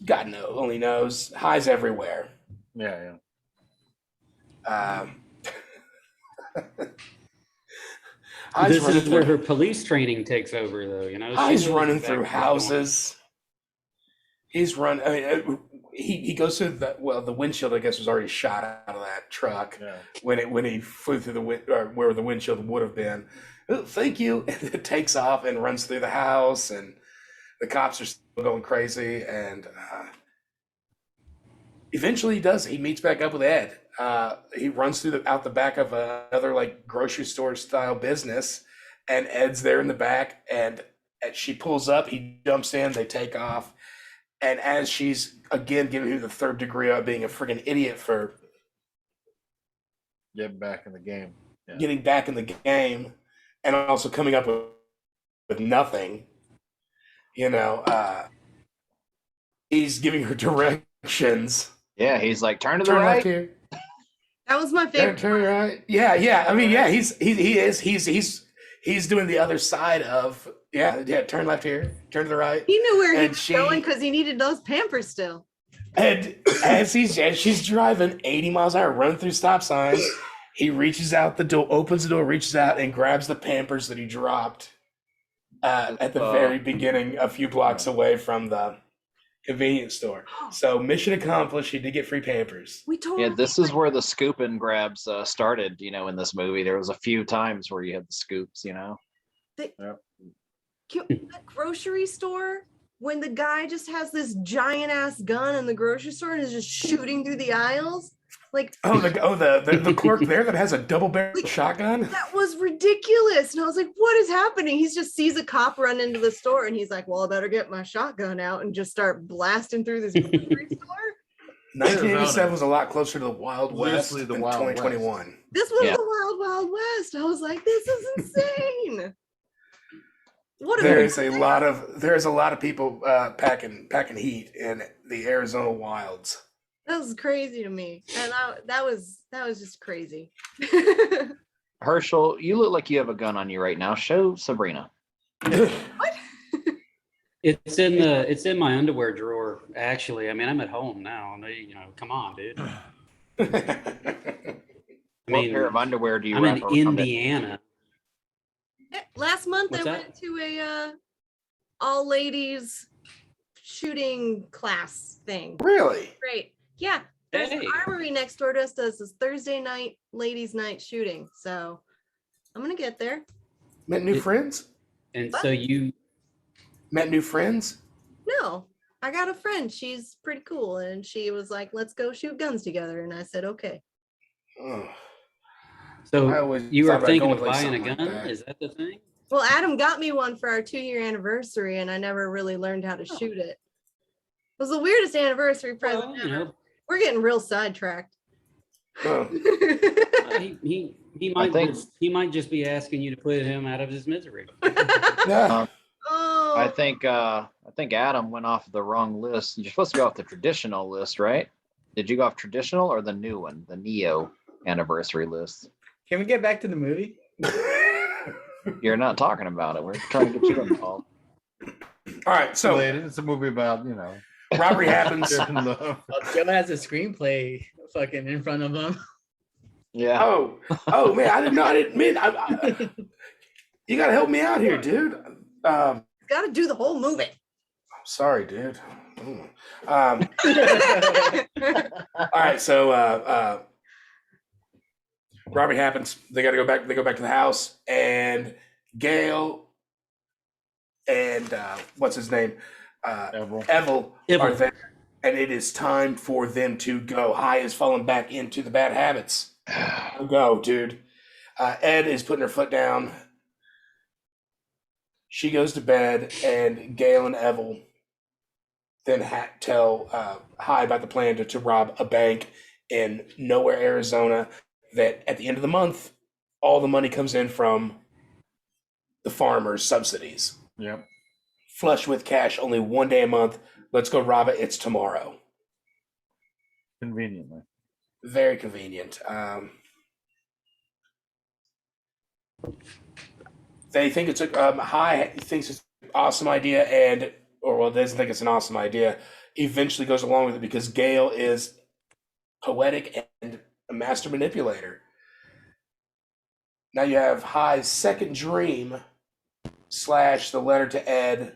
S2: God only knows, highs everywhere.
S5: Yeah.
S2: Highs
S4: This
S2: running
S4: is where
S2: through-
S4: her police training takes over, though. You know, she
S2: Highs
S4: knows
S2: running
S4: exactly
S2: through
S4: what's going on.
S2: houses. He's run. I mean, he goes through the windshield. I guess was already shot out of that truck
S5: Yeah.
S2: when he flew through the or where the windshield would have been. Oh, thank you. And it takes off and runs through the house, and the cops are still going crazy. And eventually, he does. He meets back up with Ed. He runs out the back of another like grocery store style business, and Ed's there in the back. And as she pulls up, he jumps in. They take off. And as she's again giving him the third degree of being a friggin' idiot for
S5: Get back in the game. Yeah.
S2: getting back in the game, and also coming up with nothing, he's giving her directions.
S3: Yeah, he's like, turn to the
S2: Turn
S3: right.
S2: left here.
S6: That was my favorite.
S2: Turn right. Yeah. I mean, yeah, he's doing the other side of turn left here, turn to the right.
S6: He knew where he
S2: And
S6: was going because he needed those Pampers still.
S2: And as she's driving 80 miles an hour, running through stop signs, he reaches out the door, opens the door, reaches out, and grabs the Pampers that he dropped at the very beginning, a few blocks away from the convenience store. So mission accomplished. He did get free Pampers.
S6: We totally
S3: Yeah, this is where the scoop and grabs started. In this movie, there was a few times where you had the scoops.
S6: the grocery store when the guy just has this giant ass gun in the grocery store and is just shooting through the aisles. Like
S2: the clerk there that has a double barrel shotgun.
S6: that was ridiculous. And I was like, what is happening? He just sees a cop run into the store and he's like, well, I better get my shotgun out and just start blasting through this grocery store.
S2: 1987 was a lot closer to the Wild West
S5: Loosely the
S2: than
S5: Wild
S2: 2021.
S6: This was
S3: Yeah.
S6: the Wild Wild West. I was like, this is insane. What
S2: There's a lot of people packing heat in the Arizona wilds.
S6: that was crazy to me. And that was just crazy.
S3: Herschel, you look like you have a gun on you right now. Show Sabrina.
S4: It's in my underwear drawer. Actually, I mean, I'm at home now. Come on, dude.
S3: What pair of underwear do you
S4: I'm
S3: wrap
S4: in
S3: around it?
S4: Indiana.
S6: Last month
S4: What's
S6: I
S4: that?
S6: went to a all ladies shooting class thing.
S2: Really?
S6: Great. Yeah. There's an
S4: Hey.
S6: armory next door to us does this Thursday night ladies night shooting. So I'm gonna get there.
S2: Met new friends?
S4: And so you
S2: Met new friends?
S6: No, I got a friend. She's pretty cool. And she was like, let's go shoot guns together. And I said, okay.
S2: Oh. I
S4: so
S2: always
S4: you
S2: thought
S4: were
S2: about
S4: thinking
S2: going
S4: of
S2: like
S4: buying a
S2: something like
S4: gun?
S2: that.
S4: Is that the thing?
S6: Well, Adam got me one for our 2-year anniversary, and I never really learned how to shoot it. It was the weirdest anniversary present
S4: Well,
S6: ever. We're getting real sidetracked.
S2: Oh.
S4: He might
S3: think-
S4: he might just be asking you to put him out of his misery.
S2: Yeah.
S6: Oh,
S3: I think Adam went off the wrong list. You're supposed to go off the traditional list, right? Did you go off traditional or the new one, the Neo anniversary list?
S1: Can we get back to the movie?
S3: You're not talking about it. We're trying to get you involved.
S2: All right, so
S5: It's a movie about,
S2: robbery happens.
S5: sharing love.
S1: Joe has a screenplay fucking in front of him.
S3: Yeah.
S2: Oh man, I didn't mean. You gotta help me out here, dude.
S6: got to do the whole movie.
S2: Sorry, dude. All right, so robbery happens. They got to go back. They go back to the house, and Gail and what's his name, Evel are there, and it is time for them to go. High is falling back into the bad habits. Go, dude. Ed is putting her foot down. She goes to bed, and Gail and Evel then tell High about the plan to rob a bank in nowhere, Arizona, that at the end of the month, all the money comes in from the farmers' subsidies.
S5: Yep.
S2: flush with cash, only 1 day a month. Let's go rob it. It's tomorrow.
S5: Conveniently.
S2: Very convenient. They think it's a High thinks it's an awesome idea, doesn't think it's an awesome idea. Eventually goes along with it because Gale is poetic and a master manipulator. Now you have High's second dream / the letter to Ed,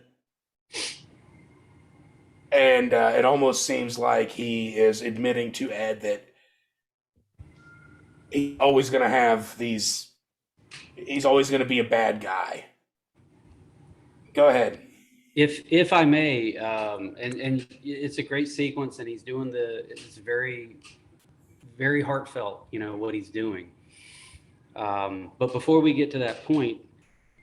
S2: and it almost seems like he is admitting to Ed that he's always going to have these. He's always going to be a bad guy. Go ahead.
S4: If I may, and it's a great sequence, and he's doing it's very, very heartfelt, what he's doing. But before we get to that point,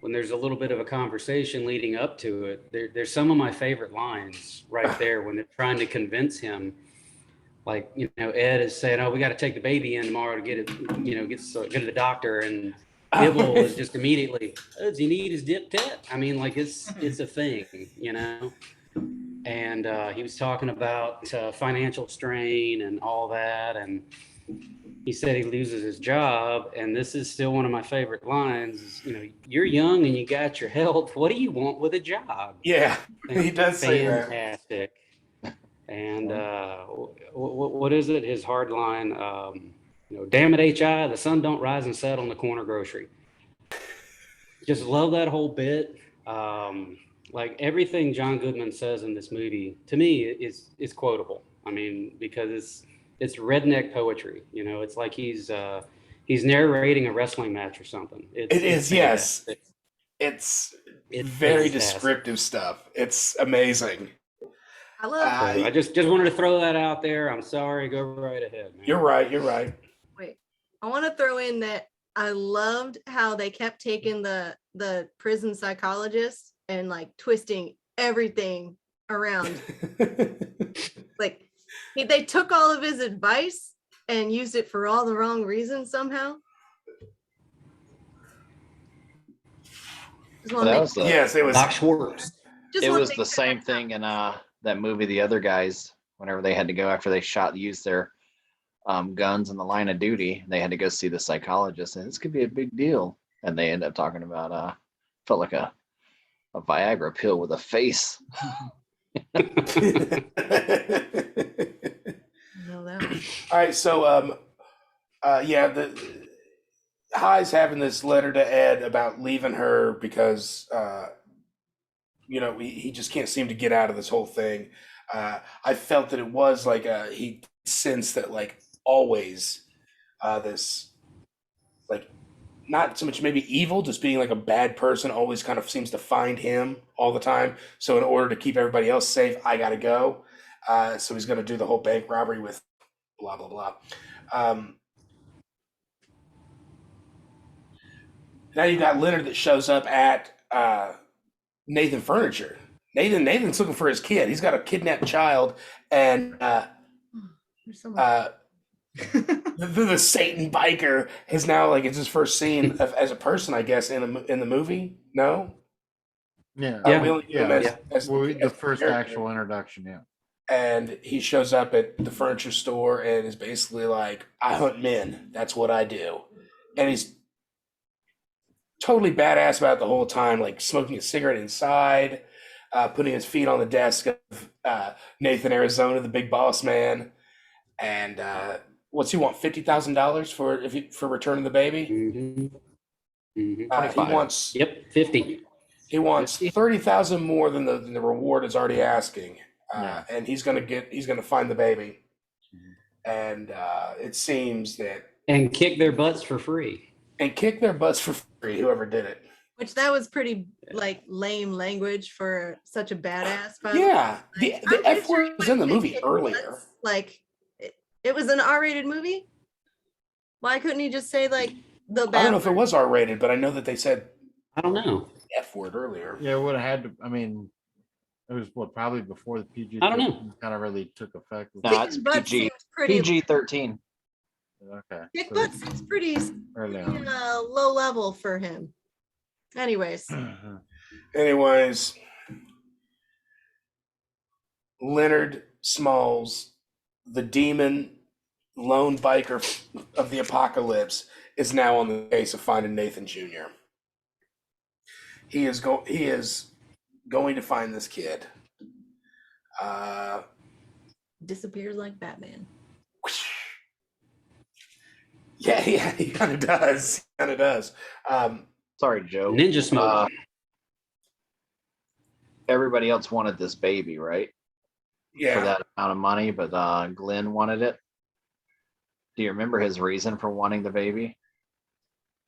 S4: when there's a little bit of a conversation leading up to it, there's some of my favorite lines right there when they're trying to convince him. Like, Ed is saying, "Oh, we got to take the baby in tomorrow to get it, get to the doctor," and Dibble is just immediately, "Oh, does he need his dip tip?" I mean, like it's a thing, And he was talking about financial strain and all that, and he said he loses his job, and this is still one of my favorite lines. Is, you're young and you got your health. What do you want with a job?
S2: Yeah, he does say that.
S4: Fantastic. And what is it? His hard line. Damn it, HI, the sun don't rise and set on the corner grocery. Just love that whole bit. Like everything John Goodman says in this movie, to me, is quotable. I mean, because it's redneck poetry. It's like he's narrating a wrestling match or something.
S2: It is, yes. It's very
S4: fantastic.
S2: descriptive stuff. It's amazing.
S6: I love
S4: I just wanted to throw that out there. I'm sorry. Go right ahead, man.
S2: You're right.
S6: Wait, I want to throw in that I loved how they kept taking the prison psychologist and like twisting everything around. Like they took all of his advice and used it for all the wrong reasons somehow.
S2: Yes, it was
S4: Doc Schwartz.
S3: It was the same thing in that movie, The Other Guys. Whenever they had to go after they used their guns in the line of duty, they had to go see the psychologist, and this could be a big deal. And they ended up talking about felt like a Viagra pill with a face.
S6: Know that one.
S2: All right, so the High's having this letter to Ed about leaving her because he just can't seem to get out of this whole thing. I felt that it was like he sensed that like always this like not so much maybe evil, just being like a bad person always kind of seems to find him all the time. So in order to keep everybody else safe, I gotta go. So he's gonna do the whole bank robbery with blah blah blah. Now you got Leonard that shows up at Nathan Furniture. Nathan's looking for his kid. He's got a kidnapped child, and the Satan biker is now like it's his first scene as a person, I guess, in the movie. No,
S5: Yeah,
S2: the
S5: first actual introduction. Yeah,
S2: and he shows up at the furniture store and is basically like, "I hunt men. That's what I do," and he's totally badass about it the whole time, like smoking a cigarette inside, putting his feet on the desk of Nathan Arizona, the big boss man. And what's he want? $50,000 for returning the baby?
S4: Mm-hmm.
S2: He wants
S4: 50.
S2: He wants 30,000 more than the reward is already asking, and he's gonna find the baby. And it seems that
S4: kick their butts for free.
S2: And kick their butts for free, whoever did it.
S6: Which that was pretty like lame language for such a badass.
S2: Yeah, the F word was in the movie earlier.
S6: Like it was an R-rated movie. Why couldn't he just say like the bad
S2: I don't know if it was R-rated, but I know that they said
S4: I don't know
S2: F word earlier.
S5: Yeah, it would have had to. I mean, it was probably before the PG.
S4: I don't know.
S5: Kind of really took effect.
S3: No, it's PG-13.
S5: Okay.
S6: Kick butt seems pretty
S5: Early on.
S6: low level for him. Anyways,
S2: Leonard Smalls, the demon lone biker of the apocalypse, is now on the case of finding Nathan Jr. He is going to find this kid.
S6: Disappears like Batman.
S2: Yeah, he kind of does.
S3: Sorry, Joe.
S4: Ninja smoke.
S3: Everybody else wanted this baby, right? For
S2: Yeah.
S3: that amount of money, but Glenn wanted it. Do you remember his reason for wanting the baby?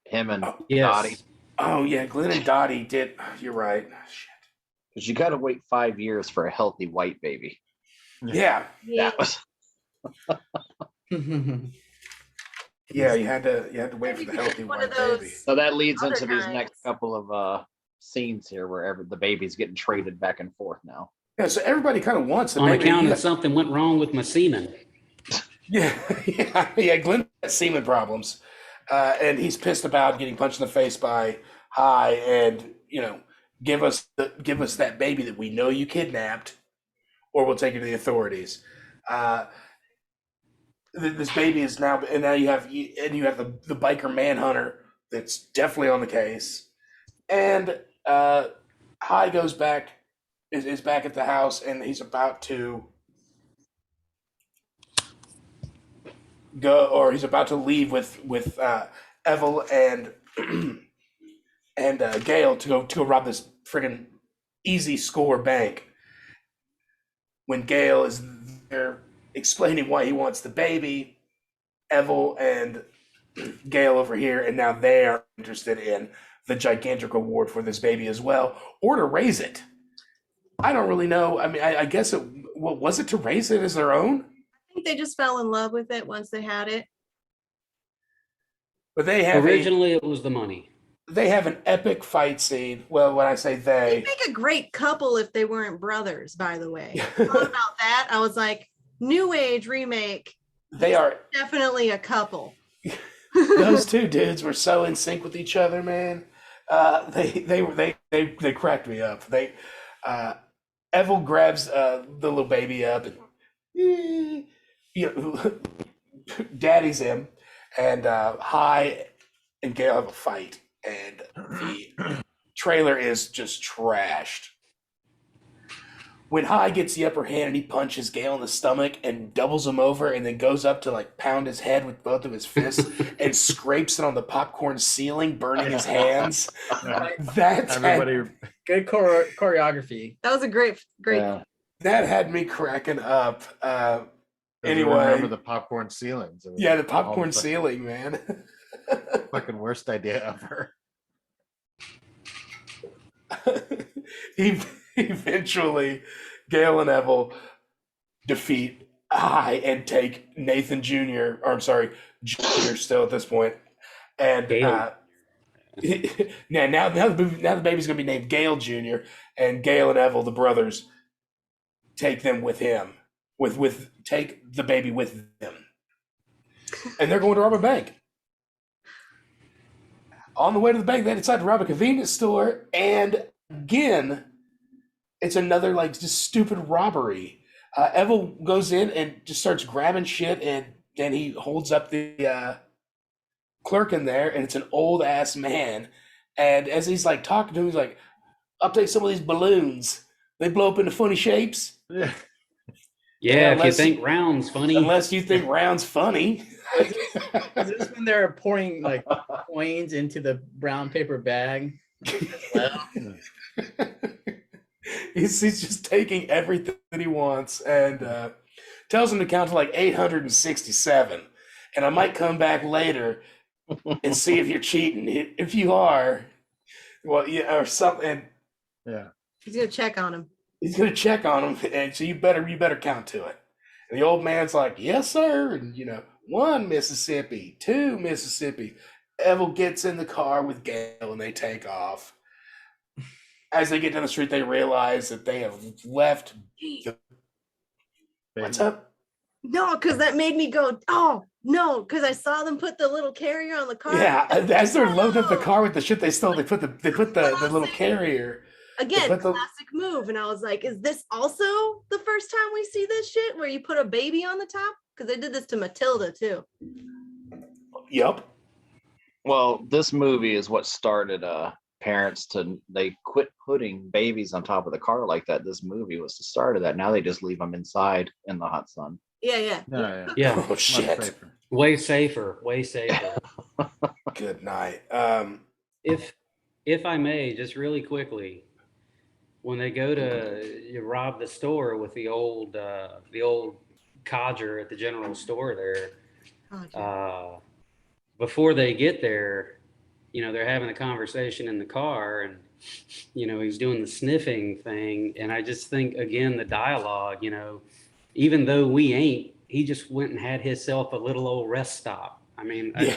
S3: Him and Dottie.
S4: Yes.
S2: Oh yeah, Glenn and Dottie did. You're right. Shit.
S3: Because you got to wait 5 years for a healthy white baby.
S2: Yeah.
S3: That was
S2: Yeah, you had to wait for the healthy
S6: One
S2: white
S6: of those-
S2: baby.
S3: so that leads
S6: Other
S3: into these
S6: kinds.
S3: next couple of scenes here where the baby's getting traded back and forth now.
S2: Yeah, so everybody kind of wants the
S4: On
S2: baby.
S4: account of something went wrong with my semen.
S2: Yeah. Glenn has semen problems, and he's pissed about getting punched in the face by High, and give us that baby that we know you kidnapped, or we'll take it to the authorities. This baby is now, and now you have the biker manhunter that's definitely on the case, and High goes back, is back at the house, and he's about to go, or he's about to leave with Evel and and Gail to go rob this friggin' easy score bank. When Gail is there explaining why he wants the baby, Evel and Gail over here, and now they are interested in the gigantic reward for this baby as well, or to raise it. I don't really know. I mean, I guess what was it, to raise it as their own?
S6: I think they just fell in love with it once they had it.
S2: But they have
S4: Originally, it was the money.
S2: they have an epic fight scene. Well, when I say
S6: They'd
S2: they,
S6: make a great couple if they weren't brothers, by the way. Thought about that. I was like, new age remake,
S2: they are
S6: definitely a couple.
S2: those two dudes were so in sync with each other, man. They cracked me up. Evel grabs the little baby up, and daddy's him, and High and Gail have a fight, and the trailer is just trashed. When High gets the upper hand and he punches Gale in the stomach and doubles him over and then goes up to pound his head with both of his fists and scrapes it on the popcorn ceiling, burning his hands. That's
S5: Everybody,
S1: Good choreography.
S6: That was a great.
S3: Yeah.
S2: that had me cracking up.
S5: anyway,
S2: Anyway.
S5: remember the popcorn ceilings? It was
S2: Yeah, the
S5: all
S2: popcorn ceiling, man.
S5: Fucking worst idea ever.
S2: Eventually, Gale and Evel defeat High and take Nathan Jr. Or I'm sorry, Jr. still at this point. And
S4: Gale.
S2: now the baby's gonna be named Gale Jr. and Gale and Evel, the brothers, take them with him. Take the baby with them. And they're going to rob a bank. On the way to the bank, they decide to rob a convenience store, and again, it's another just stupid robbery. Evel goes in and just starts grabbing shit, and then he holds up the clerk in there, and it's an old ass man. And as he's talking to him, he's like, "I'll take some of these balloons. They blow up into funny shapes."
S5: Yeah.
S4: Yeah, if you
S2: unless-
S4: think round's funny.
S2: Unless you think round's funny.
S1: Is this when they're pouring coins into the brown paper bag? Well,
S2: He's just taking everything that he wants and tells him to count to 867. And I might come back later and see if you're cheating. If you are, well, yeah, or something.
S5: Yeah.
S6: He's gonna check on him.
S2: He's gonna check on him, and so you better count to it. And the old man's like, "Yes, sir." And 1 Mississippi, 2 Mississippi. Evel gets in the car with Gale, and they take off. As they get down the street, they realize that they have left. What's up?
S6: No, because that made me go, oh no, because I saw them put the little carrier on the car.
S2: Yeah, as they're loading up the car with the shit they stole, they put the little carrier.
S6: Again,
S2: put the-
S6: classic move. And I was like, is this also the first time we see this shit where you put a baby on the top? Because they did this to Matilda too.
S2: Yep.
S3: Well, this movie is what started parents they quit putting babies on top of the car like that. This movie was the start of that. Now they just leave them inside in the hot sun.
S6: Yeah.
S4: Yeah,
S2: Oh
S5: Much
S2: shit.
S5: safer.
S4: way safer, way safer.
S2: Good night.
S4: If I may, just really quickly, when they go to rob the store with the old codger at the general store there, before they get there, they're having a conversation in the car, and he's doing the sniffing thing, and I just think again the dialogue, even though we ain't, he just went and had himself a little old rest stop. I mean,
S2: Yeah.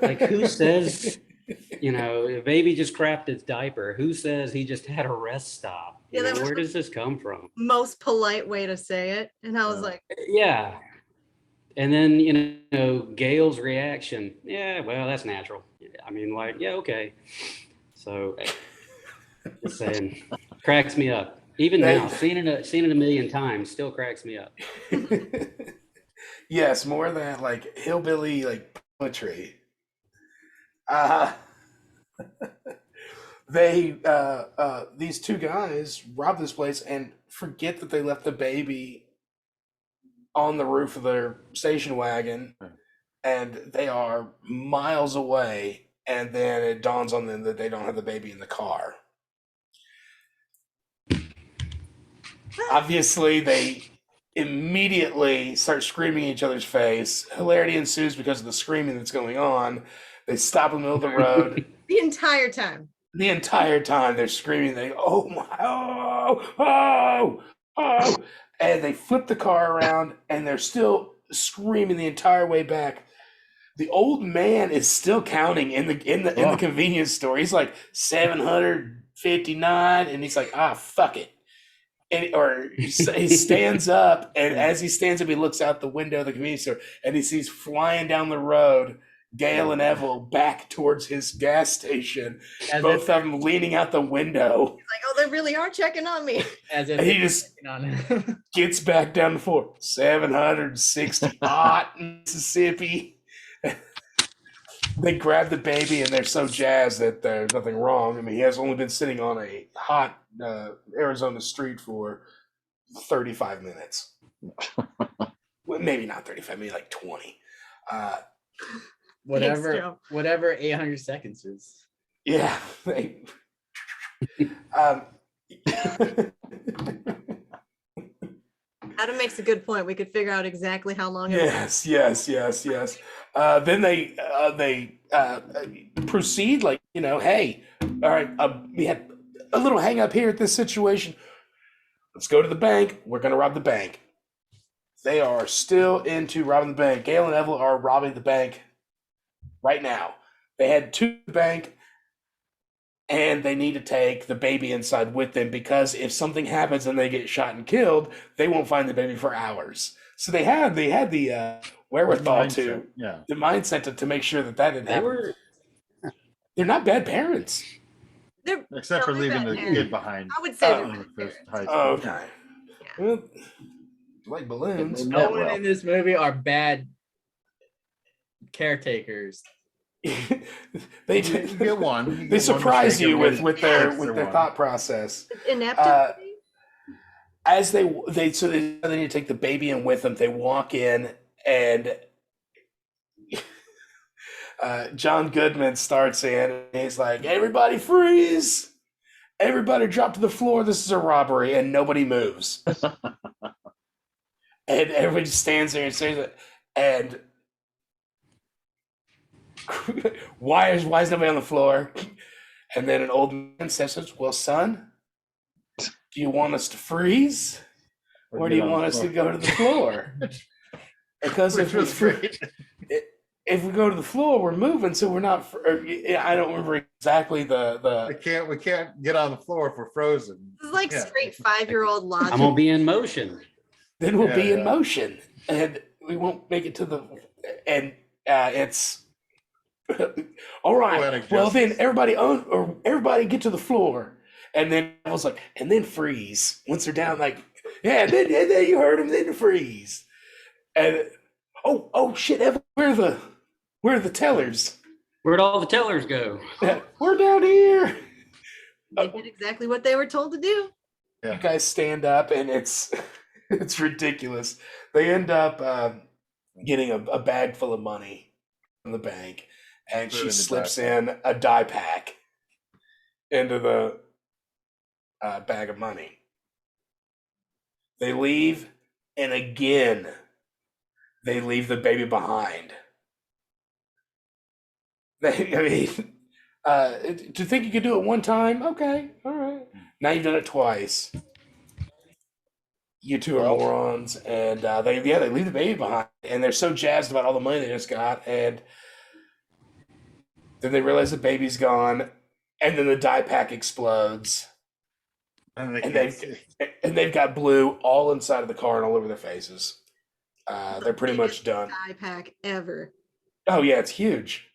S4: like who says, a baby just crapped its diaper? Who says he just had a rest stop?
S6: Yeah, that was
S4: Where does this come from?
S6: most polite way to say it. And I was like,
S4: Yeah. And then, Gail's reaction, yeah, well, that's natural. I mean, like, yeah, okay. So, just saying, cracks me up. Even now, seen it a million times, still cracks me up.
S2: Yes, more than like hillbilly like poetry. They these two guys rob this place and forget that they left the baby on the roof of their station wagon, and they are miles away, and then it dawns on them that they don't have the baby in the car. Obviously, they immediately start screaming in each other's face. Hilarity ensues because of the screaming that's going on. They stop in the middle of the road.
S6: the entire time.
S2: The entire time they're screaming, oh my, oh, and they flip the car around and they're still screaming the entire way back. The old man is still counting in the convenience store. He's like 759, and he's like, fuck it. Or he stands up, and as he stands up, he looks out the window of the convenience store, and he sees flying down the road Gail and Neville back towards his gas station, both of them leaning out the window.
S6: He's like, oh, they really are checking on me.
S1: As if
S2: And he just gets back down the floor. 760 hot Mississippi. They grab the baby, and they're so jazzed that there's nothing wrong. I mean, he has only been sitting on a hot Arizona street for 35 minutes. Well, maybe not 35, maybe like 20.
S1: Whatever 800 seconds is.
S2: Yeah.
S6: Adam makes a good point. We could figure out exactly how long it was.
S2: Yes. Then they proceed like, hey, all right, we had a little hang up here at this situation. Let's go to the bank. We're going to rob the bank. They are still into robbing the bank. Gail and Evelyn are robbing the bank right now. They head to the bank, and they need to take the baby inside with them, because if something happens and they get shot and killed, they won't find the baby for hours. So they had the wherewithal the mindset to make sure that didn't happen. They're not bad parents.
S5: Except for leaving the kid behind.
S6: I would say they're
S5: first high school.
S2: Okay. Well, like balloons.
S1: No one in this movie are bad caretakers.
S2: They
S5: You get one.
S2: They surprise you with their thought process.
S6: Ineptitude.
S2: As they need to take the baby in with them. They walk in, and John Goodman starts in, and he's like, "Everybody freeze! Everybody drop to the floor. This is a robbery," and nobody moves. And everybody stands there and says it. And why is nobody on the floor? And then an old man says, "Well, son, do you want us to freeze, or do you want us to go to the floor? Because if we go to the floor, we're moving, so we're not." I don't remember exactly the.
S5: We can't get on the floor if we're frozen.
S6: This is like straight 5-year-old logic.
S4: I'm gonna be in motion.
S2: Then we'll be in motion, and we won't make it to the. And it's all right. Well, then everybody get to the floor, And then I was like, and then freeze. Once they're down, like, yeah, and then you heard him, then freeze. And oh shit, Evan, where are the tellers?
S4: Where'd all the tellers go?
S2: We're down here.
S6: They did exactly what they were told to do.
S2: You guys stand up, and it's ridiculous. They end up getting a bag full of money from the bank, and
S5: Put it
S2: she
S5: in the
S2: slips
S5: die
S2: in a die pack into the bag of money. They leave, and again, they leave the baby behind. To think you could do it one time, okay, all right. Now you've done it twice. You two are
S3: Well.
S2: morons, and they leave the baby behind, and they're so jazzed about all the money they just got, and then they realize the baby's gone, and then the die pack explodes,
S5: And they
S2: and
S5: can't see.
S2: they've got blue all inside of the car and all over their faces. They're pretty much
S6: Biggest
S2: done.
S6: Die pack ever.
S2: Oh yeah, it's huge.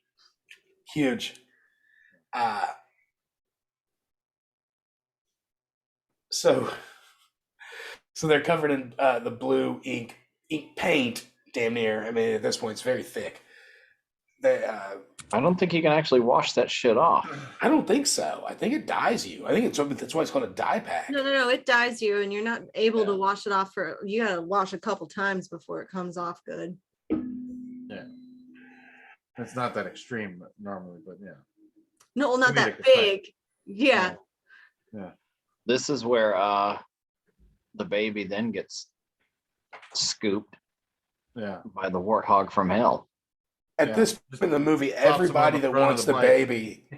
S2: So they're covered in the blue ink paint, damn near. I mean, at this point, it's very thick.
S3: I don't think you can actually wash that shit off.
S2: I don't think so. I think it dyes you. I think that's why it's called a dye pack.
S6: No, it dyes you, and you're not able to
S2: Yeah.
S6: wash it off you gotta wash a couple times before it comes off good.
S5: Yeah. It's not that extreme normally, but yeah.
S6: No, well, not
S5: Comedic
S6: that
S5: effect.
S6: big. Yeah.
S3: This is where the baby then gets scooped
S5: Yeah.
S3: by the warthog from hell.
S2: At
S5: Yeah.
S2: this point in the movie,
S5: Pops him on
S2: everybody
S5: the
S2: that
S5: front of
S2: wants
S5: the
S2: the
S5: bike.
S2: baby.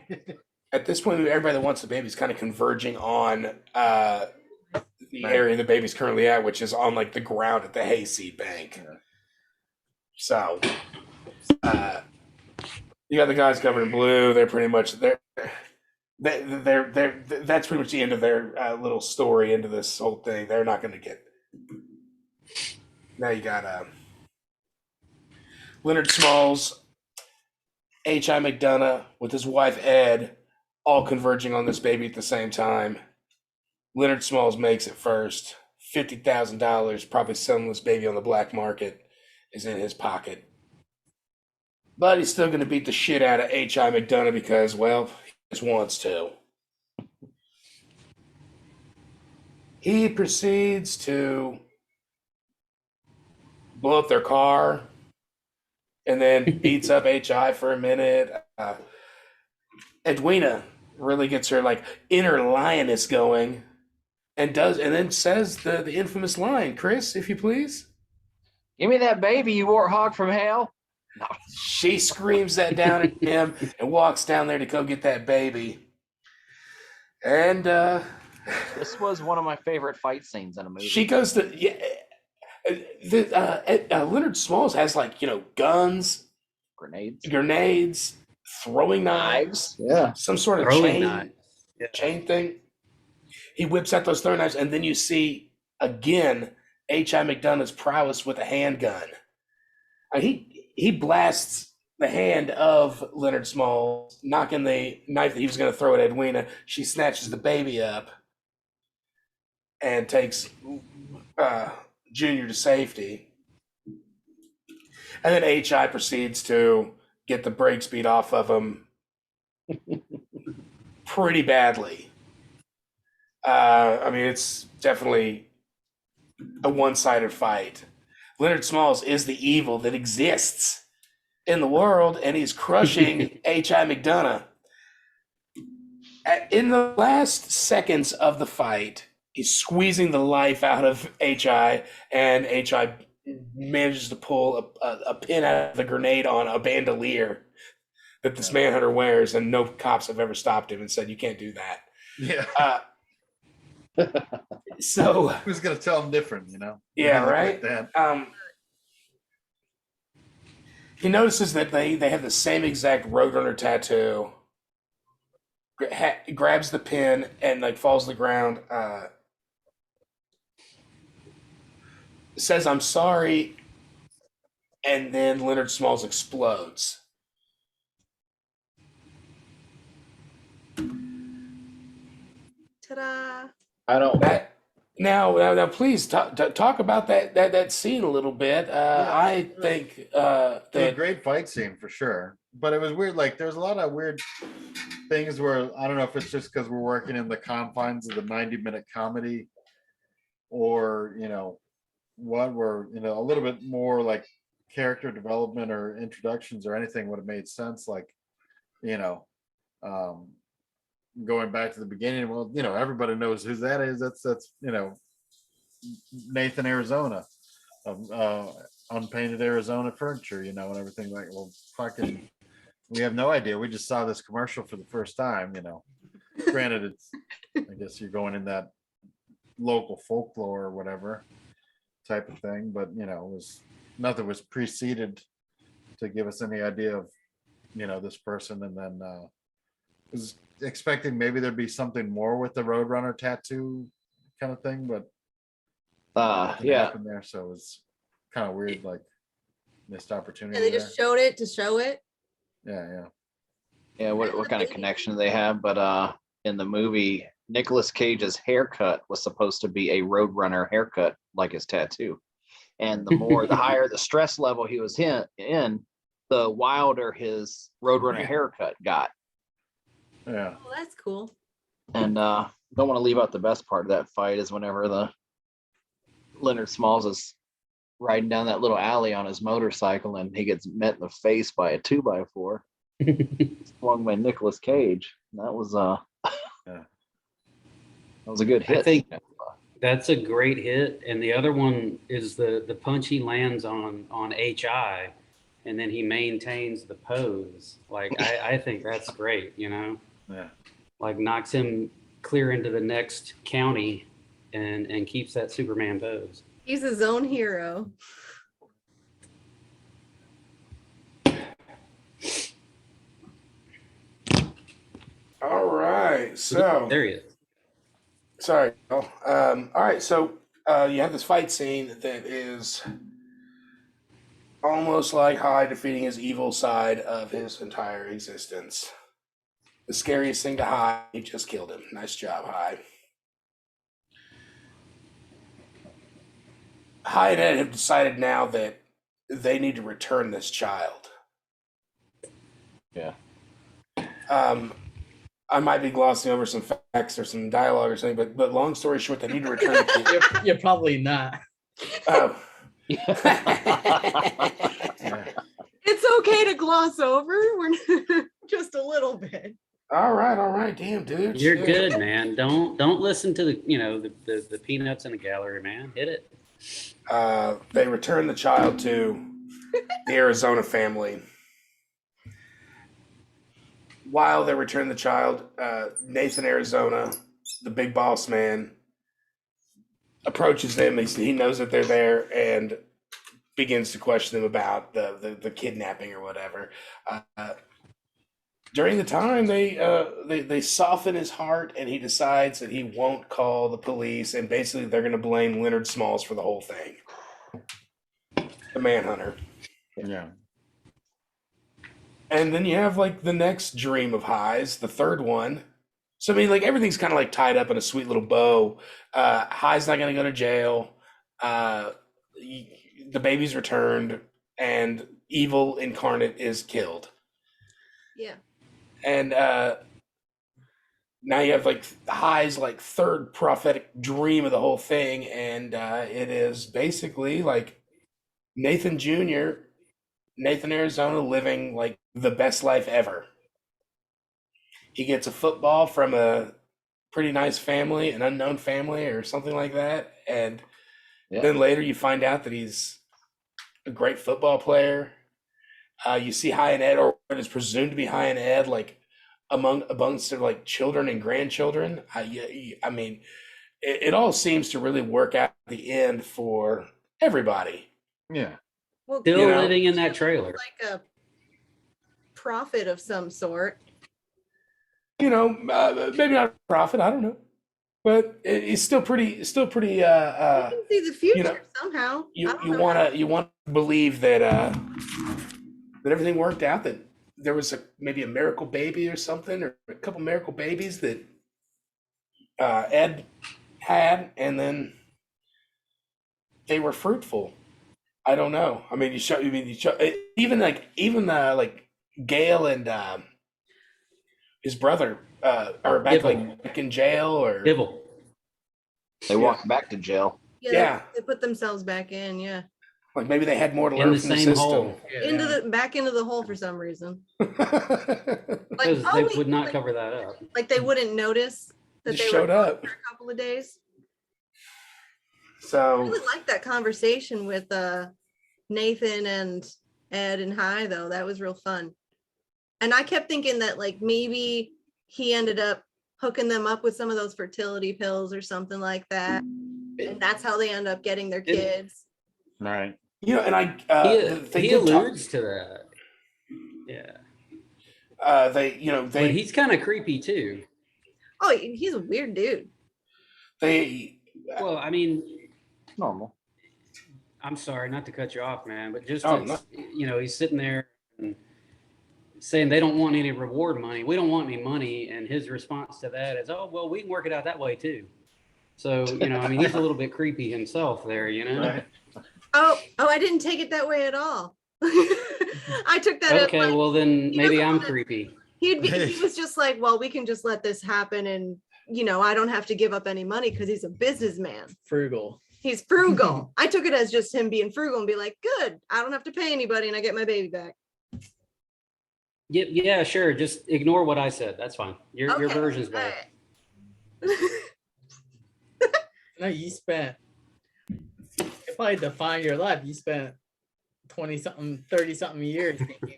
S2: At this point, everybody that wants the baby is kind of converging on the
S5: Right.
S2: area the baby's currently at, which is on like the ground at the hayseed bank.
S5: Yeah.
S2: So, you got the guys covered in blue. They're pretty much they're that's pretty much the end of their little story into this whole thing. They're not going to get. Now you got Leonard Smalls, H.I. McDonough with his wife Ed, all converging on this baby at the same time. Leonard Smalls makes it first. $50,000, probably selling this baby on the black market, is in his pocket. But he's still going to beat the shit out of H.I. McDonough because, well, he just wants to. He proceeds to blow up their car and then beats up H.I. for a minute. Edwina really gets her like inner lioness going and then says the infamous line, Chris, if you please.
S3: Give me that baby, you warthog from hell.
S2: She screams that down at him and walks down there to go get that baby. And
S3: This was one of my favorite fight scenes in a movie.
S2: she goes to Leonard Smalls has like, guns,
S3: Grenades.
S2: throwing knives,
S3: Yeah.
S2: some sort of
S4: Throwing knives.
S2: chain thing. He whips out those throwing knives, and then you see again H.I. McDonough's prowess with a handgun. He blasts the hand of Leonard Smalls, knocking the knife that he was going to throw at Edwina. She snatches the baby up and takes Junior to safety. And then H.I. proceeds to get the brake speed off of him pretty badly. I mean, it's definitely a one-sided fight. Leonard Smalls is the evil that exists in the world, and he's crushing H.I. McDonough. In the last seconds of the fight, he's squeezing the life out of H.I., and H.I. manages to pull a pin out of the grenade on a bandolier that this manhunter wears, and no cops have ever stopped him and said, you can't do that.
S5: Yeah.
S2: So
S5: who's gonna tell him different,
S2: yeah,
S5: Like
S2: right.
S5: that.
S2: He notices that they have the same exact Roadrunner tattoo. Grabs the pin and like falls to the ground. Says, "I'm sorry," and then Leonard Smalls explodes.
S3: I don't.
S2: That now, please talk about that scene a little bit. I think
S5: It was a
S2: that
S5: great fight scene for sure, but it was weird. Like, there's a lot of weird things where I don't know if it's just because we're working in the confines of the 90-minute comedy, or what we're a little bit more like character development or introductions or anything would have made sense. Like, you know, um, going back to the beginning. Well, everybody knows who that is. That's Nathan Arizona of Unpainted Arizona Furniture, and everything. Like, well, fucking, we have no idea. We just saw this commercial for the first time. Granted, it's, I guess you're going in that local folklore or whatever type of thing, but it was nothing was preceded to give us any idea of this person. And then was expecting maybe there'd be something more with the Roadrunner tattoo kind of thing, but nothing
S3: Yeah.
S5: happened there. So it was kind of weird, like missed opportunity.
S6: And they just showed it to show it.
S5: Yeah.
S3: Yeah, what kind of connection do they have? But in the movie, Nicolas Cage's haircut was supposed to be a Roadrunner haircut, like his tattoo. And the higher the stress level he was in, the wilder his Roadrunner haircut got.
S5: Yeah.
S6: Oh, that's cool.
S3: And don't want to leave out the best part of that fight is whenever the Leonard Smalls is riding down that little alley on his motorcycle and he gets met in the face by a 2x4 swung by Nicolas Cage. That was that was a good hit.
S4: I think that's a great hit. And the other one is the punch he lands on HI, and then he maintains the pose. Like, I think that's great,
S5: Yeah.
S4: like knocks him clear into the next county and keeps that Superman pose.
S6: He's his own hero.
S2: all right. So
S4: There he is.
S2: sorry. All right. So you have this fight scene that is almost like Hyde defeating his evil side of his entire existence. The scariest thing to Hyde, he just killed him. Nice job, Hyde. Hyde and Ed have decided now that they need to return this child.
S3: Yeah.
S2: I might be glossing over some facts or some dialogue or something, but long story short, they need to return the kid.
S1: You're probably not.
S2: Oh.
S5: Yeah.
S6: It's okay to gloss over. We're just a little bit.
S2: All right. Damn, dude.
S4: You're
S2: Shit.
S4: good, man. Don't listen to the peanuts in the gallery, man. Hit it.
S2: They return the child to the Arizona family. While they return the child, Nathan Arizona, the big boss man, approaches them. He knows that they're there and begins to question them about the kidnapping or whatever. During the time, they soften his heart, and he decides that he won't call the police, and basically they're going to blame Leonard Smalls for the whole thing. The manhunter.
S5: Yeah.
S2: And then you have like the next dream of Highs, the third one. So I mean, like everything's kind of like tied up in a sweet little bow. High's not going to go to jail. The baby's returned, and evil incarnate is killed.
S6: Yeah.
S2: And now you have like High's like third prophetic dream of the whole thing, and it is basically like Nathan Jr., Nathan Arizona, living like the best life ever. He gets a football from a pretty nice family, an unknown family or something like that, and then later you find out that he's a great football player. You see High and Ed, or what is presumed to be High and Ed, like amongst their like children and grandchildren. I mean, it all seems to really work out at the end for everybody.
S5: Yeah.
S6: Well,
S4: Still
S2: You know,
S4: living in that trailer.
S6: like a prophet of some sort.
S2: You know, maybe not a prophet, I don't know, but it's still pretty.
S6: You can see the future somehow.
S2: You want to believe that that everything worked out, that there was maybe a miracle baby or something, or a couple miracle babies that Ed had, and then they were fruitful. I don't know. I mean, even like Gail and his brother are back
S4: Dibble.
S2: back in jail, or
S4: Dibble.
S3: They walked back to jail.
S6: Yeah,
S2: Yeah.
S6: they put themselves back in. Yeah,
S2: like maybe they had more to
S4: In
S2: learn
S4: the
S2: from the
S4: same
S2: system.
S4: hole.
S1: Yeah,
S6: back into the hole for some reason. Like,
S4: Because they would not cover that up.
S6: like they wouldn't notice that
S2: Just
S6: they
S2: showed
S6: were
S2: up.
S6: for a couple of days. I
S2: So
S6: really liked that conversation with Nathan and Ed and Hi, though. That was real fun. And I kept thinking that like maybe he ended up hooking them up with some of those fertility pills or something like that. And that's how they end up getting their kids.
S7: Right.
S2: and I
S4: He alludes to that. Yeah.
S2: But
S4: he's kind of creepy too.
S6: Oh, he's a weird dude.
S4: Well, I mean,
S3: Normal.
S4: I'm sorry not to cut you off, man, but just
S2: Oh, no.
S4: he's sitting there and saying they don't want any reward money. We don't want any money, and his response to that is, "Oh, well, we can work it out that way too." So I mean, he's a little bit creepy himself there,
S7: Right.
S6: Oh, I didn't take it that way at all. I took that
S4: Okay,
S6: as like,
S4: well then
S6: he
S4: maybe
S6: doesn't
S4: I'm
S6: wanna-
S4: creepy.
S6: he was just like, well, we can just let this happen, and I don't have to give up any money because he's a businessman.
S1: frugal.
S6: He's frugal. I took it as just him being frugal and be like, good, I don't have to pay anybody and I get my baby back.
S4: Yeah, sure. Just ignore what I said. That's fine. Your
S6: Okay,
S4: version's
S6: all
S4: better.
S6: right.
S1: No, you spent. If I define your life, you spent 20-something, 30-something years thinking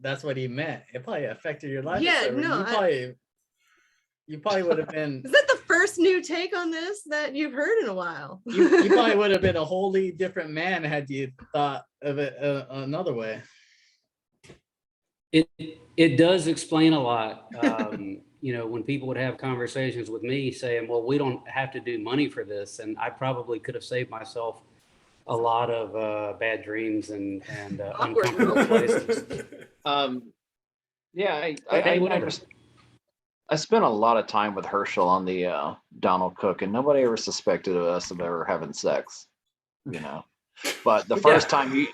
S1: that's what he meant. It probably affected your life.
S6: Yeah,
S1: forever.
S6: no,
S1: You probably would have been.
S6: Is that the first new take on this that you've heard in a while?
S1: You probably would have been a wholly different man had you thought of it another way.
S4: It does explain a lot. When people would have conversations with me saying, well, we don't have to do money for this. And I probably could have saved myself a lot of bad dreams and
S6: Awkward.
S4: uncomfortable places.
S3: Yeah,
S4: Hey, whatever.
S3: I spent a lot of time with Herschel on the Donald Cook, and nobody ever suspected of us of ever having sex, But the first time you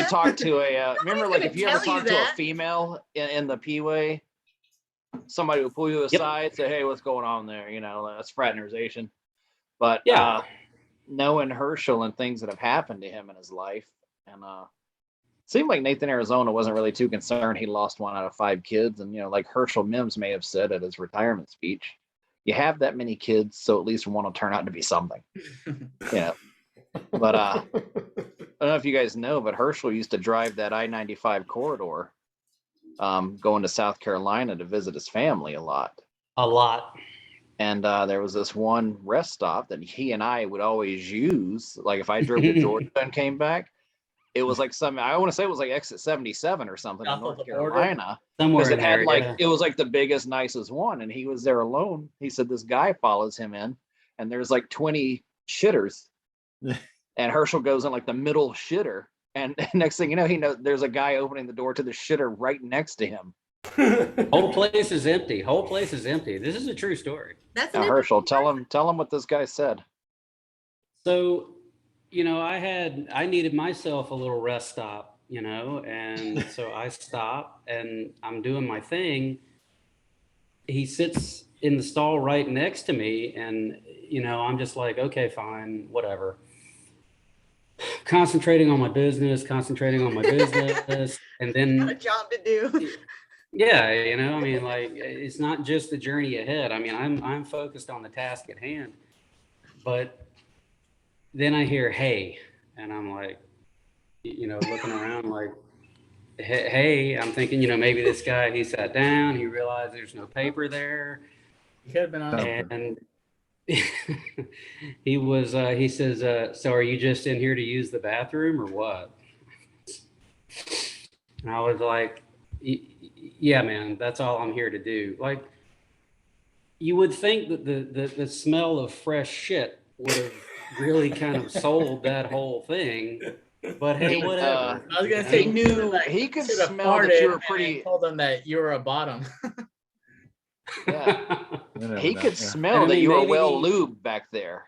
S3: talk to a, remember, like if you ever talk to a female in the P-way, somebody would pull you aside, say, "Hey, what's going on there?" That's fraternization. But knowing Herschel and things that have happened to him in his life, and seemed like Nathan Arizona wasn't really too concerned. He lost 1 out of 5 kids. And, like Herschel Mims may have said at his retirement speech, you have that many kids, so at least one will turn out to be something. But I don't know if you guys know, but Herschel used to drive that I-95 corridor going to South Carolina to visit his family a lot. And there was this one rest stop that he and I would always use. Like if I drove to Georgia and came back, it was like I want to say it was like exit 77 or something in North Carolina.
S4: Somewhere
S3: Because it had
S4: there,
S3: it was like the biggest, nicest one. And he was there alone. He said this guy follows him in and there's like 20 shitters. And Herschel goes in like the middle shitter. And next thing you know, there's a guy opening the door to the shitter right next to him.
S4: Whole place is empty. This is a true story.
S6: That's
S3: Now, Herschel, tell him what this guy said.
S4: So, I needed myself a little rest stop, and so I stop and I'm doing my thing. He sits in the stall right next to me and, I'm just like, okay, fine, whatever. Concentrating on my business. And then
S6: got a job to do.
S4: yeah, it's not just the journey ahead. I mean, I'm focused on the task at hand, but then I hear, hey, and I'm like, looking around like, hey, I'm thinking, maybe this guy, he sat down, he realized there's no paper there.
S1: You could have been on.
S4: And he says, so are you just in here to use the bathroom or what? And I was like, yeah, man, that's all I'm here to do. Like, you would think that the smell of fresh shit would have really kind of sold that whole thing, but hey, whatever.
S1: I was gonna say
S3: he could
S1: should've
S3: smell that you were
S1: farted
S3: pretty.
S1: and told them that you were a bottom.
S3: Yeah.
S5: You never
S3: He
S5: know,
S3: could
S5: yeah.
S3: smell
S4: And I
S3: that
S4: mean,
S3: you were
S4: maybe
S3: well
S4: he-
S3: lubed back there.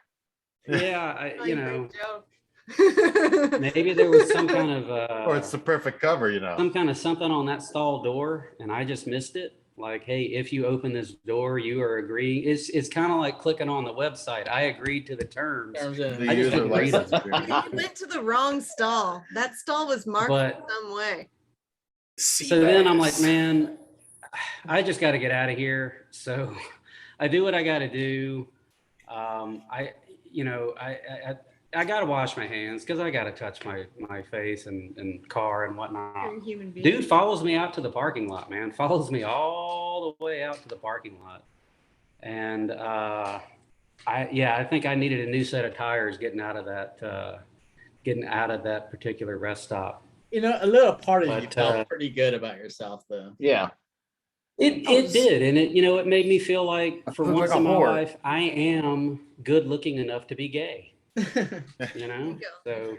S4: Yeah,
S6: Oh,
S4: you know,
S6: great joke.
S4: maybe there was some kind of
S5: Or it's the perfect cover, you know.
S4: some kind of something on that stall door, and I just missed it. Like, hey, if you open this door, you are agreeing. It's kind of like clicking on the website. I agreed to the terms.
S1: Terms and-
S5: The
S4: I just
S5: user
S4: didn't read
S5: license
S4: it.
S5: agreement.
S6: You went to the wrong stall. That stall was marked
S4: But
S6: some way.
S4: so then I'm like,
S2: Seabass.
S4: man, I just got to get out of here. So I do what I got to do. I got to wash my hands because I got to touch my face and car and whatnot.
S6: You're a human being.
S4: Dude follows me out to the parking lot, man. Follows me all the way out to the parking lot. And I think I needed a new set of tires getting out of that particular rest stop.
S1: You know, a little part of you
S4: But,
S1: felt pretty good about yourself, though.
S3: Yeah.
S4: It did, and it made me feel like for
S2: look
S4: once
S2: like a
S4: in my
S2: whore.
S4: life I am good looking enough to be gay. You know,
S6: you
S4: so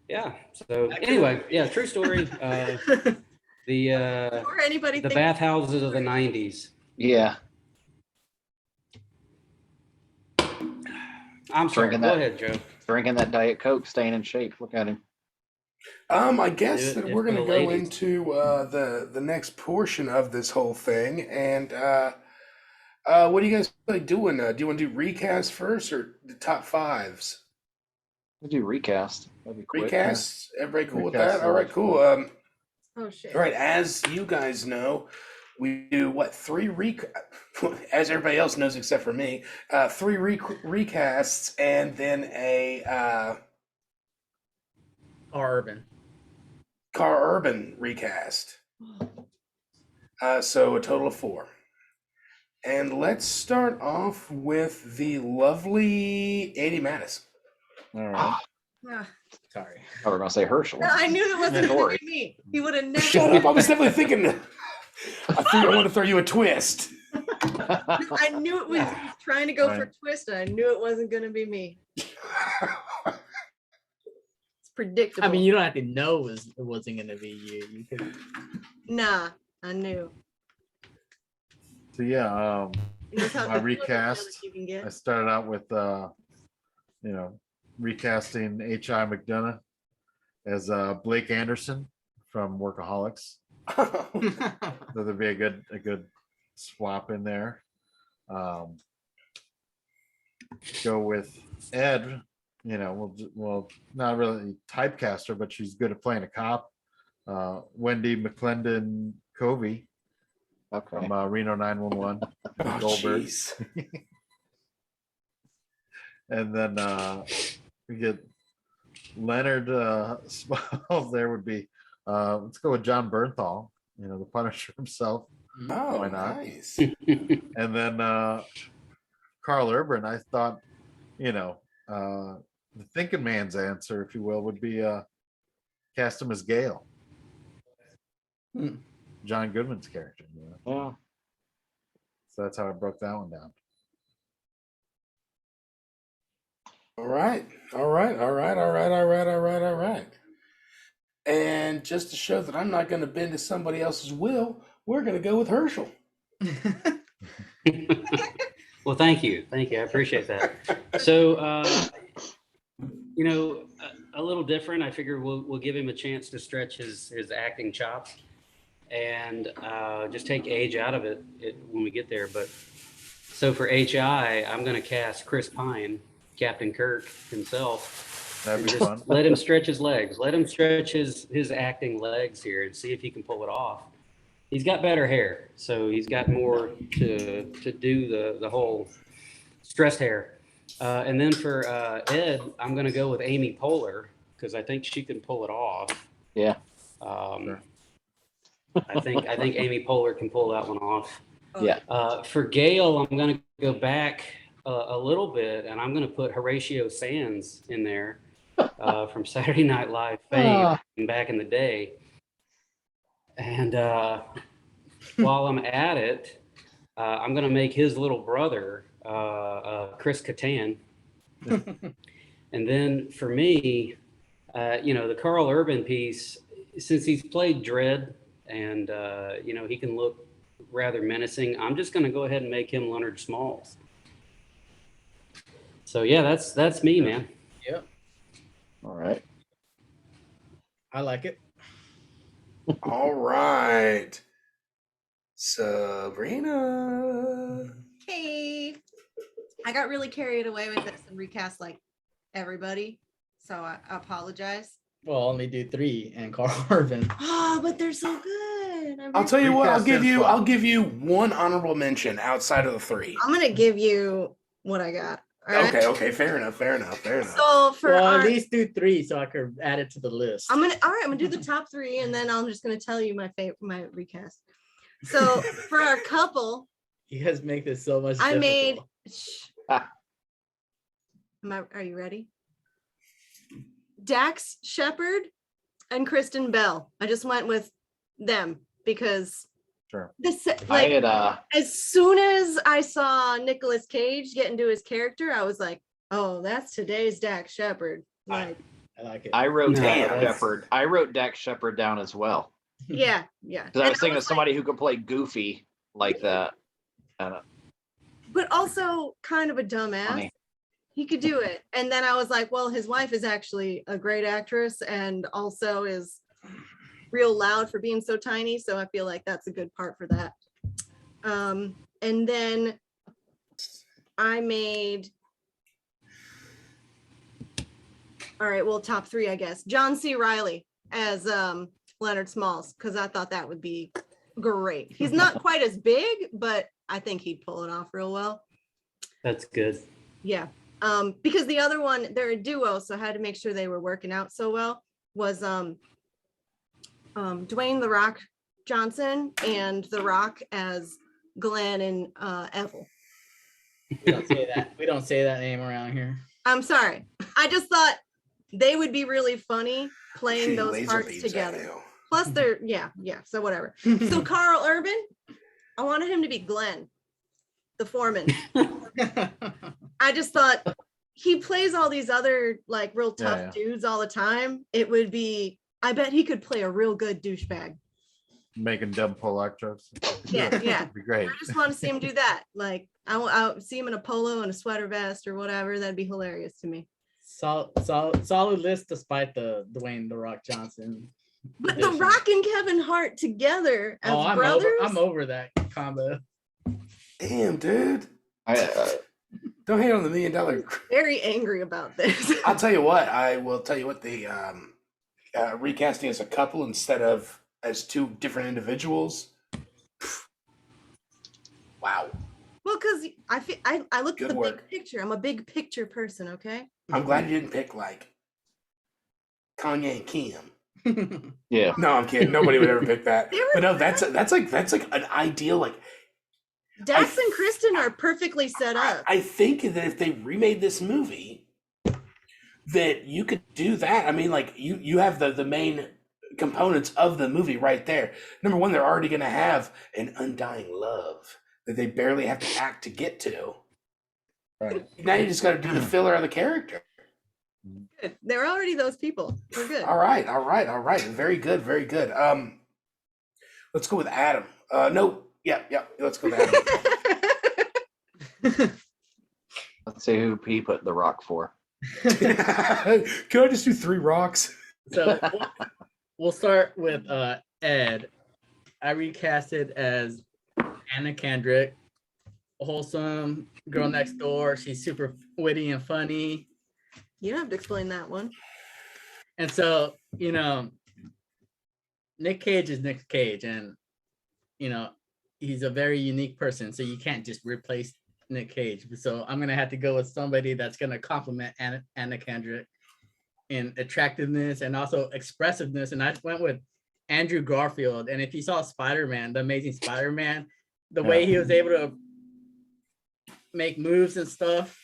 S4: yeah. So anyway, yeah, true story. The
S6: Or anybody
S4: the
S6: think
S4: bathhouses of the '90s.
S3: Yeah.
S4: I'm sorry.
S3: Drinking
S4: Go
S3: that-
S4: ahead, Joe.
S3: Drinking that Diet Coke, staying in shape. Look at him.
S2: I guess
S4: Do it
S2: that
S4: if
S2: we're going to
S4: the
S2: go
S4: ladies-
S2: into the next portion of this whole thing, and what do you guys like doing? Do you want to do recast first or the top fives?
S3: We'll do recast. That'd be quick.
S2: Recasts? Everybody cool with
S5: Recast
S2: that? All right,
S5: is
S2: cool.
S5: fun.
S6: Oh shit.
S2: All right, as you guys know, we do what as everybody else knows except for me, three recasts and then a
S1: Urban.
S2: Car Urban recast. So a total of 4. And let's start off with the lovely 80 Mattis.
S5: All right.
S6: Ah,
S1: Sorry.
S3: I was gonna say Herschel.
S6: I knew it wasn't going
S3: Sorry.
S6: to be me. He would have never.
S2: Shut up! I was definitely thinking. I wanted to throw you a twist.
S6: I knew it was he was trying to go for a twist, and I knew it wasn't going to be me. It's predictable.
S1: I mean, you don't have to know it wasn't going to be you. You could.
S6: Nah, I knew.
S5: So yeah,
S6: You know how
S5: My
S6: good
S5: recast,
S6: you can get.
S5: I started out with recasting H.I. McDonough as Blake Anderson from Workaholics. So there'd be a good swap in there. Go with Ed. Well, not really typecaster, but she's good at playing a cop. Wendy McClendon Covey
S3: Okay.
S5: from Reno 911.
S2: Oh,
S5: Goldberg.
S2: jeez.
S5: And then we get Leonard Smalls. There would be let's go with John Bernthal, the Punisher himself.
S2: Oh,
S5: Why not?
S2: nice.
S5: And then Carl Urban, I thought, the thinking man's answer, if you will, would be cast him as Gale.
S1: Hmm.
S5: John Goodman's character.
S3: Yeah.
S5: So that's how I broke that one down.
S2: All right. And just to show that I'm not going to bend to somebody else's will, we're going to go with Herschel.
S4: Well, thank you. I appreciate that. So, a little different. I figure we'll give him a chance to stretch his acting chops, and just take age out of it when we get there. But so for HI, I'm going to cast Chris Pine, Captain Kirk himself.
S5: That'd be
S4: Just
S5: fun.
S4: let him stretch his legs. Let him stretch his acting legs here and see if he can pull it off. He's got better hair, so he's got more to do the whole stressed hair. And then for Ed, I'm going to go with Amy Poehler because I think she can pull it off.
S3: Yeah.
S5: Sure.
S4: I think Amy Poehler can pull that one off.
S3: Yeah.
S4: For Gail, I'm going to go back a little bit, and I'm going to put Horatio Sands in there from Saturday Night Live fame back in the day. And while I'm at it, I'm going to make his little brother, Chris Kattan. And then for me, the Carl Urban piece, since he's played Dredd and, he can look rather menacing. I'm just going to go ahead and make him Leonard Smalls. So yeah, that's me, man.
S1: Yep,
S3: All right.
S1: I like it.
S2: All right. Sabrina.
S6: Hey, I got really carried away with this and recast like everybody, so I apologize.
S1: Well, I'll only do 3 and Carl Urban.
S6: Oh, but they're so good.
S2: I'll tell you what.
S5: Recast is fun.
S2: I'll give you one honorable mention outside of the 3.
S6: I'm gonna give you what I got. All right?
S2: Okay. Fair enough.
S6: So for
S1: Well,
S6: our,
S1: at least do 3 so I could add it to the list.
S6: I'm gonna do the top 3, and then I'm just gonna tell you my favorite, my recast. So for our couple,
S1: You guys make this so much.
S6: I made.
S1: difficult.
S3: Ah.
S6: Are you ready? Dax Shepard and Kristen Bell. I just went with them because
S5: Sure.
S6: this
S3: I
S6: like
S3: had
S6: as soon as I saw Nicolas Cage get into his character, I was like, oh, that's today's Dax Shepard. Like,
S1: I like it.
S3: I wrote
S4: No,
S3: Dax
S2: that's-
S3: Shepard. I wrote Dax Shepard down as well
S6: yeah.
S3: because I was thinking of somebody who could play Goofy like that.
S6: But also kind of a dumbass.
S3: Funny.
S6: He could do it. And then I was like, well, his wife is actually a great actress and also is real loud for being so tiny. So I feel like that's a good part for that. And then I made, all right, well, top 3, I guess. John C. Reilly as Leonard Smalls, because I thought that would be great. He's not quite as big, but I think he'd pull it off real well.
S4: That's good.
S6: Yeah. Because the other one, they're a duo, so I had to make sure they were working out so well, was Dwayne The Rock Johnson and The Rock as Glenn and Ethel.
S1: We don't say that. We don't say that name around here.
S6: I'm sorry. I just thought they would be really funny playing
S2: Shooting
S6: those
S2: laser
S6: parts
S2: beams at
S6: together.
S2: you.
S6: Plus they're, yeah, so whatever. So Carl Urban, I wanted him to be Glenn, the foreman. I just thought he plays all these other like real tough
S5: Yeah.
S6: dudes all the time. It would be, I bet he could play a real good douchebag.
S5: Making dumb Pollock jokes.
S6: Yeah.
S5: That'd be great.
S6: I just want to see him do that. Like I'll see him in a polo and a sweater vest or whatever. That'd be hilarious to me.
S1: Solid list despite the Dwayne The Rock Johnson.
S6: But The
S1: addition.
S6: Rock and Kevin Hart together as brothers.
S1: I'm over that combo.
S2: Damn, dude. Don't hate on the $1 million.
S6: Very angry about this.
S2: I'll tell you what. I will tell you what. The recasting as a couple instead of as 2 different individuals. Wow.
S6: Well, because I look at
S2: Good
S6: the
S2: work.
S6: big picture. I'm a big picture person, okay?
S2: I'm glad you didn't pick like Kanye and Kim.
S3: Yeah.
S2: No, I'm kidding. Nobody would ever pick that.
S6: They were
S2: But no, that's like an ideal like.
S6: Dax and Kristen are perfectly set up.
S2: I think that if they remade this movie, that you could do that. I mean, like you have the main components of the movie right there. Number one, they're already going to have an undying love that they barely have to act to get to.
S5: Right.
S2: Now you just got to do the filler of the character.
S6: Good. They're already those people. We're good.
S2: All right. Very good. Let's go with Adam. No, yeah. Let's go with Adam.
S3: Let's see who he put The Rock for.
S2: Can I just do 3 rocks?
S1: So we'll start with Ed. I recasted as Anna Kendrick, wholesome girl next door. She's super witty and funny.
S6: You don't have to explain that one.
S1: And so, Nick Cage is Nick Cage, and he's a very unique person. So you can't just replace Nick Cage. So I'm gonna have to go with somebody that's gonna complement Anna Kendrick in attractiveness and also expressiveness. And I went with Andrew Garfield. And if you saw Spider-Man, the Amazing Spider-Man, the way he was able to make moves and stuff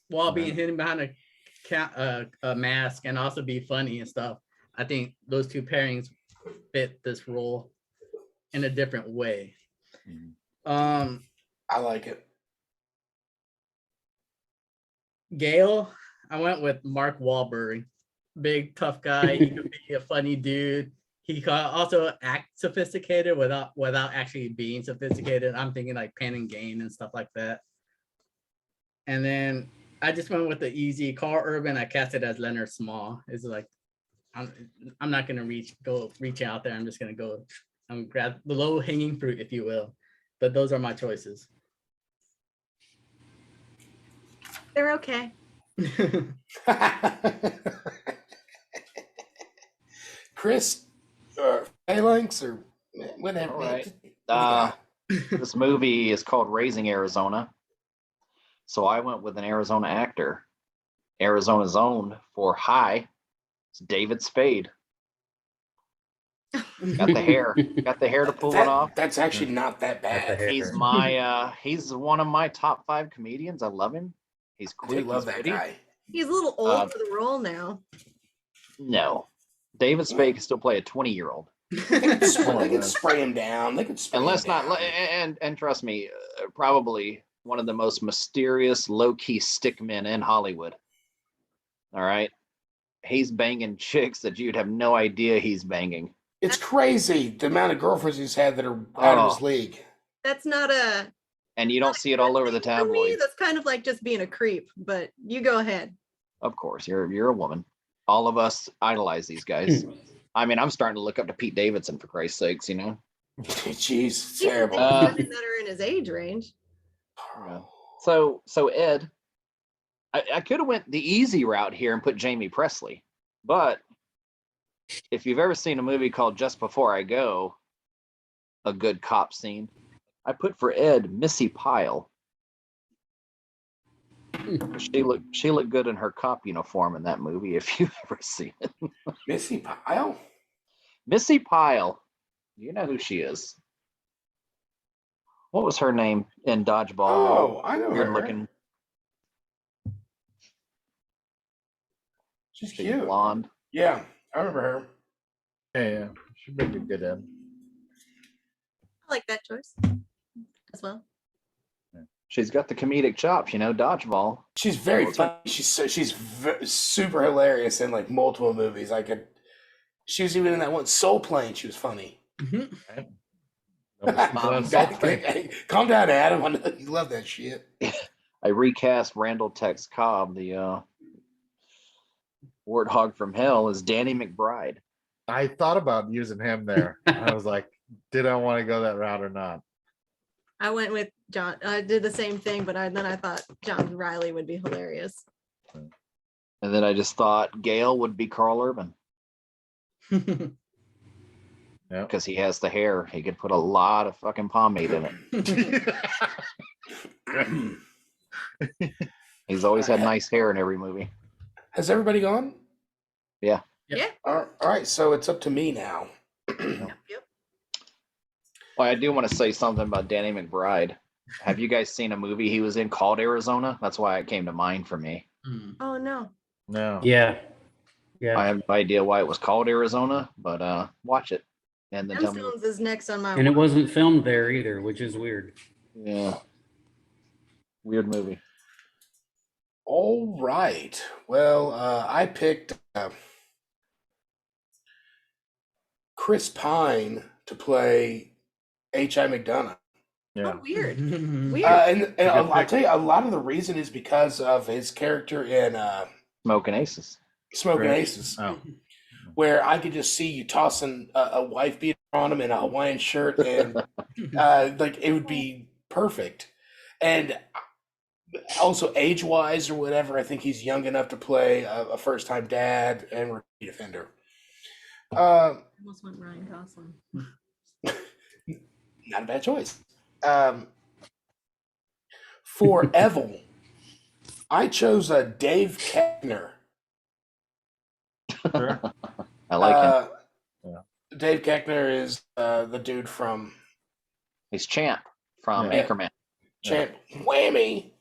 S1: while being hidden behind a mask and also be funny and stuff. I think those 2 pairings fit this role in a different way.
S2: I like it.
S1: Gale, I went with Mark Wahlberg. Big tough guy. He could be a funny dude. he can also act sophisticated without actually being sophisticated. I'm thinking like Pain and Gain and stuff like that. And then I just went with the easy Carl Urban. I cast it as Leonard Small. It's like I'm not gonna reach out there. I'm just gonna go grab the low hanging fruit, if you will. But those are my choices.
S6: They're okay.
S2: Chris or Phalanx or whatever.
S3: All right.
S2: What do you got?
S3: This movie is called Raising Arizona. So I went with an Arizona actor. Arizona's own for High. It's David Spade. Got the hair. Got the hair to pull it off.
S2: That's actually not that bad.
S4: hair.
S3: He's one of my top 5 comedians. I love him. He's
S2: I
S3: quick.
S2: do love
S3: he's
S2: that
S3: witty.
S2: guy.
S6: He's a little old for the role now.
S3: No. David Spade can still play a 20-year-old.
S2: They can spray him down. They can spray
S3: And let's
S2: him
S3: not
S2: down.
S3: and trust me, probably one of the most mysterious, low-key stick men in Hollywood. All right. He's banging chicks that you'd have no idea he's banging.
S2: It's crazy the amount of girlfriends he's had that are out of his league.
S6: That's not a.
S3: And you don't see it all over the
S6: For me,
S3: tabloids.
S6: that's kind of like just being a creep. But you go ahead.
S3: Of course, you're a woman. All of us idolize these guys. I mean, I'm starting to look up to Pete Davidson, for Christ's sakes, you know?
S2: Jeez, it's
S6: He's
S2: terrible.
S6: women that are in his age range.
S3: So Ed, I could have went the easy route here and put Jamie Presley, but if you've ever seen a movie called Just Before I Go, a good cop scene, I put for Ed Missy Pyle. She looked good in her cop uniform in that movie. If you've ever seen it,
S2: Missy Pyle?
S3: Missy Pyle, you know who she is? What was her name in Dodgeball?
S2: Oh, I know
S3: Weird
S2: her.
S3: looking.
S2: She's cute.
S3: Blonde.
S2: Yeah, I remember her.
S5: Yeah. She'd make a good end.
S6: I like that choice as well.
S3: She's got the comedic chops, you know, Dodgeball.
S2: She's very
S3: Well, it's
S2: funny. She's super hilarious in like multiple movies. She was even in that one Soul Plane. She was funny. Calm down, Adam. I know you love that shit.
S3: I recast Randall Tex Cobb, the warthog from hell, as Danny McBride.
S5: I thought about using him there. I was like, did I want to go that route or not?
S6: I went with John. I did the same thing, but then I thought John Riley would be hilarious.
S3: And then I just thought Gail would be Carl Urban.
S5: Yeah.
S3: Because he has the hair. He could put a lot of fucking pomade in it. He's always had nice hair in every movie.
S2: Has everybody gone?
S3: Yeah.
S6: Yeah.
S2: All right, so it's up to me now.
S6: Yep.
S3: Well, I do want to say something about Danny McBride. Have you guys seen a movie he was in called Arizona? That's why it came to mind for me.
S6: Oh no.
S5: No.
S4: Yeah.
S3: I have no idea why it was called Arizona, but watch it. And then tell me.
S6: Gemstones is next on my
S4: And it wasn't filmed there either, which is weird.
S3: Yeah. Weird movie.
S2: All right. Well, I picked Chris Pine to play H.I. McDonough.
S5: Yeah.
S6: Oh, weird.
S1: Mhm.
S6: Weird.
S2: And I'll tell you, a lot of the reason is because of his character in
S3: Smoking Aces.
S2: Smoking
S5: Right.
S2: Aces,
S5: Oh.
S2: where I could just see you tossing a wife beater on him in a Hawaiian shirt, and like it would be perfect. And also age-wise or whatever, I think he's young enough to play a first-time dad and repeat offender.
S6: Almost went Ryan Gosling.
S2: Not a bad choice. For Evel, I chose Dave Keckner.
S5: Sure.
S3: I like him.
S2: Dave Keckner is the dude from
S3: He's Champ from
S2: Yeah.
S3: Anchorman.
S2: Champ Whammy.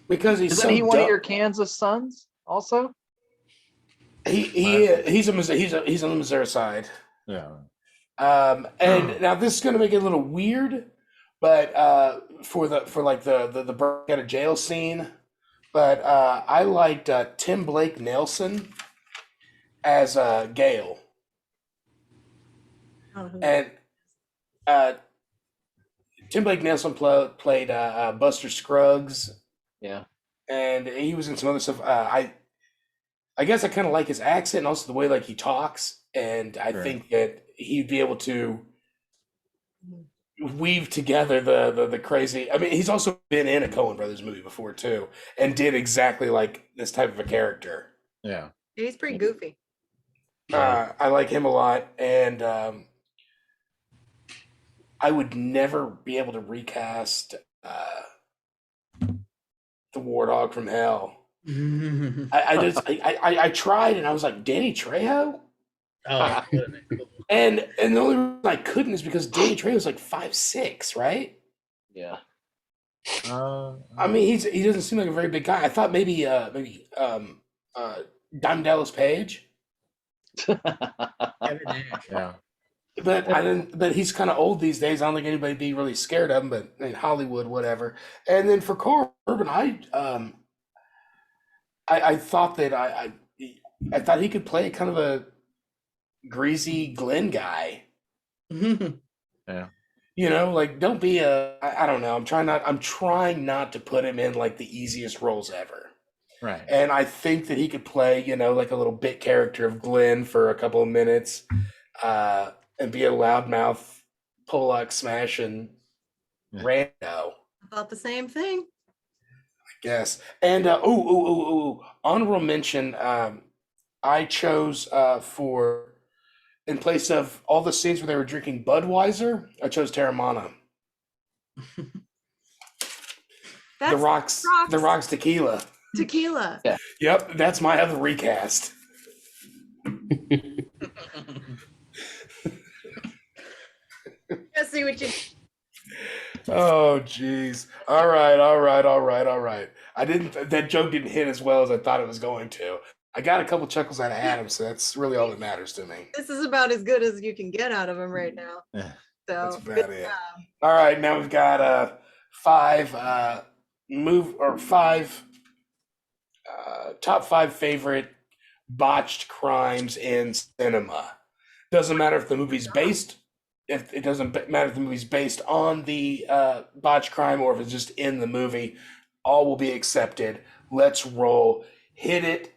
S2: Because he's
S3: Isn't
S2: so
S3: he one of
S2: dumb.
S3: your Kansas sons also?
S2: He's on the Missouri side.
S5: Yeah.
S2: And now this is going to make it a little weird, but for the break out of jail scene, but I liked Tim Blake Nelson as Gale
S6: Oh, who-
S2: And Tim Blake Nelson played Buster Scruggs,
S3: Yeah.
S2: and he was in some other stuff. I guess I kind of like his accent and also the way like he talks, and I
S5: Right.
S2: think that he'd be able to weave together the crazy. I mean, he's also been in a Coen Brothers movie before too, and did exactly like this type of a character.
S5: Yeah.
S6: He's pretty goofy.
S2: I like him a lot, and I would never be able to recast the War Dog from Hell. I tried, and I was like, Danny Trejo?
S1: Oh,
S2: And the only reason I couldn't is because Danny Trejo's like 5'6", right?
S3: Yeah.
S2: I mean, he doesn't seem like a very big guy. I thought maybe Dime Dallas Page,
S1: Kevin Nash.
S5: Yeah.
S2: but I didn't. But he's kind of old these days. I don't think anybody'd be really scared of him. But in Hollywood, whatever. And then for Corbin, I thought that I thought he could play kind of a greasy Glenn guy.
S5: Yeah.
S2: You know, like don't be I don't know. I'm trying not to put him in like the easiest roles ever.
S5: Right.
S2: And I think that he could play, you know, like a little bit character of Glenn for a couple of minutes, and be a loudmouth, Pollock smashing rando.
S6: I thought the same thing.
S2: Yes. And honorable mention. I chose for in place of all the scenes where they were drinking Budweiser, I chose Terramana.
S6: That's
S2: The Rocks tequila.
S6: tequila.
S2: Yep, that's my other recast.
S6: Let's see what you.
S2: Oh, jeez. All right. That joke didn't hit as well as I thought it was going to. I got a couple chuckles out of Adam, so that's really all that matters to me.
S6: This is about as good as you can get out of him right now.
S5: Yeah.
S2: That's
S6: So
S2: about
S6: good
S2: it.
S6: job.
S2: All right, now we've got top 5 favorite botched crimes in cinema. Doesn't matter if the movie's based. If it doesn't matter if the movie's based on the botched crime or if it's just in the movie, all will be accepted. Let's roll. Hit it,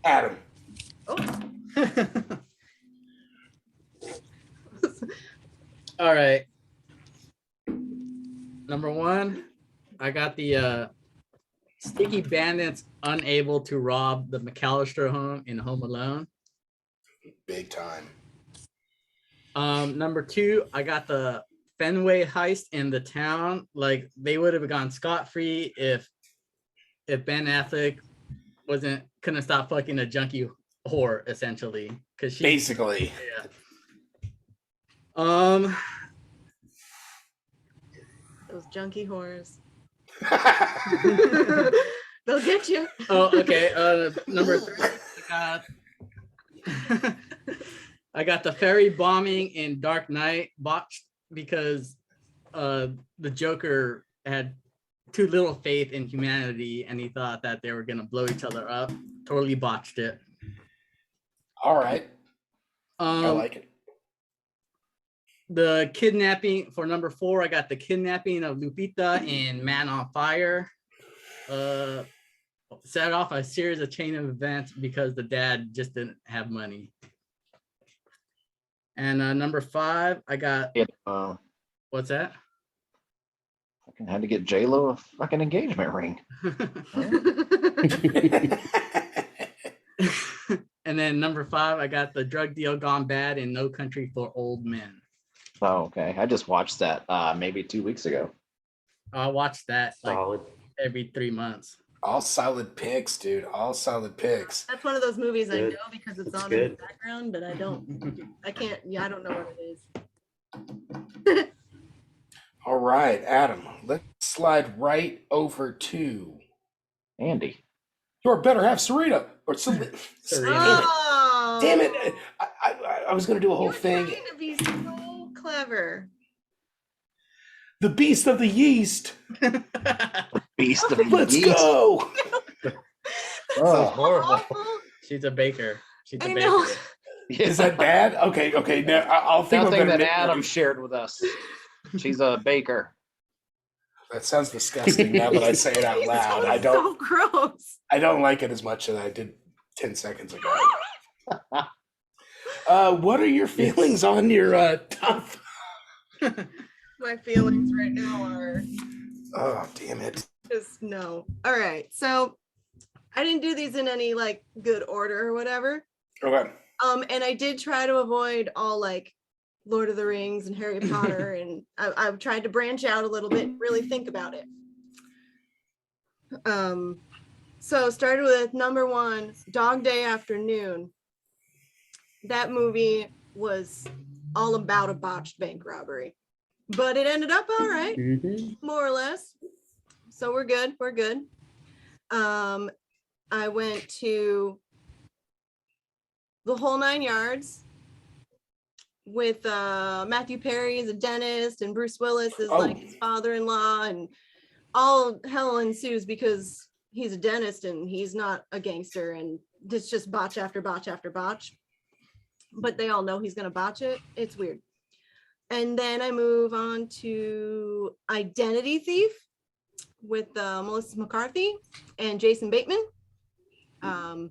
S2: Adam.
S1: All right. Number 1, I got the Sticky Bandits unable to rob the McAllister home in Home Alone.
S2: Big time.
S1: Number 2, I got the Fenway heist in The Town. Like they would have gone scot-free if Ben Affleck couldn't stop fucking a junkie whore, essentially. Because she
S2: Basically.
S1: yeah.
S6: Those junkie whores. They'll get you.
S1: Oh, okay. Number 3, I got the ferry bombing in Dark Knight botched because the Joker had too little faith in humanity and he thought that they were gonna blow each other up. Totally botched it.
S2: All right. I like it.
S1: The kidnapping for number 4, I got the kidnapping of Lupita in Man on Fire. Set off a series of chain of events because the dad just didn't have money. And number 5, I got what's that?
S3: Fucking had to get J-Lo a fucking engagement ring.
S1: And then number 5, I got the drug deal gone bad in No Country for Old Men.
S3: Oh, okay. I just watched that maybe 2 weeks ago.
S1: I watch that like
S4: Solid.
S1: every 3 months.
S2: All solid picks, dude. All solid picks.
S6: That's one of those movies I
S4: Good.
S6: know because it's
S4: It's
S6: on in the
S4: good.
S6: background, but I can't. Yeah, I don't know what it is.
S2: All right, Adam. Let's slide right over to
S3: Andy.
S2: your better half, Sarita. Or Serena.
S6: Oh,
S2: Damn it. I was going to do a whole
S6: You're
S2: thing.
S6: trying to be so clever.
S2: The Beast of the Yeast.
S3: Beast of
S2: Let's
S3: Yeast.
S2: go.
S5: Oh, horrible.
S6: Awful.
S1: She's a baker. She's a
S6: I
S1: baker.
S6: know.
S2: Is that bad? Okay. Now I'll think of a
S3: Nothing
S2: better
S3: that
S2: nickname.
S3: Adam shared with us. She's a baker.
S2: That sounds disgusting now that I say it out
S6: It
S2: loud.
S6: sounds so gross.
S2: I don't like it as much as I did 10 seconds ago. What are your feelings on your top?
S6: My feelings right now are
S2: Oh, damn it.
S6: just no. All right. So I didn't do these in any like good order or whatever.
S2: Okay.
S6: And I did try to avoid all like Lord of the Rings and Harry Potter, and I've tried to branch out a little bit, really think about it. So started with number 1, Dog Day Afternoon. That movie was all about a botched bank robbery, but it ended up all right, more or less. So we're good. I went to The Whole Nine Yards with Matthew Perry as a dentist and Bruce Willis is like his father-in-law, and all hell ensues because he's a dentist and he's not a gangster, and it's just botch after botch after botch. But they all know he's gonna botch it. It's weird. And then I move on to Identity Thief with Melissa McCarthy and Jason Bateman. I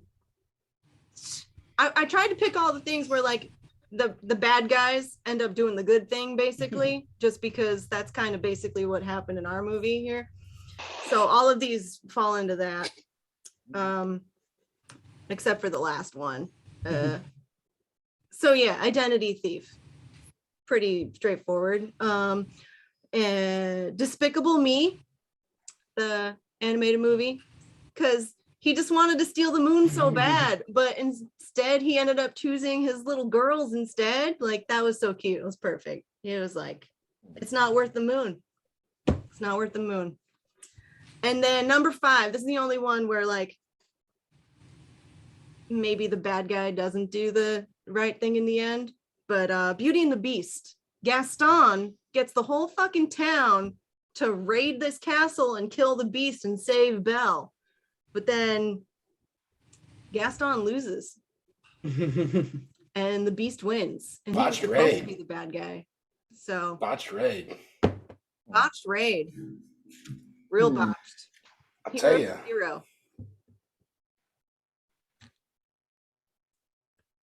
S6: tried to pick all the things where like the bad guys end up doing the good thing, basically, just because that's kind of basically what happened in our movie here. So all of these fall into that, except for the last one. So yeah, Identity Thief, pretty straightforward. And Despicable Me, the animated movie, because he just wanted to steal the moon so bad, but instead he ended up choosing his little girls instead. Like, that was so cute. It was perfect. It was like, it's not worth the moon. It's not worth the moon. And then number 5, this is the only one where like maybe the bad guy doesn't do the right thing in the end, but Beauty and the Beast. Gaston gets the whole fucking town to raid this castle and kill the beast and save Belle. But then Gaston loses and the beast wins. And he was
S2: Botched
S6: supposed to
S2: raid.
S6: be the bad guy. So
S2: Botched raid.
S6: botched raid. Real botched.
S2: I'll tell you.
S6: Hero.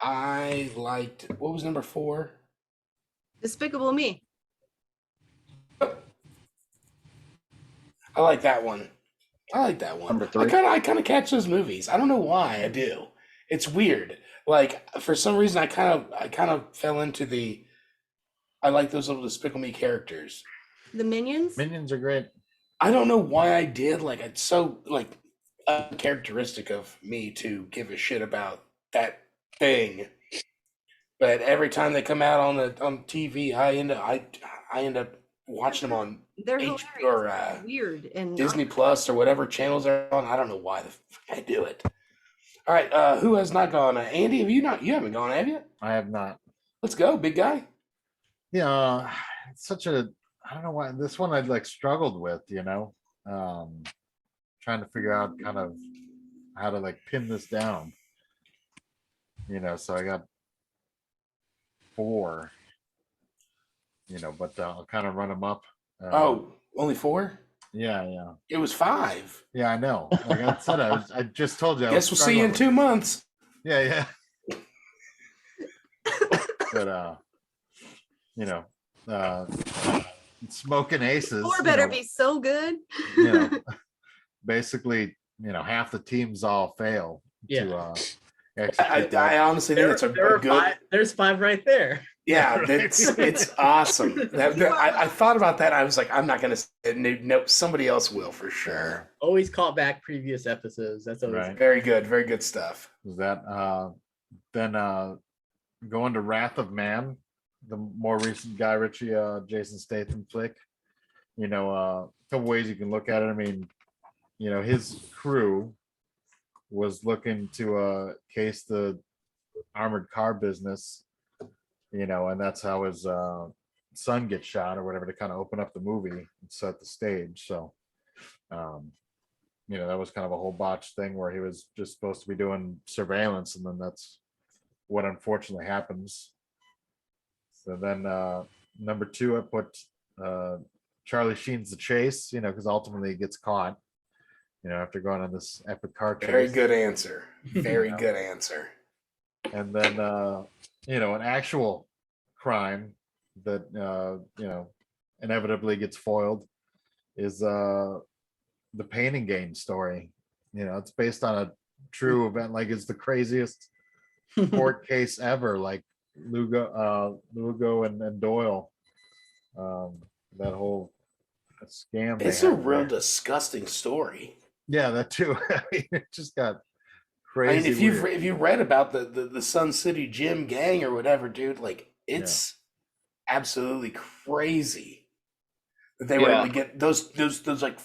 S2: I liked, what was number 4?
S6: Despicable Me.
S2: I like that one.
S3: Number 3.
S2: I kind of catch those movies. I don't know why I do. It's weird. Like, for some reason, I kind of fell into I like those little Despicable Me characters.
S6: The Minions.
S5: Minions are great.
S2: I don't know why I did. Like, it's so like uncharacteristic of me to give a shit about that thing. But every time they come out on TV, I end up watching them on
S6: They're
S2: H
S6: hilarious.
S2: or
S6: Weird and
S2: Disney Plus or whatever channels they're on. I don't know why the fuck I do it. All right, who has not gone? Andy, you haven't gone, have you?
S5: I have not.
S2: Let's go, big guy.
S5: Yeah, it's such a, I don't know why this one I'd like struggled with, trying to figure out kind of how to like pin this down. So I got 4, but I'll kind of run them up.
S2: Only 4?
S5: Yeah.
S2: It was 5.
S5: Yeah, I know. Like I said, I just told you.
S2: Guess we'll see you in 2 months.
S5: Yeah. But Smoking Aces.
S6: 4 better be so good.
S5: Basically, half the teams all fail.
S1: Yeah.
S2: I honestly think it's a good.
S1: There's 5 right there.
S2: Yeah, it's awesome. I thought about that. I was like, I'm not gonna say it. Nope, somebody else will for sure.
S1: Always call back previous episodes. That's always
S5: Right.
S2: Very good stuff.
S5: Was that then going to Wrath of Man, the more recent Guy Ritchie, Jason Statham flick. A couple ways you can look at it. I mean, his crew was looking to case the armored car business, and that's how his son gets shot or whatever, to kind of open up the movie and set the stage. So that was kind of a whole botched thing where he was just supposed to be doing surveillance, and then that's what unfortunately happens. So then number 2, I put Charlie Sheen's The Chase, because ultimately he gets caught, after going on this epic car chase.
S2: Very good answer. Very good answer.
S5: And then an actual crime that inevitably gets foiled is the Pain and Gain story. It's based on a true event. Like, it's the craziest court case ever. Like Lugo and Doyle, that whole scam.
S2: It's a real disgusting story.
S5: Yeah, that too. I mean, it just got
S2: I
S5: crazy.
S2: mean, if you read about the Sun City Gym gang or whatever, dude, like, it's absolutely crazy that they were able to get those like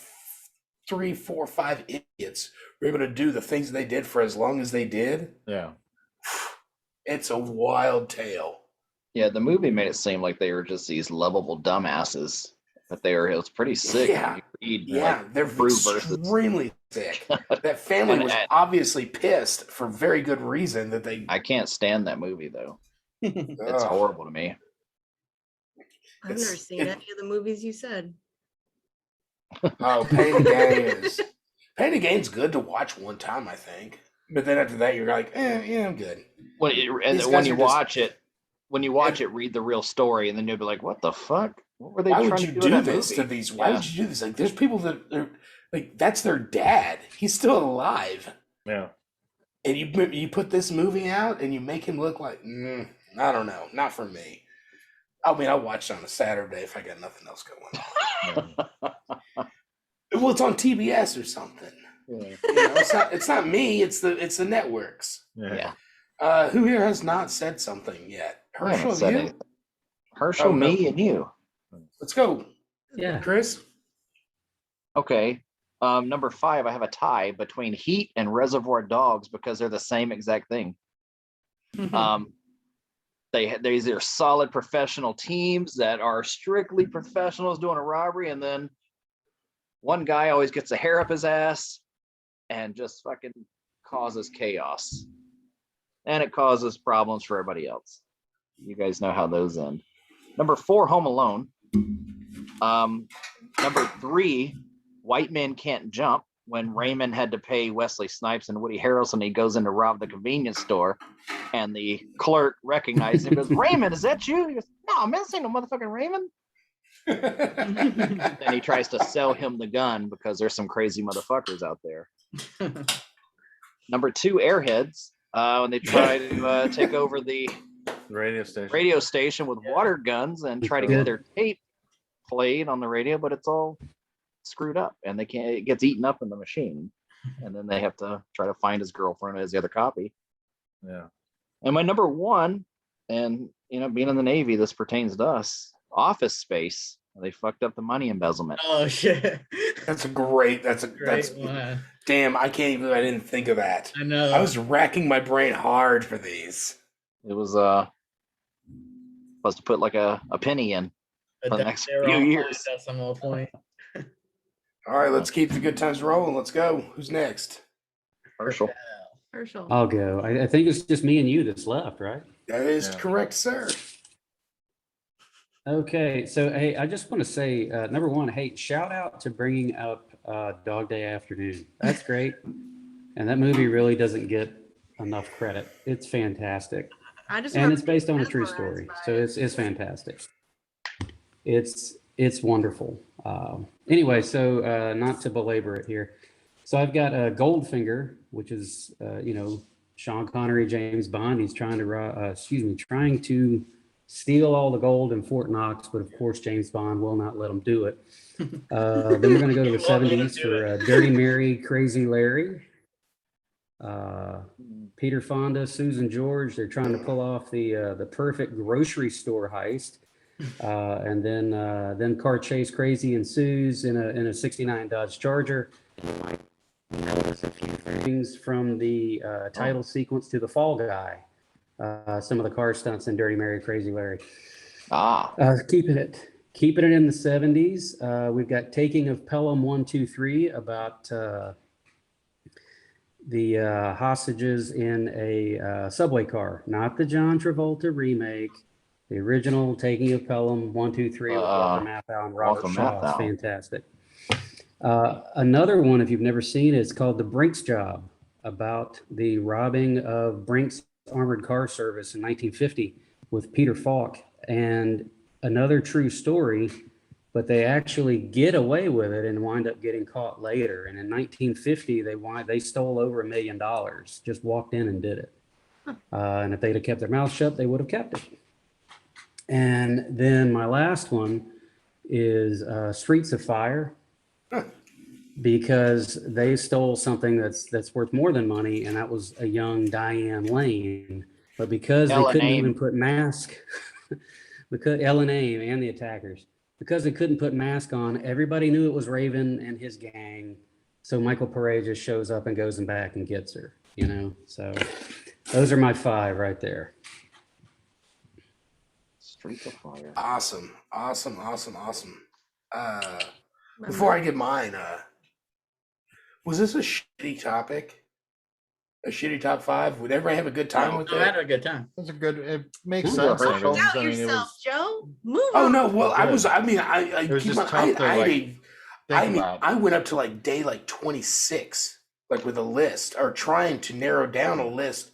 S2: 3, 4, 5 idiots were able to do the things they did for as long as they did.
S5: Yeah.
S2: It's a wild tale.
S3: Yeah, the movie made it seem like they were just these lovable dumbasses, but it was pretty sick.
S2: Yeah. They're extremely sick. That family was obviously pissed for very good reason that they.
S3: I can't stand that movie though. It's horrible to me.
S6: I've never seen any of the movies you said.
S2: Oh, Pain and Gain's good to watch one time, I think. But then after that, you're like, yeah, I'm good.
S3: When you watch it, read the real story, and then you'll be like, what the fuck? What were they
S2: Why
S3: trying
S2: would you
S3: to do
S2: do
S3: in that
S2: this
S3: movie?
S2: to these? Why would you do this? Like, there's people that are like, that's their dad. He's still alive.
S5: Yeah.
S2: And you put this movie out and you make him look like, I don't know, not for me. I mean, I'll watch it on a Saturday if I got nothing else going on. Well, it's on TBS or something.
S3: Yeah.
S2: It's not me. It's the networks.
S5: Yeah.
S2: Who here has not said something yet? Herschel, you?
S3: Herschel, me, and you.
S2: Let's go.
S1: Yeah.
S2: Chris?
S3: Okay. Number 5, I have a tie between Heat and Reservoir Dogs because they're the same exact thing. These are solid professional teams that are strictly professionals doing a robbery, and then one guy always gets a hair up his ass and just fucking causes chaos. And it causes problems for everybody else. You guys know how those end. Number 4, Home Alone. Number 3, White Men Can't Jump, when Raymond had to pay Wesley Snipes and Woody Harrelson. He goes in to rob the convenience store, and the clerk recognizes him and goes, Raymond, is that you? He goes, no, man, this ain't no motherfucking Raymond. And he tries to sell him the gun because there's some crazy motherfuckers out there. Number 2, Airheads, when they try to take over the radio station with water guns and try to get their tape played on the radio, but it's all screwed up and it gets eaten up in the machine, and then they have to try to find his girlfriend as the other copy.
S5: Yeah.
S3: And my number 1, and being in the Navy, this pertains to us, Office Space. They fucked up the money embezzlement.
S1: Oh shit.
S2: That's great
S1: one.
S2: Damn, I didn't think of that.
S1: I know.
S2: I was racking my brain hard for these.
S3: It was supposed to put like a penny in for the next few years.
S1: That's some whole point.
S2: All right, let's keep the good times rolling. Let's go. Who's next?
S3: Herschel.
S4: I'll go. I think it's just me and you that's left, right?
S2: That is correct, sir.
S4: Okay, so hey, I just want to say, number 1, hey, shout out to bringing up Dog Day Afternoon. That's great, and that movie really doesn't get enough credit. It's fantastic, and it's based on a true story, so it's fantastic. It's wonderful. Anyway, so not to belabor it here, so I've got Goldfinger, which is Sean Connery, James Bond. He's trying to steal all the gold in Fort Knox, but of course James Bond will not let him do it. Then we're going to go to the 70s for Dirty Mary, Crazy Larry. Peter Fonda, Susan George, they're trying to pull off the perfect grocery store heist. And then car chase crazy ensues in a 69 Dodge Charger. Notice a few things from the title sequence to The Fall Guy. Some of the car stunts in Dirty Mary, Crazy Larry. Keeping it in the 70s. We've got Taking of Pelham 1, 2, 3 about hostages in a subway car, not the John Travolta remake, the original Taking of Pelham 1, 2, 3 with Walter Matthau and Robert
S3: Walter
S4: Shaw. It's
S3: Matthau.
S4: fantastic. Another one, if you've never seen it, it's called The Brinks Job, about the robbing of Brinks Armored Car Service in 1950 with Peter Falk, and another true story, but they actually get away with it and wind up getting caught later. And in 1950, they stole over $1 million, just walked in and did it. And if they'd have kept their mouth shut, they would have kept it. And then my last one is Streets of Fire, because they stole something that's worth more than money, and that was a young Diane Lane. But because they
S3: Ellen
S4: couldn't
S3: Aim.
S4: even put mask, because Ellen Aim and the attackers, because they couldn't put mask on, everybody knew it was Raven and his gang. So Michael Pare just shows up and goes in back and gets her, you know? So those are my 5 right there.
S3: Streets of Fire.
S2: Awesome. Before I get mine, was this a shitty topic? A shitty top 5? Would everybody have a good time with
S1: I had
S2: it?
S1: a good time.
S5: That's a good. It makes
S3: Ooh,
S5: sense. and
S3: Herschel.
S5: everything.
S6: Doubt
S5: I mean, it
S6: yourself,
S5: was.
S6: Joe. Move
S2: Oh
S6: on.
S2: no, well I
S5: Good.
S2: was. I mean,
S5: It was
S2: keep
S5: just
S2: on-
S5: tough to, like,
S2: I
S5: Think about.
S2: I went up to like day like 26, like with a list, or trying to narrow down a list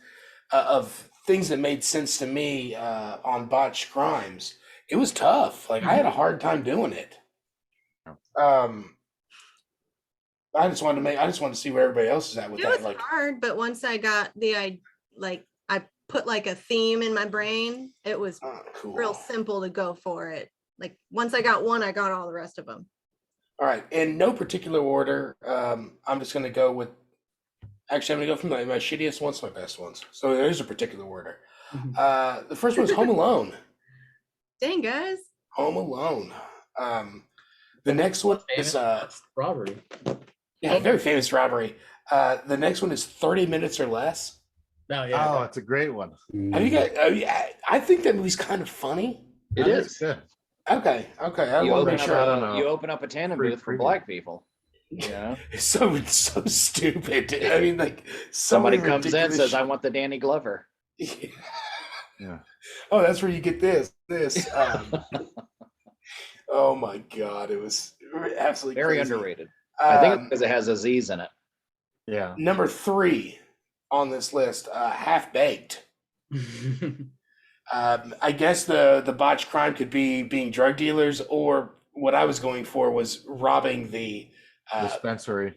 S2: of things that made sense to me on botched crimes. It was tough. Like I had a hard time doing it. I just wanted to see where everybody else is at with
S6: It
S2: that.
S6: was
S2: Like,
S6: hard, but once I got I put like a theme in my brain, it was
S2: cool.
S6: real simple to go for it. Like once I got one, I got all the rest of them.
S2: All right, in no particular order. I'm just gonna go with. Actually, I'm gonna go from my shittiest ones to my best ones. So there is a particular order. The first one is Home Alone.
S6: Dang, guys.
S2: Home Alone. The next one is
S1: robbery.
S2: yeah, very famous robbery. The next one is 30 Minutes or Less.
S1: No, yeah.
S5: Oh, it's a great one.
S2: Have you got? I think that movie's kind of funny.
S3: It is.
S5: Good.
S2: Okay. I
S3: You
S2: want to
S3: open,
S2: make
S3: up
S2: sure.
S5: I don't know.
S3: you open up a tandem
S5: Free
S3: booth for
S5: preview.
S3: black people. Yeah.
S2: It's so stupid. I mean, like
S3: Somebody
S2: many
S3: comes in and
S2: ridiculous
S3: says, "I want the Danny Glover."
S5: Yeah.
S2: Oh, that's where you get this. Oh my God, it was absolutely
S3: Very
S2: crazy.
S3: underrated. I think it's
S2: Um,
S3: because it has Aziz in it.
S5: Yeah.
S2: number 3 on this list, Half Baked. I guess the botched crime could be being drug dealers, or what I was going for was robbing the
S5: Dispensary.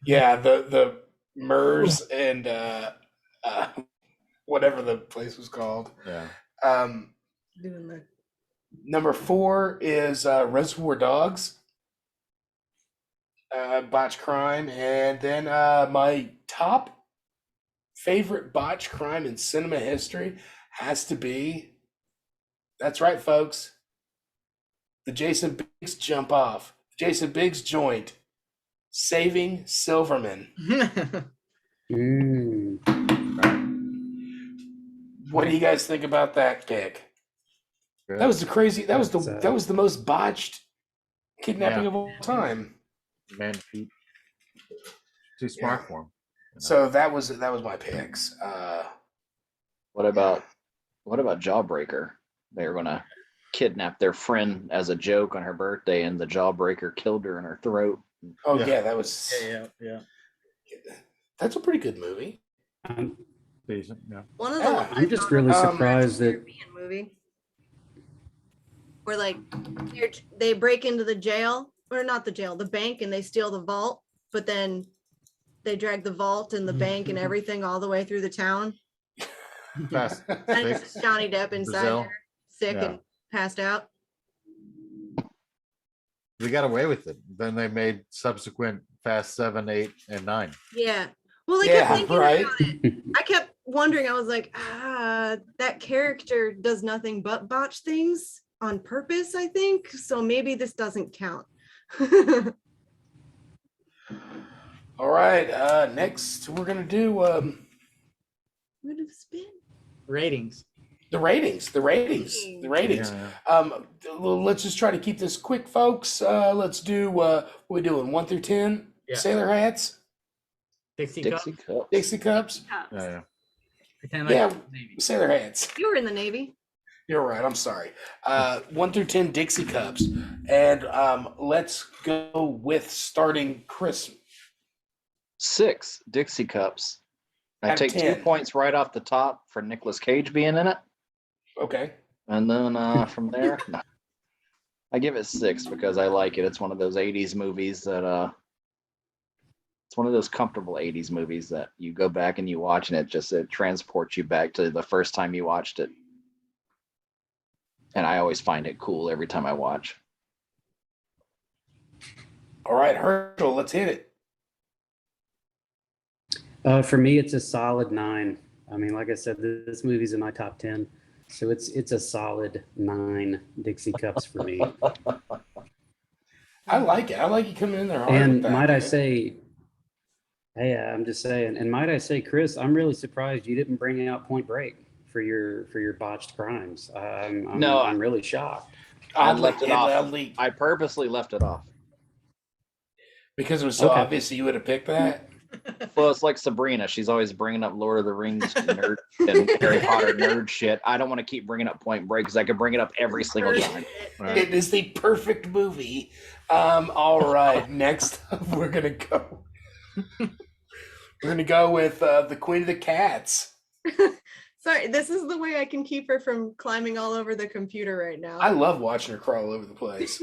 S2: the MERS and whatever the place was called.
S5: Yeah.
S6: Doing the
S2: Number 4 is Reservoir Dogs, botched crime, and then my top favorite botched crime in cinema history has to be. That's right, folks. The Jason Biggs jump off, Jason Biggs joint, Saving Silverman. What do you guys think about that pick?
S5: Good.
S2: That was the crazy. That was the
S4: That's,
S2: that was the most botched kidnapping
S5: Yeah.
S2: of all time.
S5: Man feet. Too smart for him.
S2: So that was my picks.
S3: What about Jawbreaker? They were gonna kidnap their friend as a joke on her birthday, and the Jawbreaker killed her in her throat.
S2: Oh
S5: Yeah.
S2: yeah, that was.
S1: yeah.
S2: That's a pretty good movie.
S5: Decent. Yeah.
S6: one of the
S2: Yeah.
S6: ones I
S4: I'm just
S6: thought
S4: really
S6: of was
S4: surprised
S6: a
S4: that
S6: European movie where like they break into the jail, or not the jail, the bank, and they steal the vault, but then they drag the vault and the bank and everything all the way through the town.
S5: Fast.
S6: And
S5: Six.
S6: it's just Johnny Depp inside
S5: Brazil.
S6: there, sick
S5: Yeah.
S6: and passed out.
S5: They got away with it. Then they made subsequent Fast 7, 8, and 9.
S6: Yeah. Well, I
S2: Yeah,
S6: kept thinking
S2: right.
S6: about it. I kept wondering, I was like, that character does nothing but botch things on purpose, I think. So maybe this doesn't count.
S2: All right. Next, we're gonna do
S6: Would have spin.
S1: Ratings.
S2: the ratings.
S5: Yeah.
S2: Let's just try to keep this quick, folks. Let's do what we doing 1 through 10.
S1: Yeah.
S2: Sailor hats.
S1: Dixie Cup.
S3: Dixie Cups.
S2: Dixie cups.
S5: Yeah.
S1: Pretend like
S2: Yeah,
S1: it's Navy.
S2: sailor hats.
S6: You were in the Navy.
S2: You're right. I'm sorry. 1 through 10 Dixie cups, and let's go with starting Chris.
S3: 6 Dixie Cups. I
S2: Out of
S3: take 2
S2: 10.
S3: points right off the top for Nicolas Cage being in it.
S2: Okay.
S3: And then from there, no. I give it 6 because I like it. It's one of those 80s movies that it's one of those comfortable 80s movies that you go back and you watch and it transports you back to the first time you watched it. And I always find it cool every time I watch.
S2: All right, Herschel, let's hit it.
S4: For me, it's a solid 9. I mean, like I said, this movie's in my top 10, so it's a solid 9 Dixie Cups for me.
S2: I like it. I like you coming in there hard with
S4: And
S2: that,
S4: might I
S2: man.
S4: say, hey, I'm just saying, and might I say, Chris, I'm really surprised you didn't bring out Point Break for your botched crimes.
S3: No.
S4: I'm really shocked.
S3: I
S2: Oddly-
S3: left it off.
S2: oddly-
S3: I purposely left it off.
S2: because it was so
S4: Okay.
S2: obvious you would have picked that.
S3: Well, it's like Sabrina. She's always bringing up Lord of the Rings nerd and Harry Potter nerd shit. I don't want to keep bringing up Point Break because I could bring it up every single time.
S5: Right.
S2: It is the perfect movie. All right, next up, we're gonna go. We're gonna go with the Queen of the Cats.
S6: Sorry, this is the way I can keep her from climbing all over the computer right now.
S2: I love watching her crawl all over the place.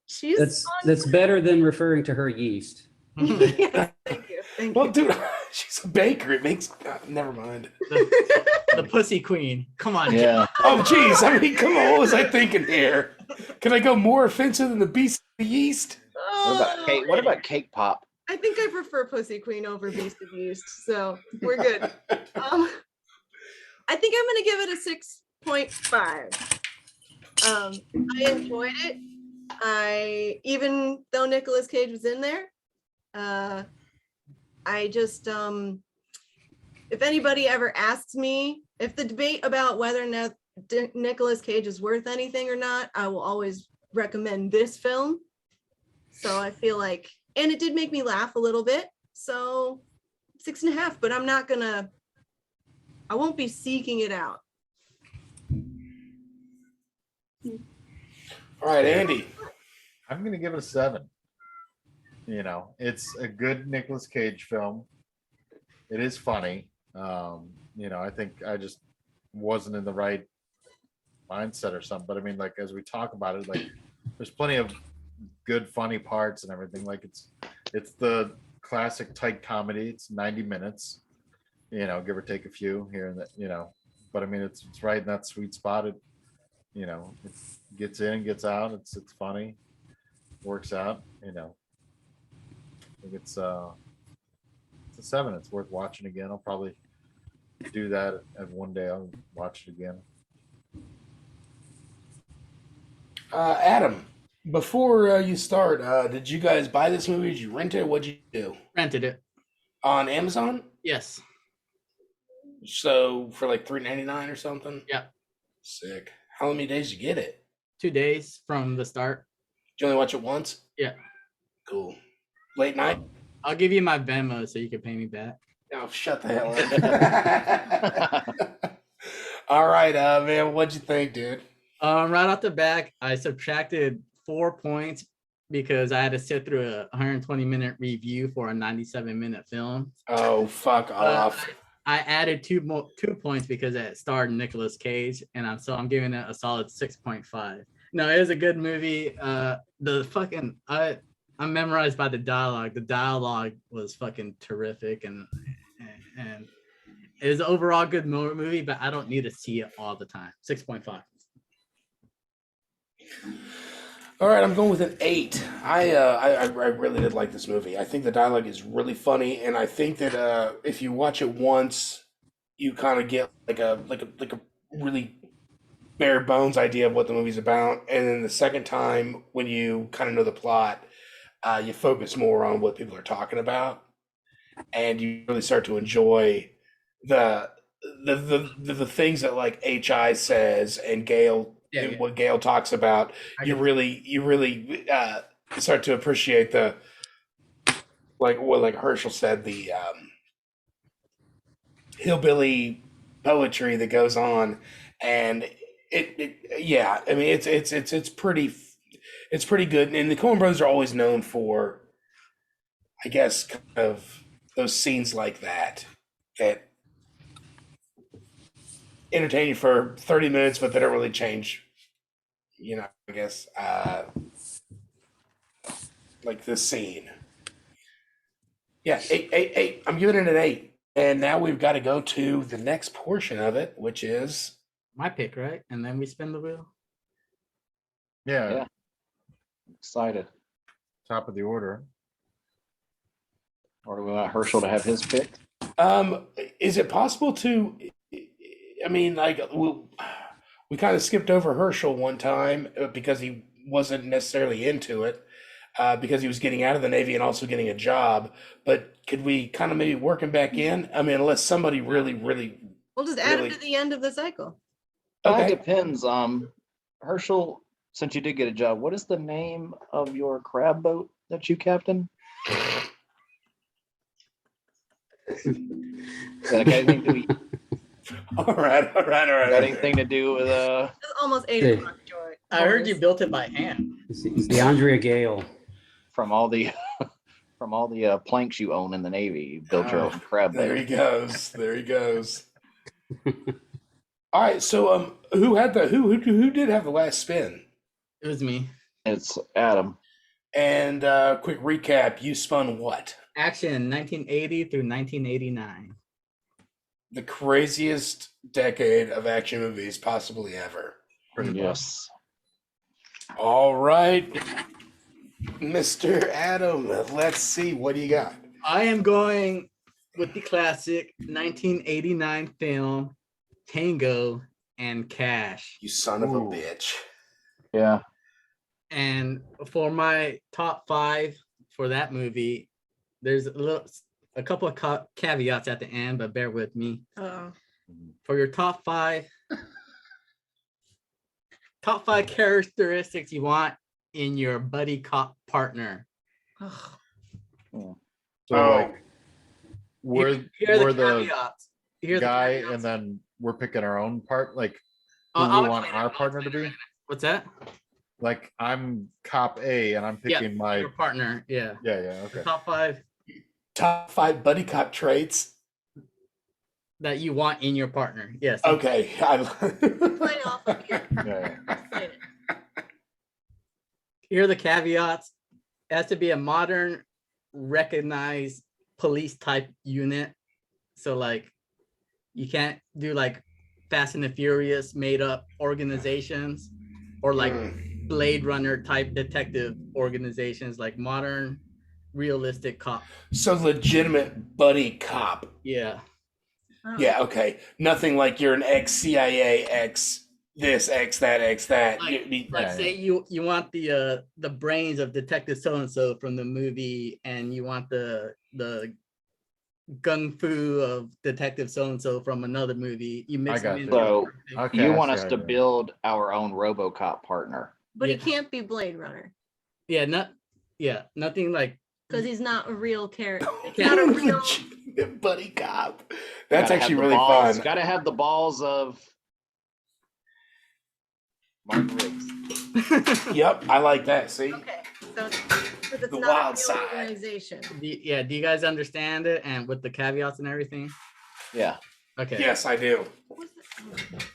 S6: She's
S4: That's better than referring to her yeast.
S6: Yes, thank you. Thank
S2: Well,
S6: you.
S2: dude, she's a baker. It makes never mind.
S1: The Pussy Queen. Come on.
S3: Yeah.
S2: Oh, geez. I mean, come on. What was I thinking here? Can I go more offensive than the Beast of the Yeast?
S3: What about cake? What about Cake Pop?
S6: I think I prefer Pussy Queen over Beast of Yeast, so we're good. I think I'm gonna give it a 6.5. I enjoyed it. Even though Nicolas Cage was in there, I just if anybody ever asks me if the debate about whether or not Nicolas Cage is worth anything or not, I will always recommend this film. So I feel like, and it did make me laugh a little bit, so 6.5, but I won't be seeking it out.
S2: All right, Andy.
S5: I'm gonna give it a 7. You know, it's a good Nicolas Cage film. It is funny. You know, I think I just wasn't in the right mindset or something. But I mean, like as we talk about it, like there's plenty of good, funny parts and everything. Like it's the classic tight comedy. It's 90 minutes. You know, give or take a few here and that. You know, but I mean, it's right in that sweet spot. It, you know, it gets in, gets out. It's funny, works out. You know, I think it's a 7. It's worth watching again. I'll probably do that and one day I'll watch it again.
S2: Adam, before you start, did you guys buy this movie? Did you rent it? What'd you do?
S1: Rented it.
S2: On Amazon?
S1: Yes.
S2: So for like $3.99 or something?
S1: Yeah.
S2: Sick. How many days did you get it?
S1: 2 days from the start.
S2: Did you only watch it once?
S1: Yeah.
S2: Cool. Late night?
S1: I'll give you my Venmo so you can pay me back.
S2: Oh, shut the hell up. All right, man. What'd you think, dude?
S1: Right off the back, I subtracted 4 points because I had to sit through a 120-minute review for a 97-minute film.
S2: Oh, fuck off.
S1: I added 2 points because it starred Nicolas Cage, and I'm giving it a solid 6.5. No, it was a good movie. I'm memorized by the dialogue. The dialogue was fucking terrific, and it was an overall good movie, but I don't need to see it all the time. 6.5.
S2: All right, I'm going with an 8. I really did like this movie. I think the dialogue is really funny, and I think that if you watch it once, you kind of get like a really bare bones idea of what the movie's about, and then the second time when you kind of know the plot, you focus more on what people are talking about, and you really start to enjoy the things that like HI says and Gail.
S1: Yeah.
S2: What Gail talks about, you really start to appreciate the like Herschel said, the hillbilly poetry that goes on, and yeah, I mean it's pretty good. And the Coen Brothers are always known for, I guess, kind of those scenes like that entertain you for 30 minutes, but they don't really change. I guess like this scene. Yeah, eight. I'm giving it an 8. And now we've got to go to the next portion of it, which is
S1: My pick, right? And then we spin the wheel.
S5: Yeah,
S3: Yeah. Excited.
S5: top of the order.
S3: Or do we want Herschel to have his pick?
S2: is it possible to? I mean, like we kind of skipped over Herschel one time because he wasn't necessarily into it. Because he was getting out of the Navy and also getting a job. But could we kind of maybe work him back in? I mean, unless somebody really, really.
S6: We'll just add
S2: Really?
S6: him to the end of the cycle.
S3: It
S2: Okay.
S3: depends. Herschel, since you did get a job, what is the name of your crab boat that you captain? Got anything to,
S2: All right.
S3: got anything to do with
S6: It's almost 8
S4: Hey.
S6: o'clock, Joy.
S1: I heard you built it by hand.
S4: It's the Andrea Gale.
S3: from all the from all the planks you own in the Navy? You built your
S2: Oh,
S3: own crab
S2: There he
S3: boat.
S2: goes. There he goes. All right. So who had the who did have the last spin?
S1: It was me.
S3: It's Adam.
S2: And quick recap: you spun what?
S1: Action 1980 through 1989.
S2: The craziest decade of action movies possibly ever.
S5: Pretty much.
S3: Yes.
S2: All right, Mr. Adam. Let's see. What do you got?
S1: I am going with the classic 1989 film Tango and Cash.
S2: You son of a
S5: Ooh.
S2: bitch.
S3: Yeah.
S1: And for my top 5 for that movie, there's a couple of caveats at the end, but bear with me.
S6: Oh,
S1: For your top 5 characteristics you want in your buddy cop partner.
S6: oh.
S5: So
S2: Oh.
S5: like we're
S1: Here are
S5: we're the
S1: caveats. Here are the
S5: guy,
S1: caveats.
S5: and then we're picking our own part. Like who
S1: I'll
S5: we want
S1: explain
S5: our
S1: it.
S5: partner to be.
S1: What's that?
S5: Like I'm cop A, and I'm
S1: Yeah,
S5: picking my
S1: your partner. Yeah.
S5: yeah. Okay.
S1: Top 5
S2: Top 5 buddy cop traits.
S1: that you want in your partner. Yes.
S2: Okay.
S6: Play off of here.
S5: Yeah.
S6: Explain it.
S1: Here are the caveats. It has to be a modern, recognized police type unit. So like you can't do like Fast and the Furious made up organizations or like Blade Runner type detective organizations, like modern, realistic cop.
S2: So legitimate buddy cop.
S1: Yeah.
S6: Oh.
S2: Yeah, okay. Nothing like you're an ex-CIA, ex this, ex that, ex that.
S1: Like,
S2: You-
S1: like
S5: Yeah,
S1: say you want the brains of Detective So and So from the movie, and you want the gung fu of Detective So and So from another movie. You mix
S5: I got
S1: them in.
S5: you.
S3: So
S5: Okay,
S3: you
S5: I
S3: want
S5: see
S3: us
S5: how
S3: to
S5: you are.
S3: build our own RoboCop partner.
S6: But
S1: Yeah.
S6: he can't be Blade Runner
S1: Yeah, nothing like
S6: because he's not a real character. It's
S1: Yeah.
S6: not a real.
S2: legitimate buddy cop. That's
S3: Gotta have
S2: actually
S3: the
S2: really
S3: balls,
S2: fun.
S3: Got to have the balls of Mark Riggs.
S2: Yep, I like that. See?
S6: Okay, so it's
S2: The
S6: not
S2: wild
S6: a real
S2: side.
S6: organization.
S1: do you guys understand it and with the caveats and everything?
S3: Yeah.
S1: Okay.
S2: Yes, I do.
S6: What was it?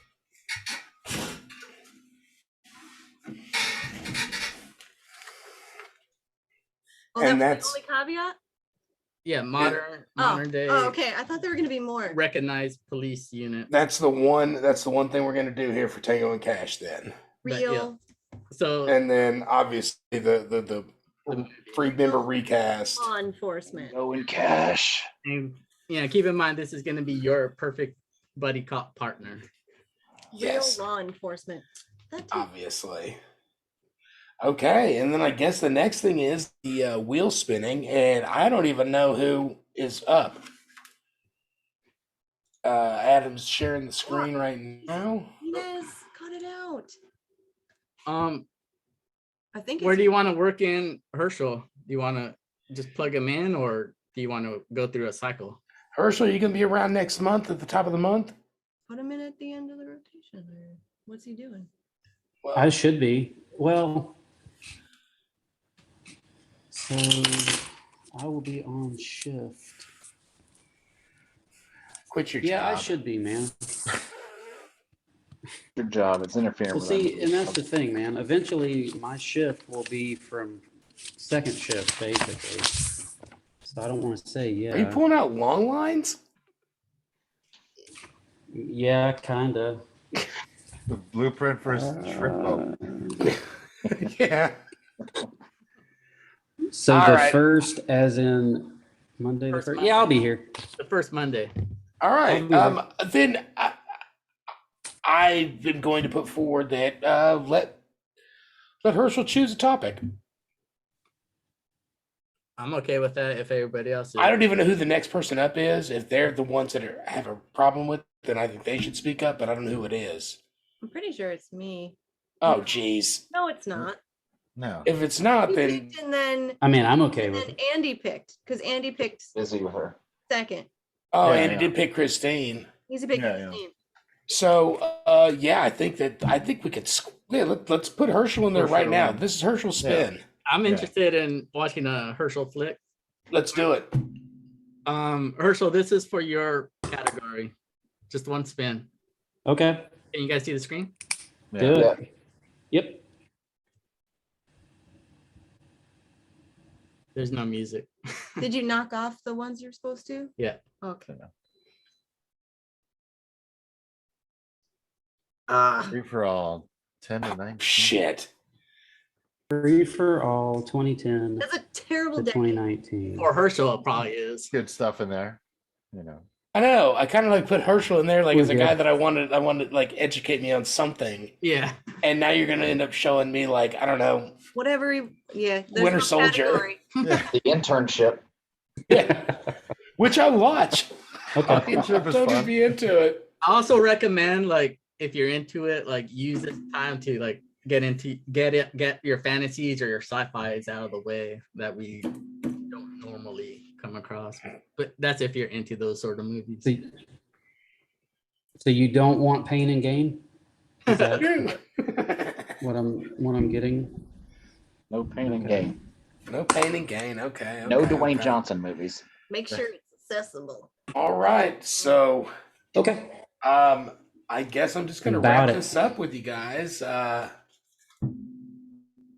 S6: Oh,
S2: And
S6: that was
S2: that's-
S6: the only caveat?
S1: Yeah, modern day
S6: Oh, okay. I thought there were going to be more.
S1: recognized police unit.
S2: That's the one thing we're gonna do here for Tango and Cash then.
S1: But, yeah.
S6: Real
S1: So
S2: And then obviously the free member recast.
S6: law enforcement.
S3: Go in cash.
S1: and, keep in mind this is going to be your perfect buddy cop partner.
S2: Yes.
S6: Real law enforcement. That too.
S2: Obviously. Okay, and then I guess the next thing is the wheel spinning, and I don't even know who is up. Adam's sharing the screen right now.
S6: Yes, cut it out.
S1: Um,
S6: I think
S1: where
S6: it's
S1: do you want to work in Herschel? Do you want to just plug them in, or do you want to go through a cycle?
S2: Herschel, you gonna be around next month at the top of the month?
S6: Put him in at the end of the rotation. Or what's he doing?
S2: Well,
S4: I should be. Well, so I will be on shift.
S2: quit your
S4: Yeah, I
S2: job.
S4: should be, man.
S3: Your job. It's interfering
S4: Well,
S3: with
S4: see,
S3: them.
S4: and that's the thing, man. Eventually, my shift will be from second shift, basically. So I don't want to say
S2: Are you
S4: yeah.
S2: pulling out long lines?
S4: Yeah, kind of.
S5: The blueprint for shrimp boat.
S2: Yeah.
S4: So
S2: All
S4: the
S2: right.
S4: first, as in Monday the
S1: First
S4: first.
S1: Monday.
S4: Yeah, I'll be here.
S1: The first Monday.
S2: All right.
S4: I'll be
S2: Then I've been going to put forward that let Herschel choose a topic.
S1: I'm okay with that if everybody else is.
S2: I don't even know who the next person up is. If they're the ones that have a problem with it, then I think they should speak up, but I don't know who it is.
S6: I'm pretty sure it's me.
S2: Oh, geez.
S6: No, it's not.
S5: No.
S2: If it's not,
S6: You
S2: then
S6: picked and then
S4: I mean, I'm okay
S6: and
S4: with
S6: then
S4: it.
S6: Andy picked because Andy picked
S3: Busy with her.
S6: second.
S2: oh,
S5: Yeah,
S2: Andy
S5: yeah.
S2: did pick Christine.
S6: He's a big
S5: Yeah, yeah.
S6: Christine.
S2: So, yeah, I think we could. Yeah, let's put Herschel in there right
S5: Herschel.
S2: now. This is Herschel's spin.
S1: I'm
S5: Yeah.
S1: interested in watching a Herschel flick.
S2: Let's do it.
S1: Herschel, this is for your category. Just one spin.
S4: Okay,
S1: Can you guys see the screen?
S4: do
S5: Yeah.
S4: it. Yep.
S1: There's no music.
S6: Did you knock off the ones you're supposed to?
S1: Yeah.
S6: Okay.
S5: Free for all. 10 to 19.
S2: Shit.
S4: Free for all 2010
S6: That's a terrible
S4: to
S6: day.
S4: 2019.
S1: For Herschel, it probably is.
S5: Good stuff in there. You know.
S2: I know. I kind of like put Herschel in there, like
S4: We're
S2: as a
S4: good.
S2: guy that I wanted to like educate me on something.
S1: Yeah.
S2: And now you're gonna end up showing me like I don't know.
S6: Whatever he, yeah. there's
S2: Winter
S6: no
S2: Soldier.
S6: category.
S5: Yeah.
S3: The internship.
S2: Yeah, which I watch.
S4: Okay.
S5: Internship is
S2: Totally
S5: fun.
S2: be into it.
S1: I also recommend, like, if you're into it, like, use this time to like get your fantasies or your sci-fi's out of the way that we don't normally come across. But that's if you're into those sort of movies.
S4: So you don't want pain and gain? Is that what I'm getting?
S3: No pain and gain.
S2: No pain and gain. Okay.
S3: No
S2: okay,
S3: Dwayne
S2: okay.
S3: Johnson movies.
S6: Make sure it's accessible.
S2: All right. So,
S4: Okay.
S2: I guess I'm just gonna
S4: About
S2: wrap
S4: it.
S2: this up with you guys.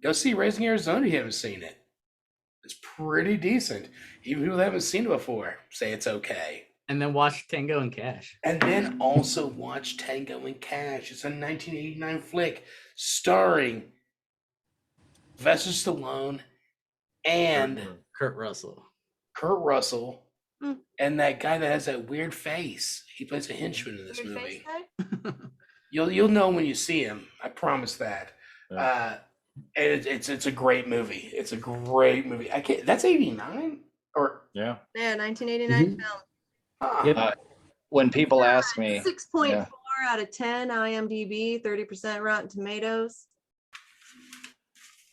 S2: Go see Raising Arizona if you haven't seen it. It's pretty decent. Even people that haven't seen it before say it's okay.
S1: And then watch Tango and Cash.
S2: And then also watch Tango and Cash. It's a 1989 flick starring Sylvester Stallone and
S1: Kurt Russell.
S2: Kurt Russell
S6: Hmm.
S2: and that guy that has that weird face. He plays a henchman in this
S6: Weird
S2: movie.
S6: face guy?
S2: You'll know when you see him. I promise that.
S5: Yeah.
S2: And it's a great movie. It's a great movie. I can't. That's 89 or
S5: Yeah.
S6: Yeah, 1989
S4: Mhm.
S6: film.
S4: Yep.
S3: When people ask me,
S6: 6.4 out of 10 IMDb, 30% Rotten Tomatoes.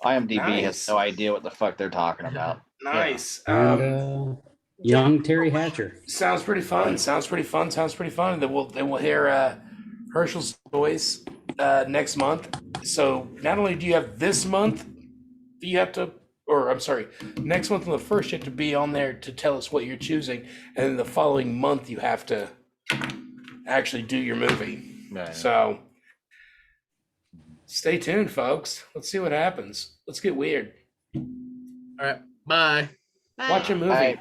S3: IMDb
S2: Nice.
S3: has no idea what the fuck they're talking about.
S2: nice.
S4: And young Terry Hatcher.
S2: Sounds pretty fun. Sounds pretty fun. And then we'll hear Herschel's voice next month. So not only do you have this month, you have to, or I'm sorry, next month on the 1st, you have to be on there to tell us what you're choosing, and then the following month you have to actually do your movie.
S5: Yeah.
S2: So stay tuned, folks. Let's see what happens. Let's get weird.
S1: All right. Bye.
S6: Bye.
S2: Watch a movie.
S3: All right.